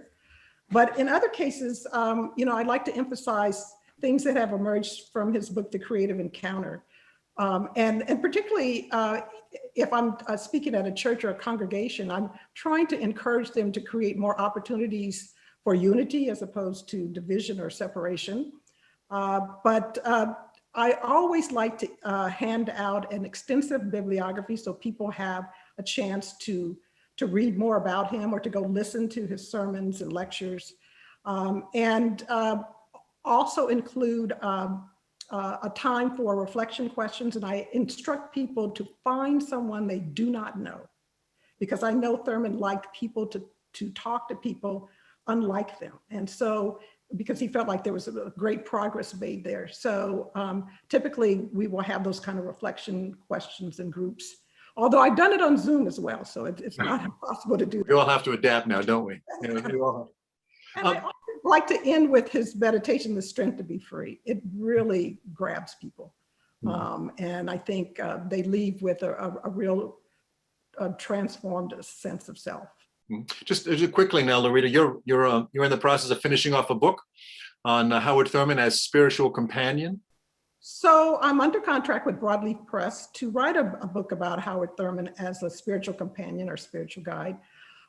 Speaker 9: But in other cases, I'd like to emphasize things that have emerged from his book, The Creative Encounter. And particularly if I'm speaking at a church or a congregation, I'm trying to encourage them to create more opportunities for unity as opposed to division or separation. But I always like to hand out an extensive bibliography so people have a chance to read more about him or to go listen to his sermons and lectures. And also include a time for reflection questions. And I instruct people to find someone they do not know, because I know Thurman liked people to talk to people unlike them. And so, because he felt like there was a great progress made there. So typically we will have those kind of reflection questions in groups, although I've done it on Zoom as well. So it's not impossible to do that.
Speaker 2: We all have to adapt now, don't we? We all
Speaker 9: have. And I often like to end with his meditation, The Strength to Be Free. It really grabs people. And I think they leave with a real transformed sense of self.
Speaker 2: Just quickly now, Lerita, you're in the process of finishing off a book on Howard Thurman as spiritual companion.
Speaker 9: So I'm under contract with Broadleaf Press to write a book about Howard Thurman as a spiritual companion or spiritual guide.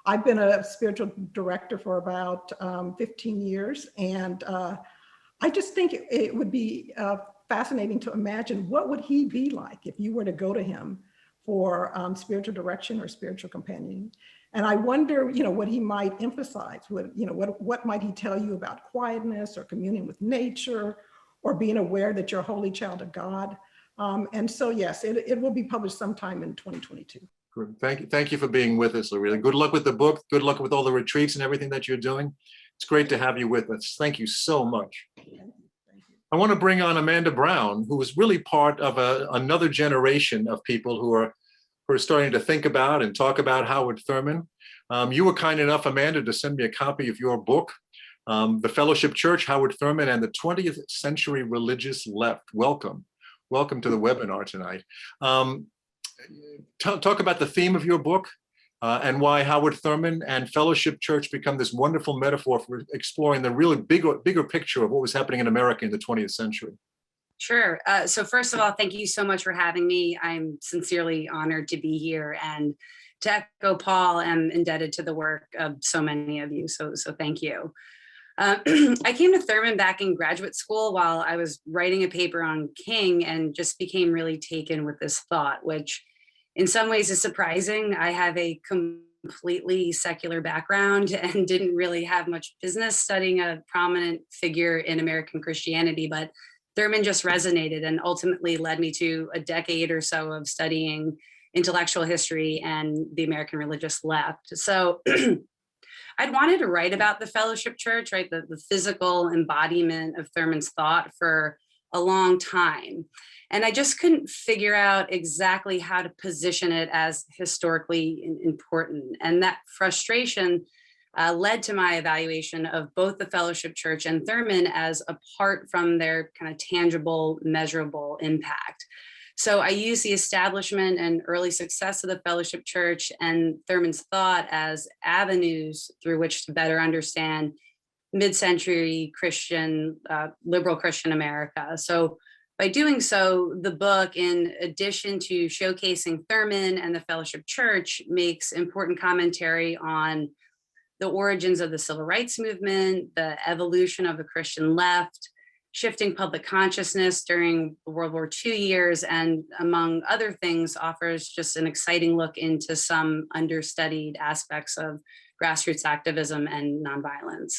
Speaker 9: I've been a spiritual director for about 15 years. And I just think it would be fascinating to imagine what would he be like if you were to go to him for spiritual direction or spiritual companion. And I wonder, what he might emphasize. What might he tell you about quietness or communion with nature or being aware that you're a holy child of God? And so, yes, it will be published sometime in 2022.
Speaker 2: Great. Thank you for being with us, Lerita. Good luck with the book. Good luck with all the retreats and everything that you're doing. It's great to have you with us. Thank you so much. I want to bring on Amanda Brown, who is really part of another generation of people who are starting to think about and talk about Howard Thurman. You were kind enough, Amanda, to send me a copy of your book, The Fellowship Church, Howard Thurman and the 20th Century Religious Left. Welcome. Welcome to the webinar tonight. Talk about the theme of your book and why Howard Thurman and Fellowship Church become this wonderful metaphor for exploring the really bigger picture of what was happening in America in the 20th century.
Speaker 7: Sure. So first of all, thank you so much for having me. I'm sincerely honored to be here, and to echo Paul, I'm indebted to the work of so many of you. So thank you. I came to Thurman back in graduate school while I was writing a paper on King and just became really taken with this thought, which in some ways is surprising. I have a completely secular background and didn't really have much business studying a prominent figure in American Christianity, but Thurman just resonated and ultimately led me to a decade or so of studying intellectual history and the American religious left. So I'd wanted to write about the Fellowship Church, right, the physical embodiment of Thurman's thought for a long time. And I just couldn't figure out exactly how to position it as historically important. And that frustration led to my evaluation of both the Fellowship Church and Thurman as apart from their kind of tangible, measurable impact. So I use the establishment and early success of the Fellowship Church and Thurman's thought as avenues through which to better understand mid-century Christian, liberal Christian America. So by doing so, the book, in addition to showcasing Thurman and the Fellowship Church, makes important commentary on the origins of the civil rights movement, the evolution of the Christian left, shifting public consciousness during the World War II years, and among other things, offers just an exciting look into some understudied aspects of grassroots activism and nonviolence.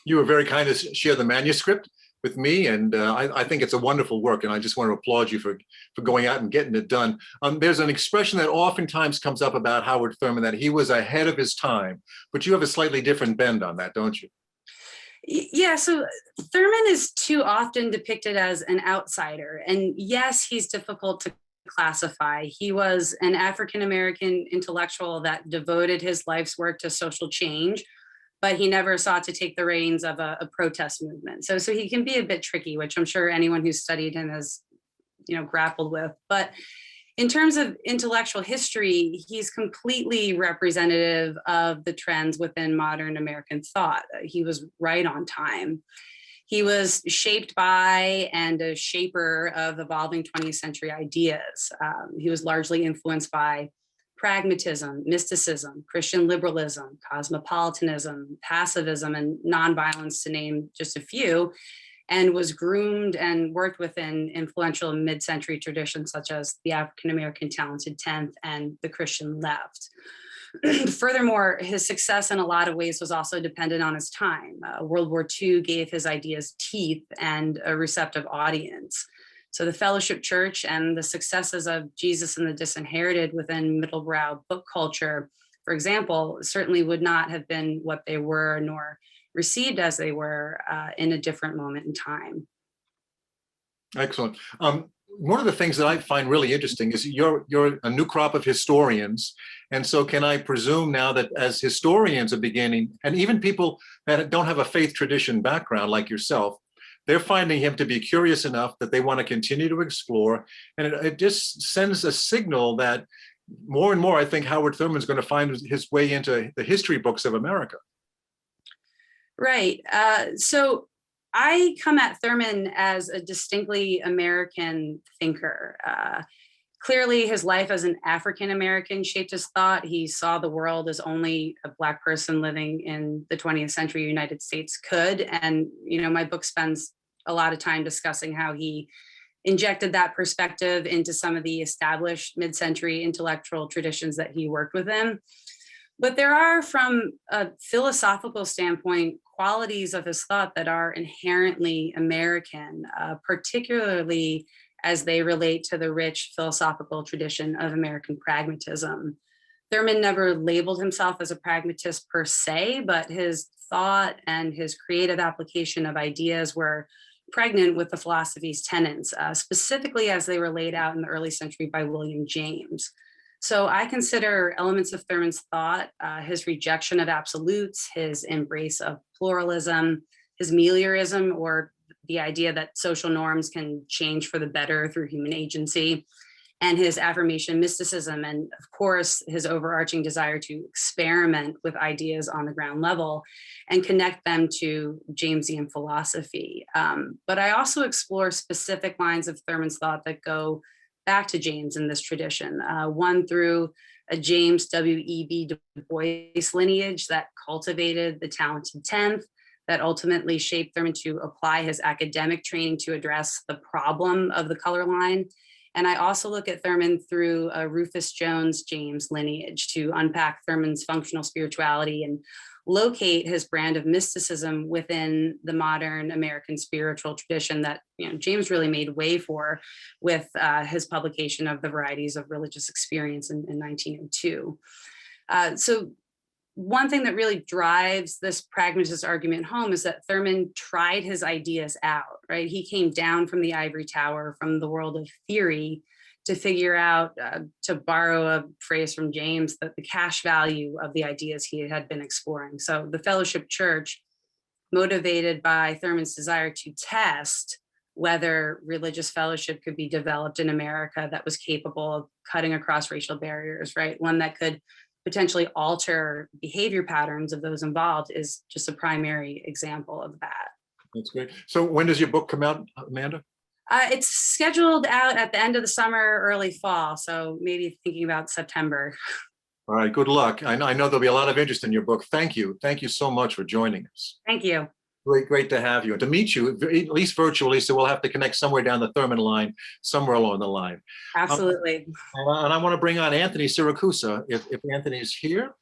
Speaker 2: You were very kind to share the manuscript with me, and I think it's a wonderful work, and I just want to applaud you for going out and getting it done. There's an expression that oftentimes comes up about Howard Thurman, that he was ahead of his time, but you have a slightly different bend on that, don't you?
Speaker 7: Yeah, so Thurman is too often depicted as an outsider, and yes, he's difficult to classify. He was an African-American intellectual that devoted his life's work to social change, but he never sought to take the reins of a protest movement. So he can be a bit tricky, which I'm sure anyone who's studied him has, grappled with. But in terms of intellectual history, he's completely representative of the trends within modern American thought. He was right on time. He was shaped by and a shaper of evolving 20th century ideas. He was largely influenced by pragmatism, mysticism, Christian liberalism, cosmopolitanism, pacifism, and nonviolence, to name just a few, and was groomed and worked within influential mid-century traditions such as the African-American Talented Tenth and the Christian left. Furthermore, his success in a lot of ways was also dependent on his time. World War II gave his ideas teeth and a receptive audience. So the Fellowship Church and the successes of Jesus and the Disinherited within middlebrow book culture, for example, certainly would not have been what they were, nor received as they were in a different moment in time.
Speaker 2: Excellent. One of the things that I find really interesting is you're a new crop of historians. And so can I presume now that as historians are beginning, and even people that don't have a faith tradition background like yourself, they're finding him to be curious enough that they want to continue to explore. And it just sends a signal that more and more, I think Howard Thurman's going to find his way into the history books of America.
Speaker 7: Right. So I come at Thurman as a distinctly American thinker. Clearly, his life as an African-American shaped his thought. He saw the world as only a Black person living in the 20th century United States could. And, my book spends a lot of time discussing how he injected that perspective into some of the established mid-century intellectual traditions that he worked within. But there are, from a philosophical standpoint, qualities of his thought that are inherently American, particularly as they relate to the rich philosophical tradition of American pragmatism. Thurman never labeled himself as a pragmatist per se, but his thought and his creative application of ideas were pregnant with the philosophy's tenets, specifically as they were laid out in the early century by William James. So I consider elements of Thurman's thought, his rejection of absolutes, his embrace of pluralism, his meliorism, or the idea that social norms can change for the better through human agency, and his affirmation of mysticism, and of course, his overarching desire to experiment with ideas on the ground level and connect them to Jamesian philosophy. But I also explore specific lines of Thurman's thought that go back to James in this tradition, one through a James W.E.B. Du Bois lineage that cultivated the talented tenth, that ultimately shaped Thurman to apply his academic training to address the problem of the color line, And I also look at Thurman through a Rufus Jones James lineage to unpack Thurman's functional spirituality and locate his brand of mysticism within the modern American spiritual tradition that James really made way for with his publication of the Varieties of Religious Experience in 1902. So one thing that really drives this pragmatist argument home is that Thurman tried his ideas out, right? He came down from the ivory tower, from the world of theory, to figure out, to borrow a phrase from James, that the cash value of the ideas he had been exploring. So the Fellowship Church, motivated by Thurman's desire to test whether religious fellowship could be developed in America that was capable of cutting across racial barriers, right? One that could potentially alter behavior patterns of those involved, is just a primary example of that.
Speaker 2: That's great. So when does your book come out, Amanda?
Speaker 7: It's scheduled out at the end of the summer, early fall. So maybe thinking about September.
Speaker 2: All right, good luck. I know there'll be a lot of interest in your book. Thank you. Thank you so much for joining us.
Speaker 7: Thank you.
Speaker 2: Great to have you and to meet you, at least virtually. So we'll have to connect somewhere down the Thurman line, somewhere along the line.
Speaker 7: Absolutely.
Speaker 2: And I want to bring on Anthony Siracusa, if Anthony's here.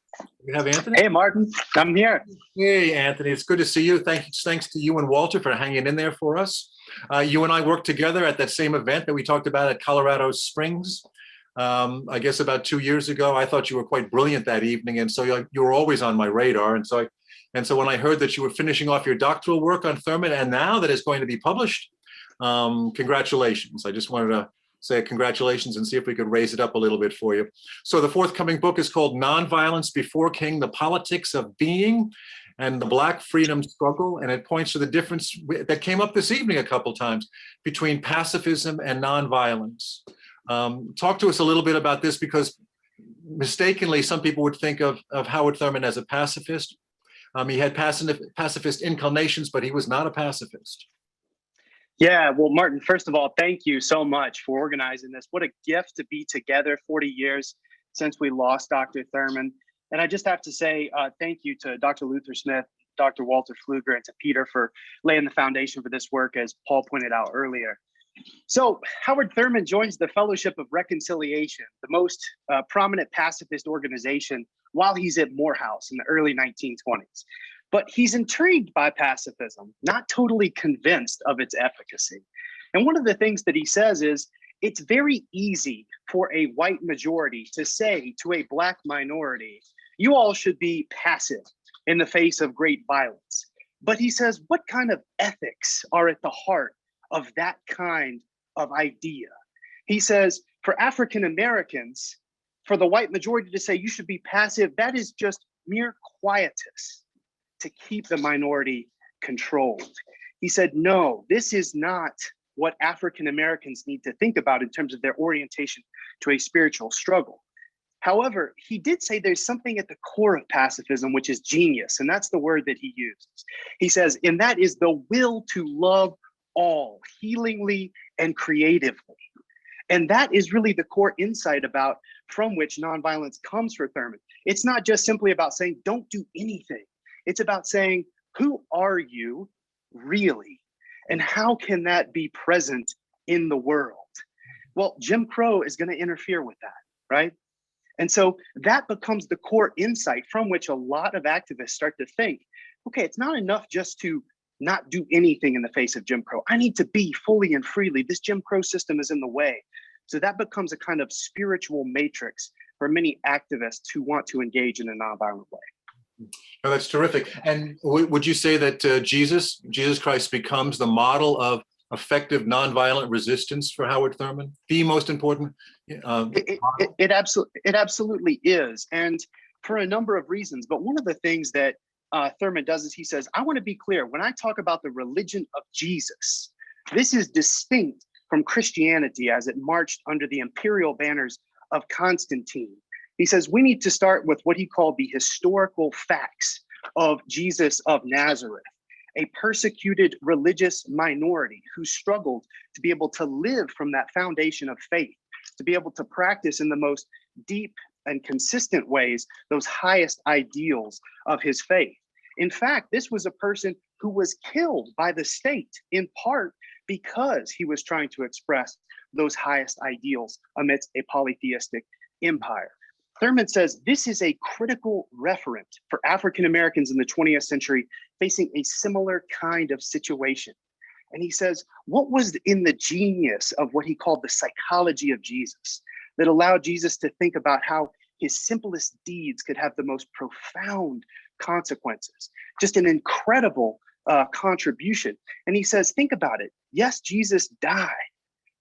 Speaker 2: We have Anthony.
Speaker 8: Hey, Martin, I'm here.
Speaker 2: Hey, Anthony, it's good to see you. Thanks to you and Walter for hanging in there for us. You and I worked together at that same event that we talked about at Colorado Springs. I guess about 2 years ago. I thought you were quite brilliant that evening, and so you were always on my radar. And so when I heard that you were finishing off your doctoral work on Thurman, and now that it's going to be published, congratulations. I just wanted to say congratulations and see if we could raise it up a little bit for you. So the forthcoming book is called Nonviolence Before King, The Politics of Being and the Black Freedom Struggle. And it points to the difference that came up this evening a couple times between pacifism and nonviolence. Talk to us a little bit about this, because mistakenly, some people would think of Howard Thurman as a pacifist. He had pacifist inclinations, but he was not a pacifist.
Speaker 8: Yeah, well, Martin, first of all, thank you so much for organizing this. What a gift to be together 40 years since we lost Dr. Thurman. And I just have to say thank you to Dr. Luther Smith, Dr. Walter Fluker, and to Peter for laying the foundation for this work, as Paul pointed out earlier. So Howard Thurman joins the Fellowship of Reconciliation, the most prominent pacifist organization, while he's at Morehouse in the early 1920s. But he's intrigued by pacifism, not totally convinced of its efficacy. And one of the things that he says is, it's very easy for a white majority to say to a Black minority, you all should be passive in the face of great violence. But he says, what kind of ethics are at the heart of that kind of idea? He says, for African Americans, for the white majority to say you should be passive, that is just mere quietus to keep the minority controlled. He said, no, this is not what African Americans need to think about in terms of their orientation to a spiritual struggle. However, he did say there's something at the core of pacifism, which is genius, and that's the word that he uses. He says, and that is the will to love all, healingly and creatively. And that is really the core insight about from which nonviolence comes for Thurman. It's not just simply about saying, don't do anything. It's about saying, who are you really? And how can that be present in the world? Well, Jim Crow is going to interfere with that, right? And so that becomes the core insight from which a lot of activists start to think, okay, it's not enough just to not do anything in the face of Jim Crow. I need to be fully and freely. This Jim Crow system is in the way. So that becomes a kind of spiritual matrix for many activists who want to engage in a nonviolent way.
Speaker 2: Oh, that's terrific. And would you say that Jesus Christ becomes the model of effective nonviolent resistance for Howard Thurman? The most important?
Speaker 8: It absolutely is. And for a number of reasons. But one of the things that Thurman does is he says, I want to be clear, when I talk about the religion of Jesus, this is distinct from Christianity as it marched under the imperial banners of Constantine. He says, we need to start with what he called the historical facts of Jesus of Nazareth, a persecuted religious minority who struggled to be able to live from that foundation of faith, to be able to practice in the most deep and consistent ways those highest ideals of his faith. In fact, this was a person who was killed by the state in part because he was trying to express those highest ideals amidst a polytheistic empire. Thurman says this is a critical referent for African Americans in the 20th century facing a similar kind of situation. And he says, what was in the genius of what he called the psychology of Jesus that allowed Jesus to think about how his simplest deeds could have the most profound consequences? Just an incredible contribution. And he says, think about it. Yes, Jesus died,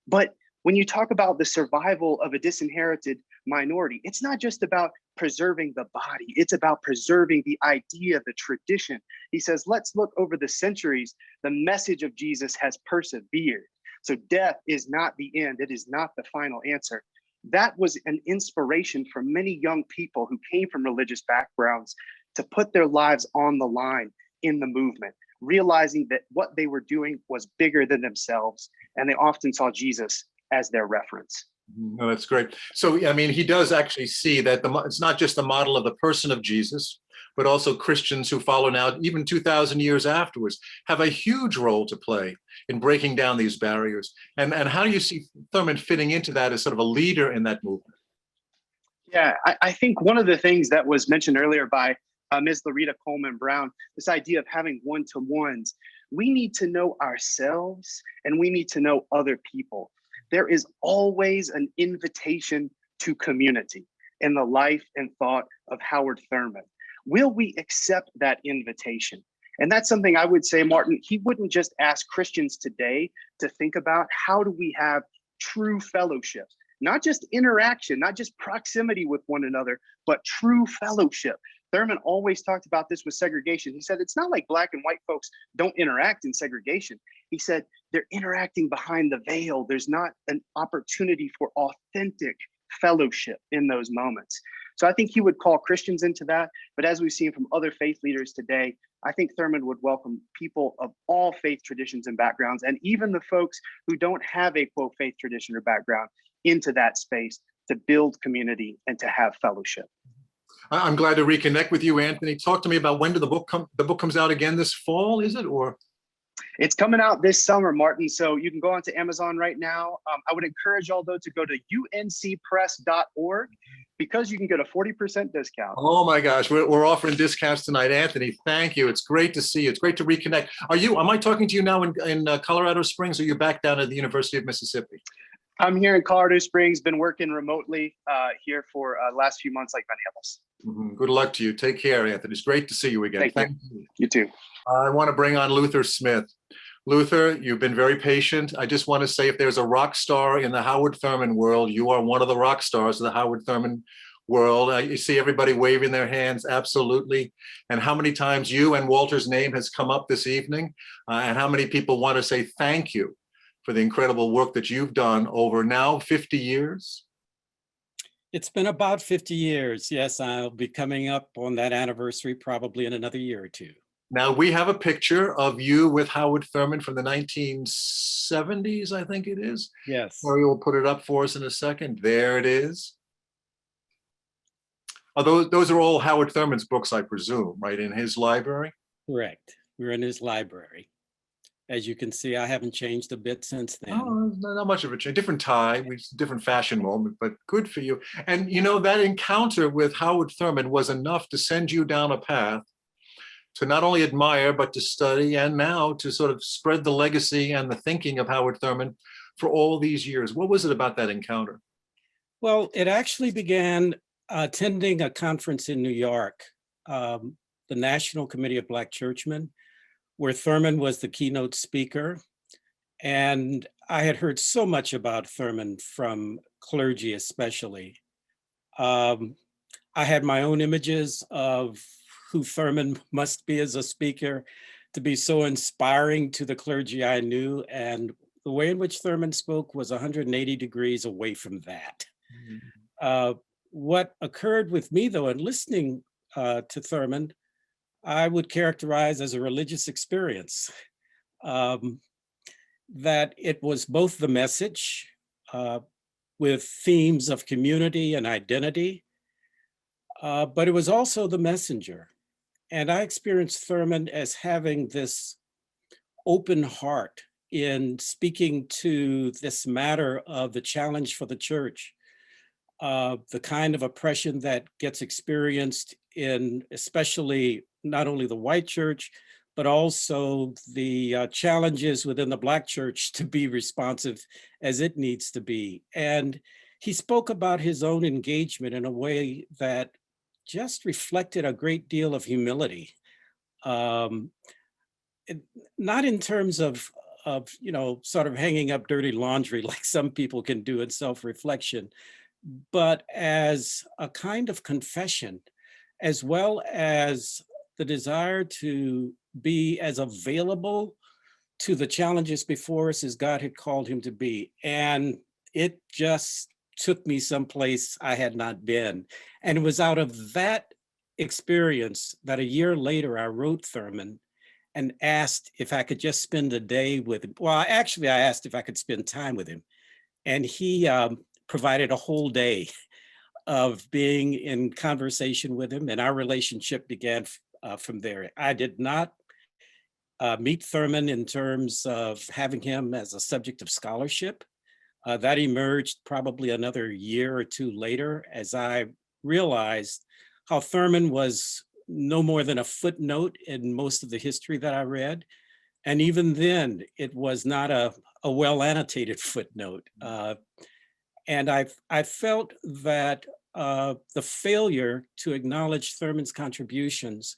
Speaker 8: but when you talk about the survival of a disinherited minority, it's not just about preserving the body, it's about preserving the idea, the tradition. He says, let's look over the centuries, the message of Jesus has persevered. So death is not the end, it is not the final answer. That was an inspiration for many young people who came from religious backgrounds to put their lives on the line in the movement, realizing that what they were doing was bigger than themselves, and they often saw Jesus as their reference.
Speaker 2: No, that's great. So, I mean, he does actually see that it's not just the model of the person of Jesus, but also Christians who follow now, even 2,000 years afterwards, have a huge role to play in breaking down these barriers. And how do you see Thurman fitting into that as sort of a leader in that movement?
Speaker 8: Yeah, I think one of the things that was mentioned earlier by Ms. Lerita Coleman Brown, this idea of having one-to-ones, we need to know ourselves and we need to know other people. There is always an invitation to community in the life and thought of Howard Thurman. Will we accept that invitation? And that's something I would say, Martin, he wouldn't just ask Christians today to think about how do we have true fellowship, not just interaction, not just proximity with one another, but true fellowship. Thurman always talked about this with segregation. He said, it's not like Black and white folks don't interact in segregation. He said, they're interacting behind the veil. There's not an opportunity for authentic fellowship in those moments. So I think he would call Christians into that. But as we've seen from other faith leaders today, I think Thurman would welcome people of all faith traditions and backgrounds, and even the folks who don't have a quote faith tradition or background into that space to build community and to have fellowship.
Speaker 2: I'm glad to reconnect with you, Anthony. Talk to me about when the book comes out again this fall, is it? Or
Speaker 8: it's coming out this summer, Martin. So you can go onto Amazon right now. I would encourage y'all, though, to go to uncpress.org because you can get a 40% discount.
Speaker 2: Oh my gosh, we're offering discounts tonight. Anthony, thank you. It's great to see you. It's great to reconnect. Am I talking to you now in Colorado Springs, or are you back down at the University of Mississippi?
Speaker 8: I'm here in Colorado Springs, been working remotely here for last few months like Van Hills.
Speaker 2: Good luck to you. Take care, Anthony. It's great to see you again.
Speaker 8: Thank you. You too.
Speaker 2: I want to bring on Luther Smith. Luther, you've been very patient. I just want to say, if there's a rock star in the Howard Thurman world, you are one of the rock stars of the Howard Thurman world. You see everybody waving their hands, absolutely. And how many times you and Walter's name has come up this evening, and how many people want to say thank you for the incredible work that you've done over now 50 years?
Speaker 5: It's been about 50 years. Yes, I'll be coming up on that anniversary probably in another year or two.
Speaker 2: Now, we have a picture of you with Howard Thurman from the 1970s, I think it is.
Speaker 5: Yes.
Speaker 2: Harvey will put it up for us in a second. There it is. Oh, those are all Howard Thurman's books, I presume, right, in his library?
Speaker 5: Correct. We're in his library. As you can see, I haven't changed a bit since then.
Speaker 2: Oh, not much of a change. Different time, different fashion moment, but good for you. And you know, that encounter with Howard Thurman was enough to send you down a path to not only admire, but to study, and now to sort of spread the legacy and the thinking of Howard Thurman for all these years. What was it about that encounter?
Speaker 5: Well, it actually began attending a conference in New York, the National Committee of Black Churchmen, where Thurman was the keynote speaker. And I had heard so much about Thurman from clergy especially. I had my own images of who Thurman must be as a speaker to be so inspiring to the clergy I knew. And the way in which Thurman spoke was 180 degrees away from that. What occurred with me though, in listening to Thurman, I would characterize as a religious experience. That it was both the message with themes of community and identity, but it was also the messenger. And I experienced Thurman as having this open heart in speaking to this matter of the challenge for the church, the kind of oppression that gets experienced in especially not only the white church, but also the challenges within the Black church to be responsive as it needs to be. And he spoke about his own engagement in a way that just reflected a great deal of humility. Not in terms of, sort of hanging up dirty laundry like some people can do in self-reflection, but as a kind of confession, as well as the desire to be as available to the challenges before us as God had called him to be. And it just took me someplace I had not been. And it was out of that experience that a year later, I wrote Thurman and asked if I could just spend a day with him. Well, actually, I asked if I could spend time with him. And he provided a whole day of being in conversation with him, and our relationship began from there. I did not meet Thurman in terms of having him as a subject of scholarship. That emerged probably another year or two later as I realized how Thurman was no more than a footnote in most of the history that I read. And even then, it was not a well-annotated footnote. And I felt that the failure to acknowledge Thurman's contributions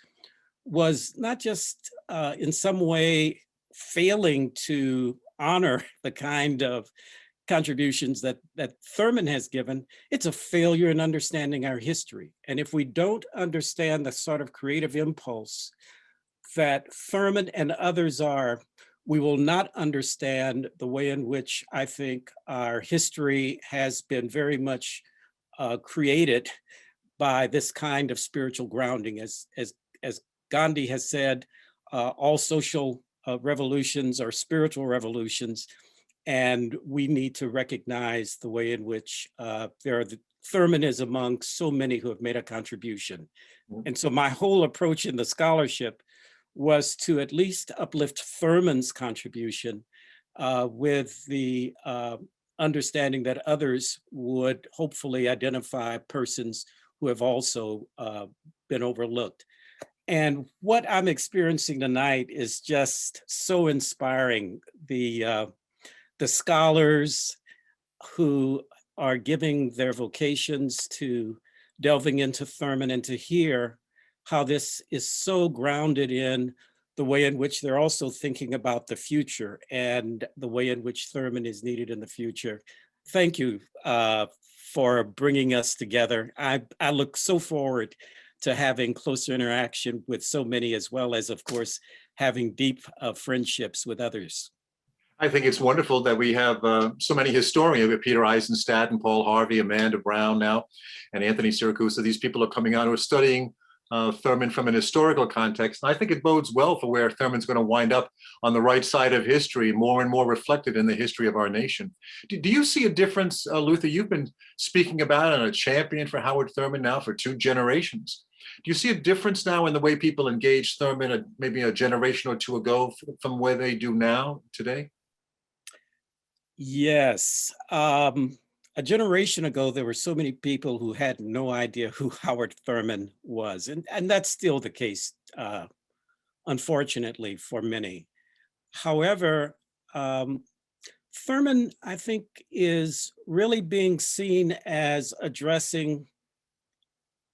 Speaker 5: was not just in some way failing to honor the kind of contributions that Thurman has given, it's a failure in understanding our history. And if we don't understand the sort of creative impulse that Thurman and others are, we will not understand the way in which I think our history has been very much created by this kind of spiritual grounding. As Gandhi has said, all social revolutions are spiritual revolutions, and we need to recognize the way in which Thurman is among so many who have made a contribution. And so my whole approach in the scholarship was to at least uplift Thurman's contribution with the understanding that others would hopefully identify persons who have also been overlooked. And what I'm experiencing tonight is just so inspiring. The scholars who are giving their vocations to delving into Thurman, and to hear how this is so grounded in the way in which they're also thinking about the future and the way in which Thurman is needed in the future. Thank you for bringing us together. I look so forward to having closer interaction with so many, as well as, of course, having deep friendships with others.
Speaker 2: I think it's wonderful that we have so many historians, Peter Eisenstadt and Paul Harvey, Amanda Brown now, and Anthony Siracusa. These people are coming out who are studying Thurman from an historical context. And I think it bodes well for where Thurman's going to wind up on the right side of history, more and more reflected in the history of our nation. Do you see a difference, Luther? You've been speaking about and a champion for Howard Thurman now for 2 generations. Do you see a difference now in the way people engage Thurman maybe a generation or 2 ago from where they do now, today?
Speaker 5: Yes. A generation ago, there were so many people who had no idea who Howard Thurman was. And that's still the case, unfortunately, for many. However, Thurman, I think, is really being seen as addressing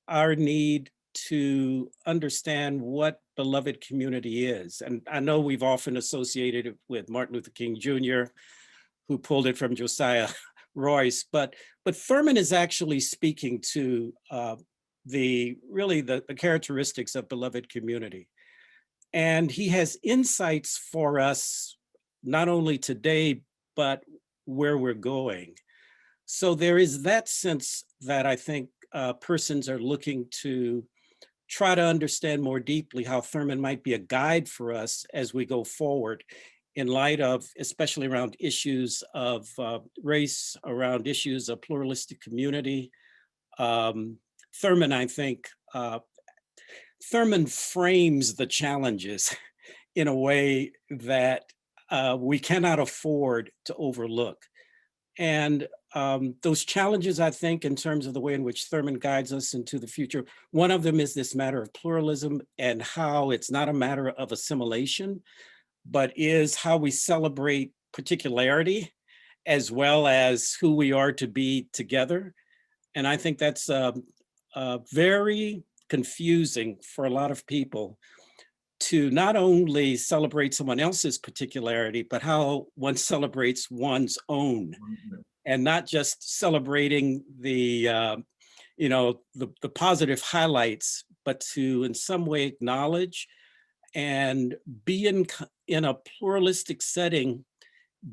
Speaker 5: our need to understand what beloved community is. And I know we've often associated it with Martin Luther King Jr., who pulled it from Josiah Royce, but Thurman is actually speaking to the characteristics of beloved community. And he has insights for us, not only today, but where we're going. So there is that sense that I think persons are looking to try to understand more deeply how Thurman might be a guide for us as we go forward, in light of, especially around issues of race, around issues of pluralistic community. Thurman, I think, Thurman frames the challenges in a way that we cannot afford to overlook. And those challenges, I think, in terms of the way in which Thurman guides us into the future, one of them is this matter of pluralism and how it's not a matter of assimilation, but is how we celebrate particularity as well as who we are to be together. And I think that's very confusing for a lot of people to not only celebrate someone else's particularity, but how one celebrates one's own, and not just celebrating the positive highlights, but to in some way acknowledge and be in a pluralistic setting,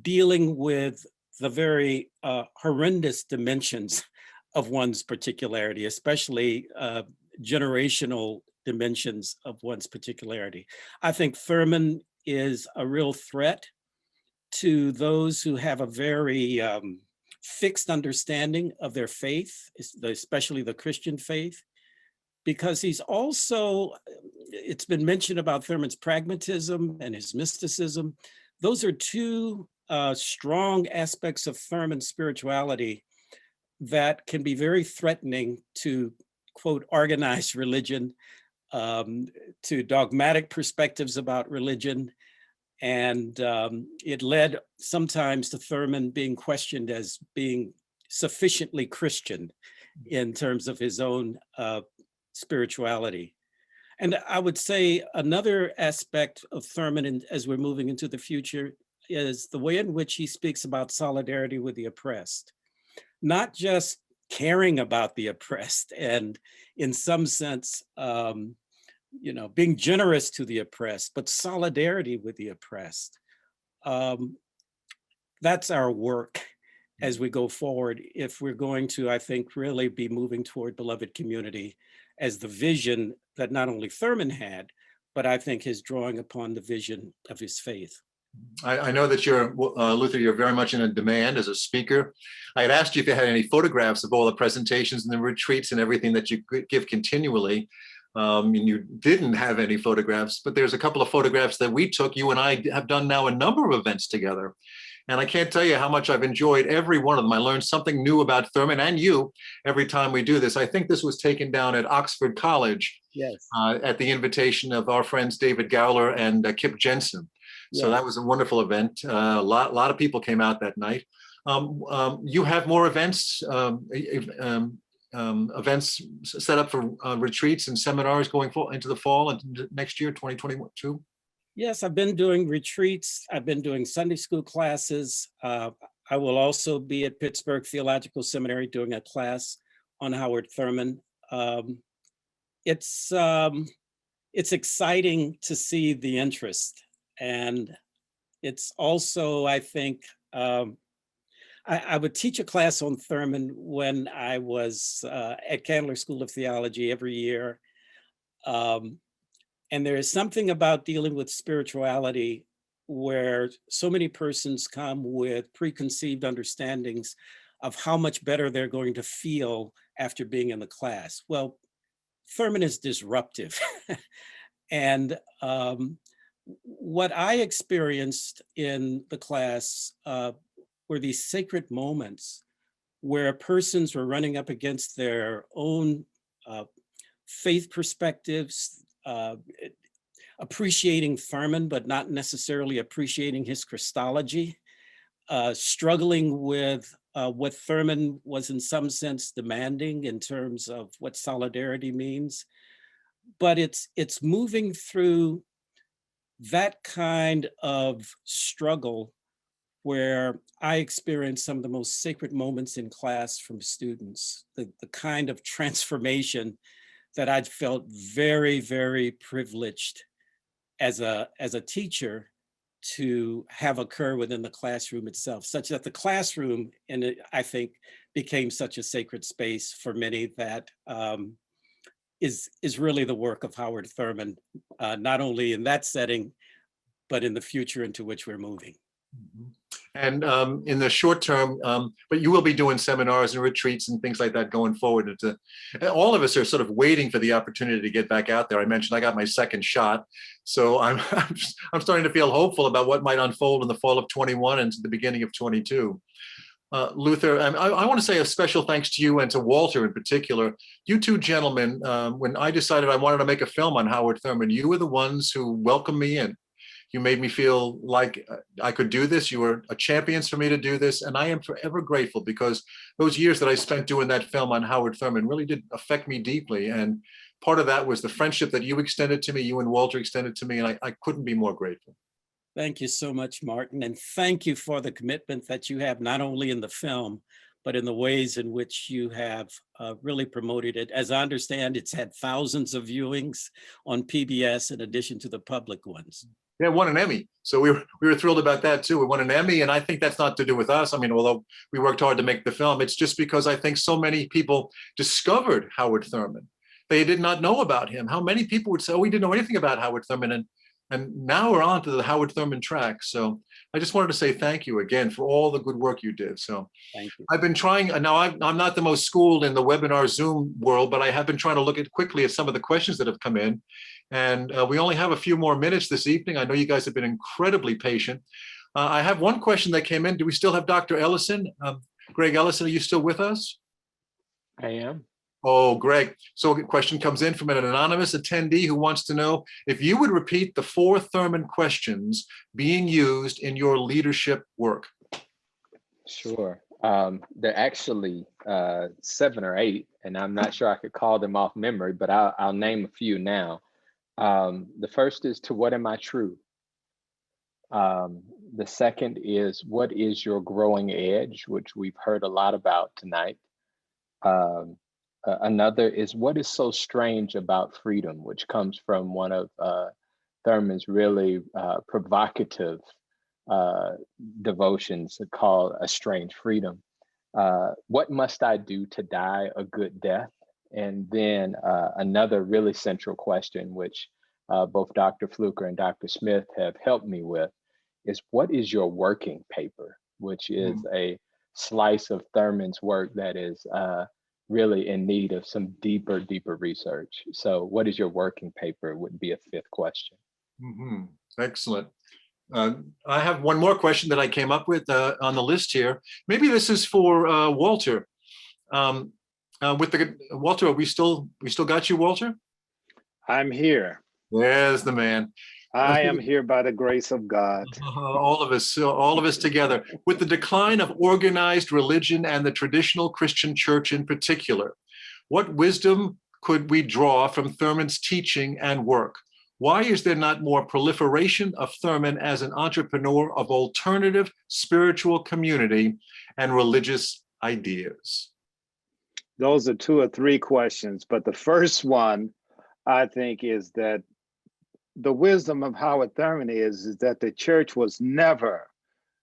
Speaker 5: dealing with the very horrendous dimensions of one's particularity, especially generational dimensions of one's particularity. I think Thurman is a real threat to those who have a very fixed understanding of their faith, especially the Christian faith, because he's also, it's been mentioned about Thurman's pragmatism and his mysticism. Those are two strong aspects of Thurman's spirituality that can be very threatening to, quote, organized religion, to dogmatic perspectives about religion. And it led sometimes to Thurman being questioned as being sufficiently Christian in terms of his own spirituality. And I would say another aspect of Thurman, as we're moving into the future, is the way in which he speaks about solidarity with the oppressed. Not just caring about the oppressed and in some sense, being generous to the oppressed, but solidarity with the oppressed. That's our work as we go forward, if we're going to, I think, really be moving toward beloved community as the vision that not only Thurman had, but I think is drawing upon the vision of his faith.
Speaker 2: I know that you're, Luther, you're very much in demand as a speaker. I had asked you if you had any photographs of all the presentations and the retreats and everything that you give continually. And you didn't have any photographs, but there's a couple of photographs that we took. You and I have done now a number of events together. And I can't tell you how much I've enjoyed every one of them. I learned something new about Thurman and you every time we do this. I think this was taken down at Oxford College,
Speaker 5: yes,
Speaker 2: at the invitation of our friends David Gowler and Kip Jensen. So that was a wonderful event. A lot of people came out that night. You have more events, events set up for retreats and seminars going into the fall and next year, 2022?
Speaker 5: Yes, I've been doing retreats. I've been doing Sunday school classes. I will also be at Pittsburgh Theological Seminary doing a class on Howard Thurman. It's exciting to see the interest. And it's also, I think, I would teach a class on Thurman when I was at Candler School of Theology every year. And there is something about dealing with spirituality where so many persons come with preconceived understandings of how much better they're going to feel after being in the class. Well, Thurman is disruptive. And what I experienced in the class were these sacred moments where persons were running up against their own faith perspectives, appreciating Thurman, but not necessarily appreciating his Christology, struggling with what Thurman was in some sense demanding in terms of what solidarity means. But it's moving through that kind of struggle where I experienced some of the most sacred moments in class from students, the kind of transformation that I'd felt very, very privileged as a teacher to have occur within the classroom itself, such that the classroom, I think, became such a sacred space for many that is really the work of Howard Thurman, not only in that setting, but in the future into which we're moving.
Speaker 2: And in the short term, but you will be doing seminars and retreats and things like that going forward. All of us are sort of waiting for the opportunity to get back out there. I mentioned I got my second shot, so I'm starting to feel hopeful about what might unfold in the fall of 21 and to the beginning of 22. Luther, I want to say a special thanks to you and to Walter in particular. You two gentlemen, when I decided I wanted to make a film on Howard Thurman, you were the ones who welcomed me in. You made me feel like I could do this. You were champions for me to do this. And I am forever grateful, because those years that I spent doing that film on Howard Thurman really did affect me deeply. And part of that was the friendship that you extended to me, you and Walter extended to me, and I couldn't be more grateful.
Speaker 5: Thank you so much, Martin. And thank you for the commitment that you have, not only in the film, but in the ways in which you have really promoted it. As I understand, it's had thousands of viewings on PBS in addition to the public ones.
Speaker 2: Yeah, won an Emmy. So we were thrilled about that too. We won an Emmy, and I think that's not to do with us. I mean, although we worked hard to make the film, it's just because I think so many people discovered Howard Thurman. They did not know about him. How many people would say, oh, we didn't know anything about Howard Thurman, and now we're on to the Howard Thurman track. So I just wanted to say thank you again for all the good work you did. So
Speaker 5: thank you.
Speaker 2: I've been trying, now I'm not the most schooled in the webinar Zoom world, but I have been trying to look quickly at some of the questions that have come in. And we only have a few more minutes this evening. I know you guys have been incredibly patient. I have one question that came in. Do we still have Dr. Ellison? Greg Ellison, are you still with us?
Speaker 13: I am.
Speaker 2: Oh, Greg. So a question comes in from an anonymous attendee who wants to know if you would repeat the 4 Thurman questions being used in your leadership work.
Speaker 13: Sure. They're actually 7 or 8, and I'm not sure I could call them off memory, but I'll name a few now. The first is, to what am I true? The second is, what is your growing edge, which we've heard a lot about tonight. Another is, what is so strange about freedom, which comes from one of Thurman's really provocative devotions called A Strange Freedom. What must I do to die a good death? And then another really central question, which both Dr. Fluker and Dr. Smith have helped me with, is what is your working paper, which is a slice of Thurman's work that is really in need of some deeper research. So what is your working paper would be a 5th question.
Speaker 2: Excellent. I have one more question that I came up with on the list here. Maybe this is for Walter. Walter, we still got you, Walter?
Speaker 15: I'm here.
Speaker 2: There's the man.
Speaker 15: I am here by the grace of God.
Speaker 2: All of us together. With the decline of organized religion and the traditional Christian church in particular, what wisdom could we draw from Thurman's teaching and work? Why is there not more proliferation of Thurman as an entrepreneur of alternative spiritual community and religious ideas?
Speaker 15: Those are 2 or 3 questions, but the first one, I think, is that the wisdom of Howard Thurman is that the church was never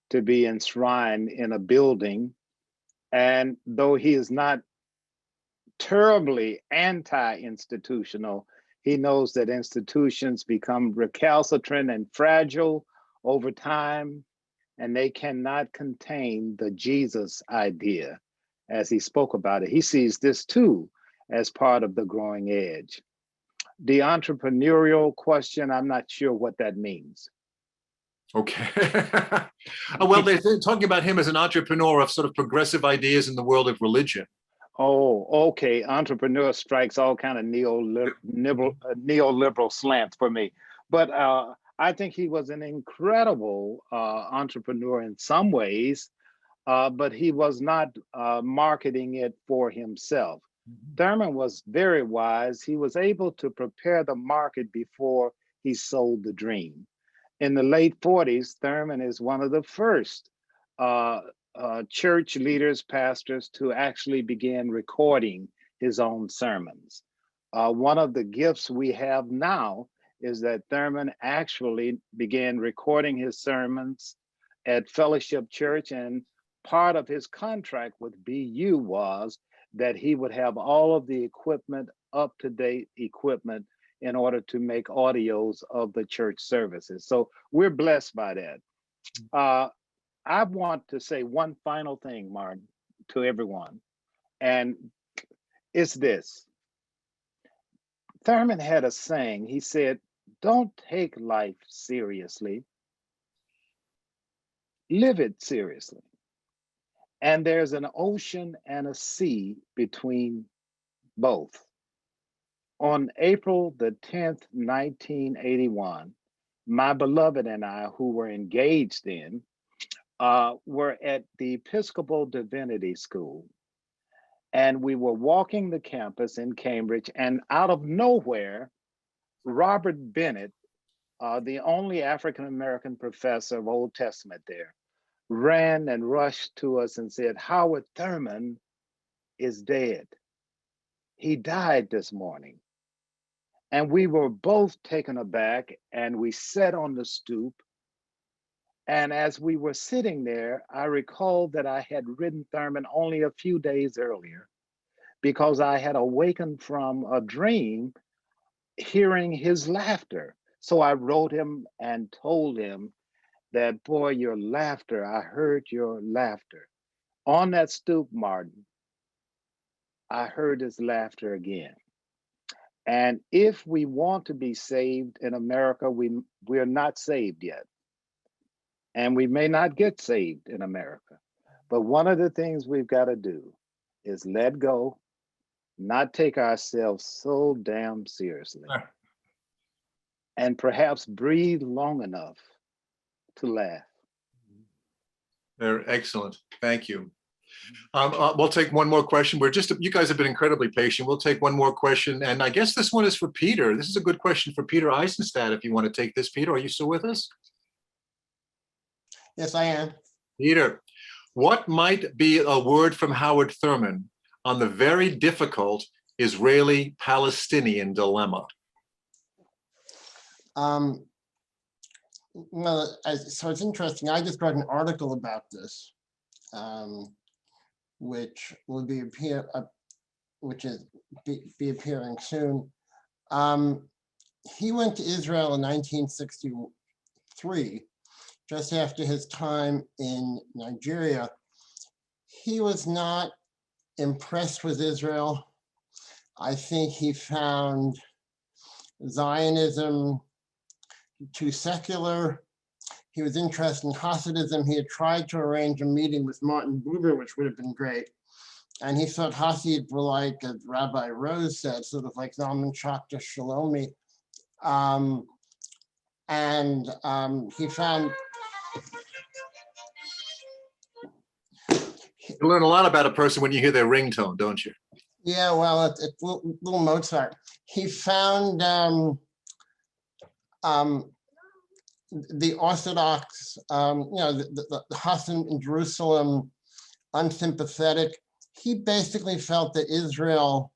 Speaker 15: to be enshrined in a building. And though he is not terribly anti-institutional, he knows that institutions become recalcitrant and fragile over time, and they cannot contain the Jesus idea as he spoke about it. He sees this too as part of the growing edge. The entrepreneurial question, I'm not sure what that means.
Speaker 2: Okay. Well, they're talking about him as an entrepreneur of sort of progressive ideas in the world of religion.
Speaker 15: Oh, okay. Entrepreneur strikes all kind of neoliberal slants for me. But I think he was an incredible entrepreneur in some ways, but he was not marketing it for himself. Thurman was very wise. He was able to prepare the market before he sold the dream. In the late 40s, Thurman is one of the first church leaders, pastors, to actually begin recording his own sermons. One of the gifts we have now is that Thurman actually began recording his sermons at Fellowship Church, and part of his contract with BU was that he would have all of the equipment, up-to-date equipment, in order to make audios of the church services. So we're blessed by that. I want to say one final thing, Martin, to everyone, and it's this. Thurman had a saying. He said, "Don't take life seriously, live it seriously." And there's an ocean and a sea between both. On April the 10th, 1981, my beloved and I, who were engaged then, were at the Episcopal Divinity School. And we were walking the campus in Cambridge, and out of nowhere, Robert Bennett, the only African-American professor of Old Testament there, ran and rushed to us and said, "Howard Thurman is dead. He died this morning." And we were both taken aback, and we sat on the stoop. And as we were sitting there, I recalled that I had written Thurman only a few days earlier because I had awakened from a dream hearing his laughter. So I wrote him and told him that, "Boy, your laughter, I heard your laughter." On that stoop, Martin, I heard his laughter again. And if we want to be saved in America, we're not saved yet. And we may not get saved in America. But one of the things we've got to do is let go, not take ourselves so damn seriously, and perhaps breathe long enough to laugh.
Speaker 2: They're excellent. Thank you. We'll take one more question. You guys have been incredibly patient. We'll take one more question. And I guess this one is for Peter. This is a good question for Peter Eisenstadt, if you want to take this. Peter, are you still with us?
Speaker 10: Yes, I am.
Speaker 2: Peter, what might be a word from Howard Thurman on the very difficult Israeli-Palestinian dilemma?
Speaker 10: Well, so it's interesting. I just wrote an article about this, which will be appearing soon. He went to Israel in 1963, just after his time in Nigeria. He was not impressed with Israel. I think he found Zionism too secular. He was interested in Hasidism. He had tried to arrange a meeting with Martin Buber, which would have been great. And he thought Hasids were like, as Rabbi Rose said, sort of like Zalman Shabta Shalomi. He found...
Speaker 2: You learn a lot about a person when you hear their ringtone, don't you?
Speaker 10: Yeah, well, it's little Mozart. He found the Orthodox, the Hasid in Jerusalem, unsympathetic. He basically felt that Israel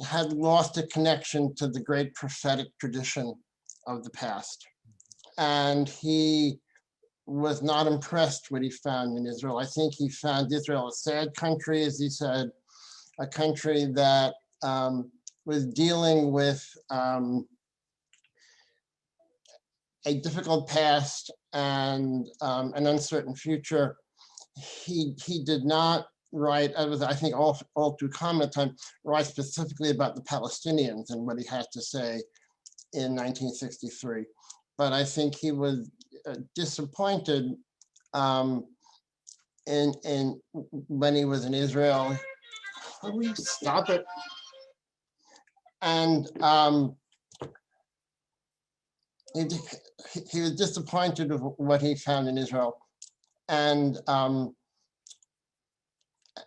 Speaker 10: had lost a connection to the great prophetic tradition of the past. And he was not impressed what he found in Israel. I think he found Israel a sad country, as he said, a country that was dealing with a difficult past and an uncertain future. He did not write, I think all too common time, write specifically about the Palestinians and what he had to say in 1963. But I think he was disappointed in when he was in Israel. Will you stop it? And he was disappointed with what he found in Israel, and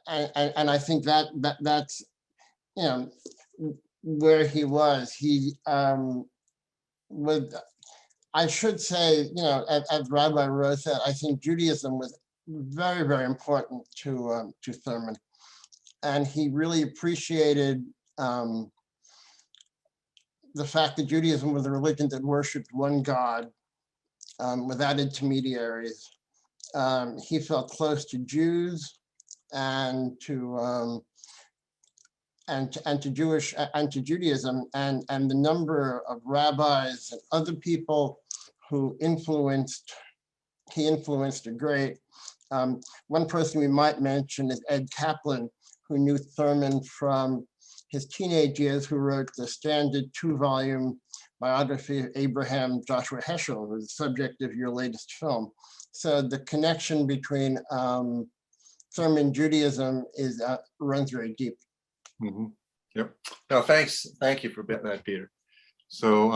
Speaker 10: I think that's where he was. He I should say, as Rabbi Rose said, I think Judaism was very, very important to Thurman, and he really appreciated the fact that Judaism was a religion that worshipped one God without intermediaries. He felt close to Jews and to Judaism, and the number of rabbis and other people who influenced he influenced a great. One person we might mention is Ed Kaplan, who knew Thurman from his teenage years, who wrote the standard 2-volume biography of Abraham Joshua Heschel, who's the subject of your latest film. So the connection between Thurman Judaism runs very deep.
Speaker 2: Mm-hmm. Yep. No, thanks. Thank you for that, Peter. So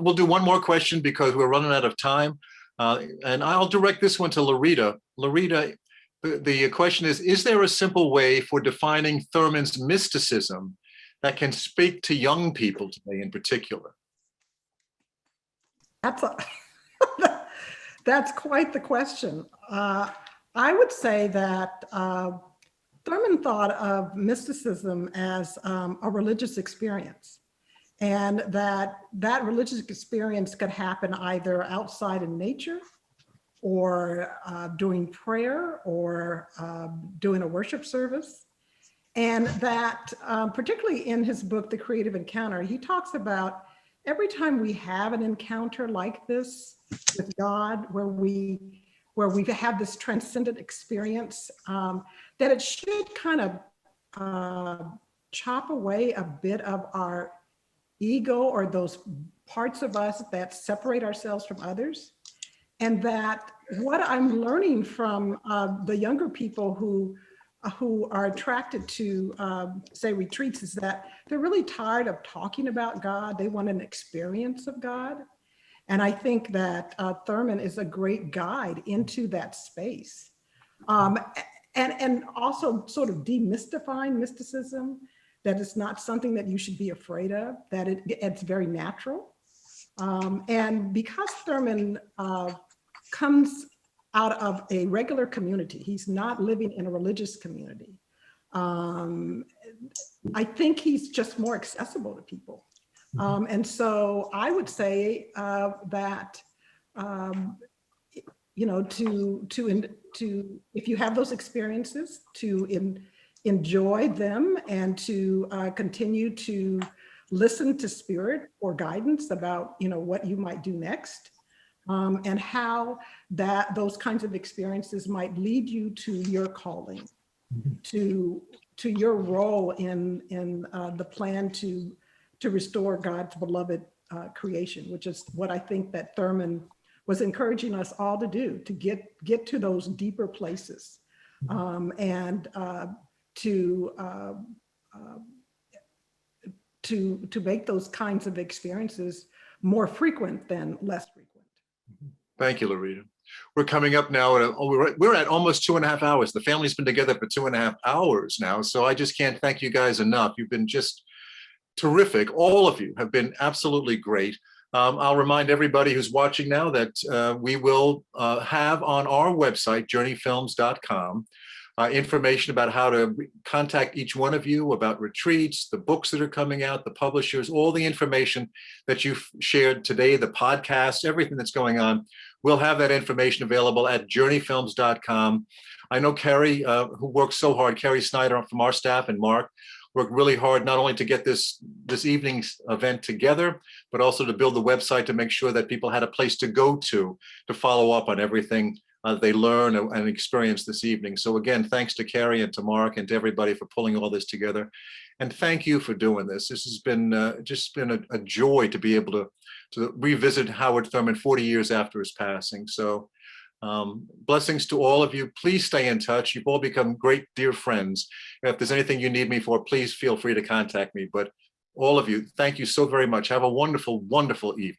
Speaker 2: we'll do one more question because we're running out of time. And I'll direct this one to Lerita. Lerita, the question is there a simple way for defining Thurman's mysticism that can speak to young people today in particular?
Speaker 9: That's quite the question. I would say that Thurman thought of mysticism as a religious experience, and that religious experience could happen either outside in nature or doing prayer or doing a worship service. And that particularly in his book, The Creative Encounter, he talks about every time we have an encounter like this with God, where we've had this transcendent experience, that it should kind of chop away a bit of our ego or those parts of us that separate ourselves from others. And that what I'm learning from the younger people who are attracted to, say, retreats is that they're really tired of talking about God. They want an experience of God. And I think that Thurman is a great guide into that space. And also sort of demystifying mysticism, that it's not something that you should be afraid of, that it's very natural. And because Thurman comes out of a regular community, he's not living in a religious community, I think he's just more accessible to people. And so I would say that, you know, to if you have those experiences, to enjoy them and to continue to listen to spirit or guidance about, you know, what you might do next, and how those kinds of experiences might lead you to your calling, to your role in the plan to restore God's beloved creation, which is what I think that Thurman was encouraging us all to do, to get to those deeper places, and to make those kinds of experiences more frequent than less frequent.
Speaker 2: Thank you, Lerita. We're coming up now we're at almost 2.5 hours. The family's been together for 2.5 hours now, so I just can't thank you guys enough. You've been just terrific. All of you have been absolutely great. I'll remind everybody who's watching now that we will have on our website, journeyfilms.com, information about how to contact each one of you about retreats, the books that are coming out, the publishers, all the information that you've shared today, the podcast, everything that's going on. We'll have that information available at journeyfilms.com. I know Carrie, who works so hard, Carrie Snyder from our staff, and Mark, worked really hard not only to get this evening's event together, but also to build the website to make sure that people had a place to go to follow up on everything they learn and experience this evening. So again, thanks to Carrie and to Mark and to everybody for pulling all this together. And thank you for doing this. This has been just been a joy to be able to revisit Howard Thurman 40 years after his passing. So blessings to all of you. Please stay in touch. You've all become great, dear friends. If there's anything you need me for, please feel free to contact me. But all of you, thank you so very much. Have a wonderful, wonderful evening.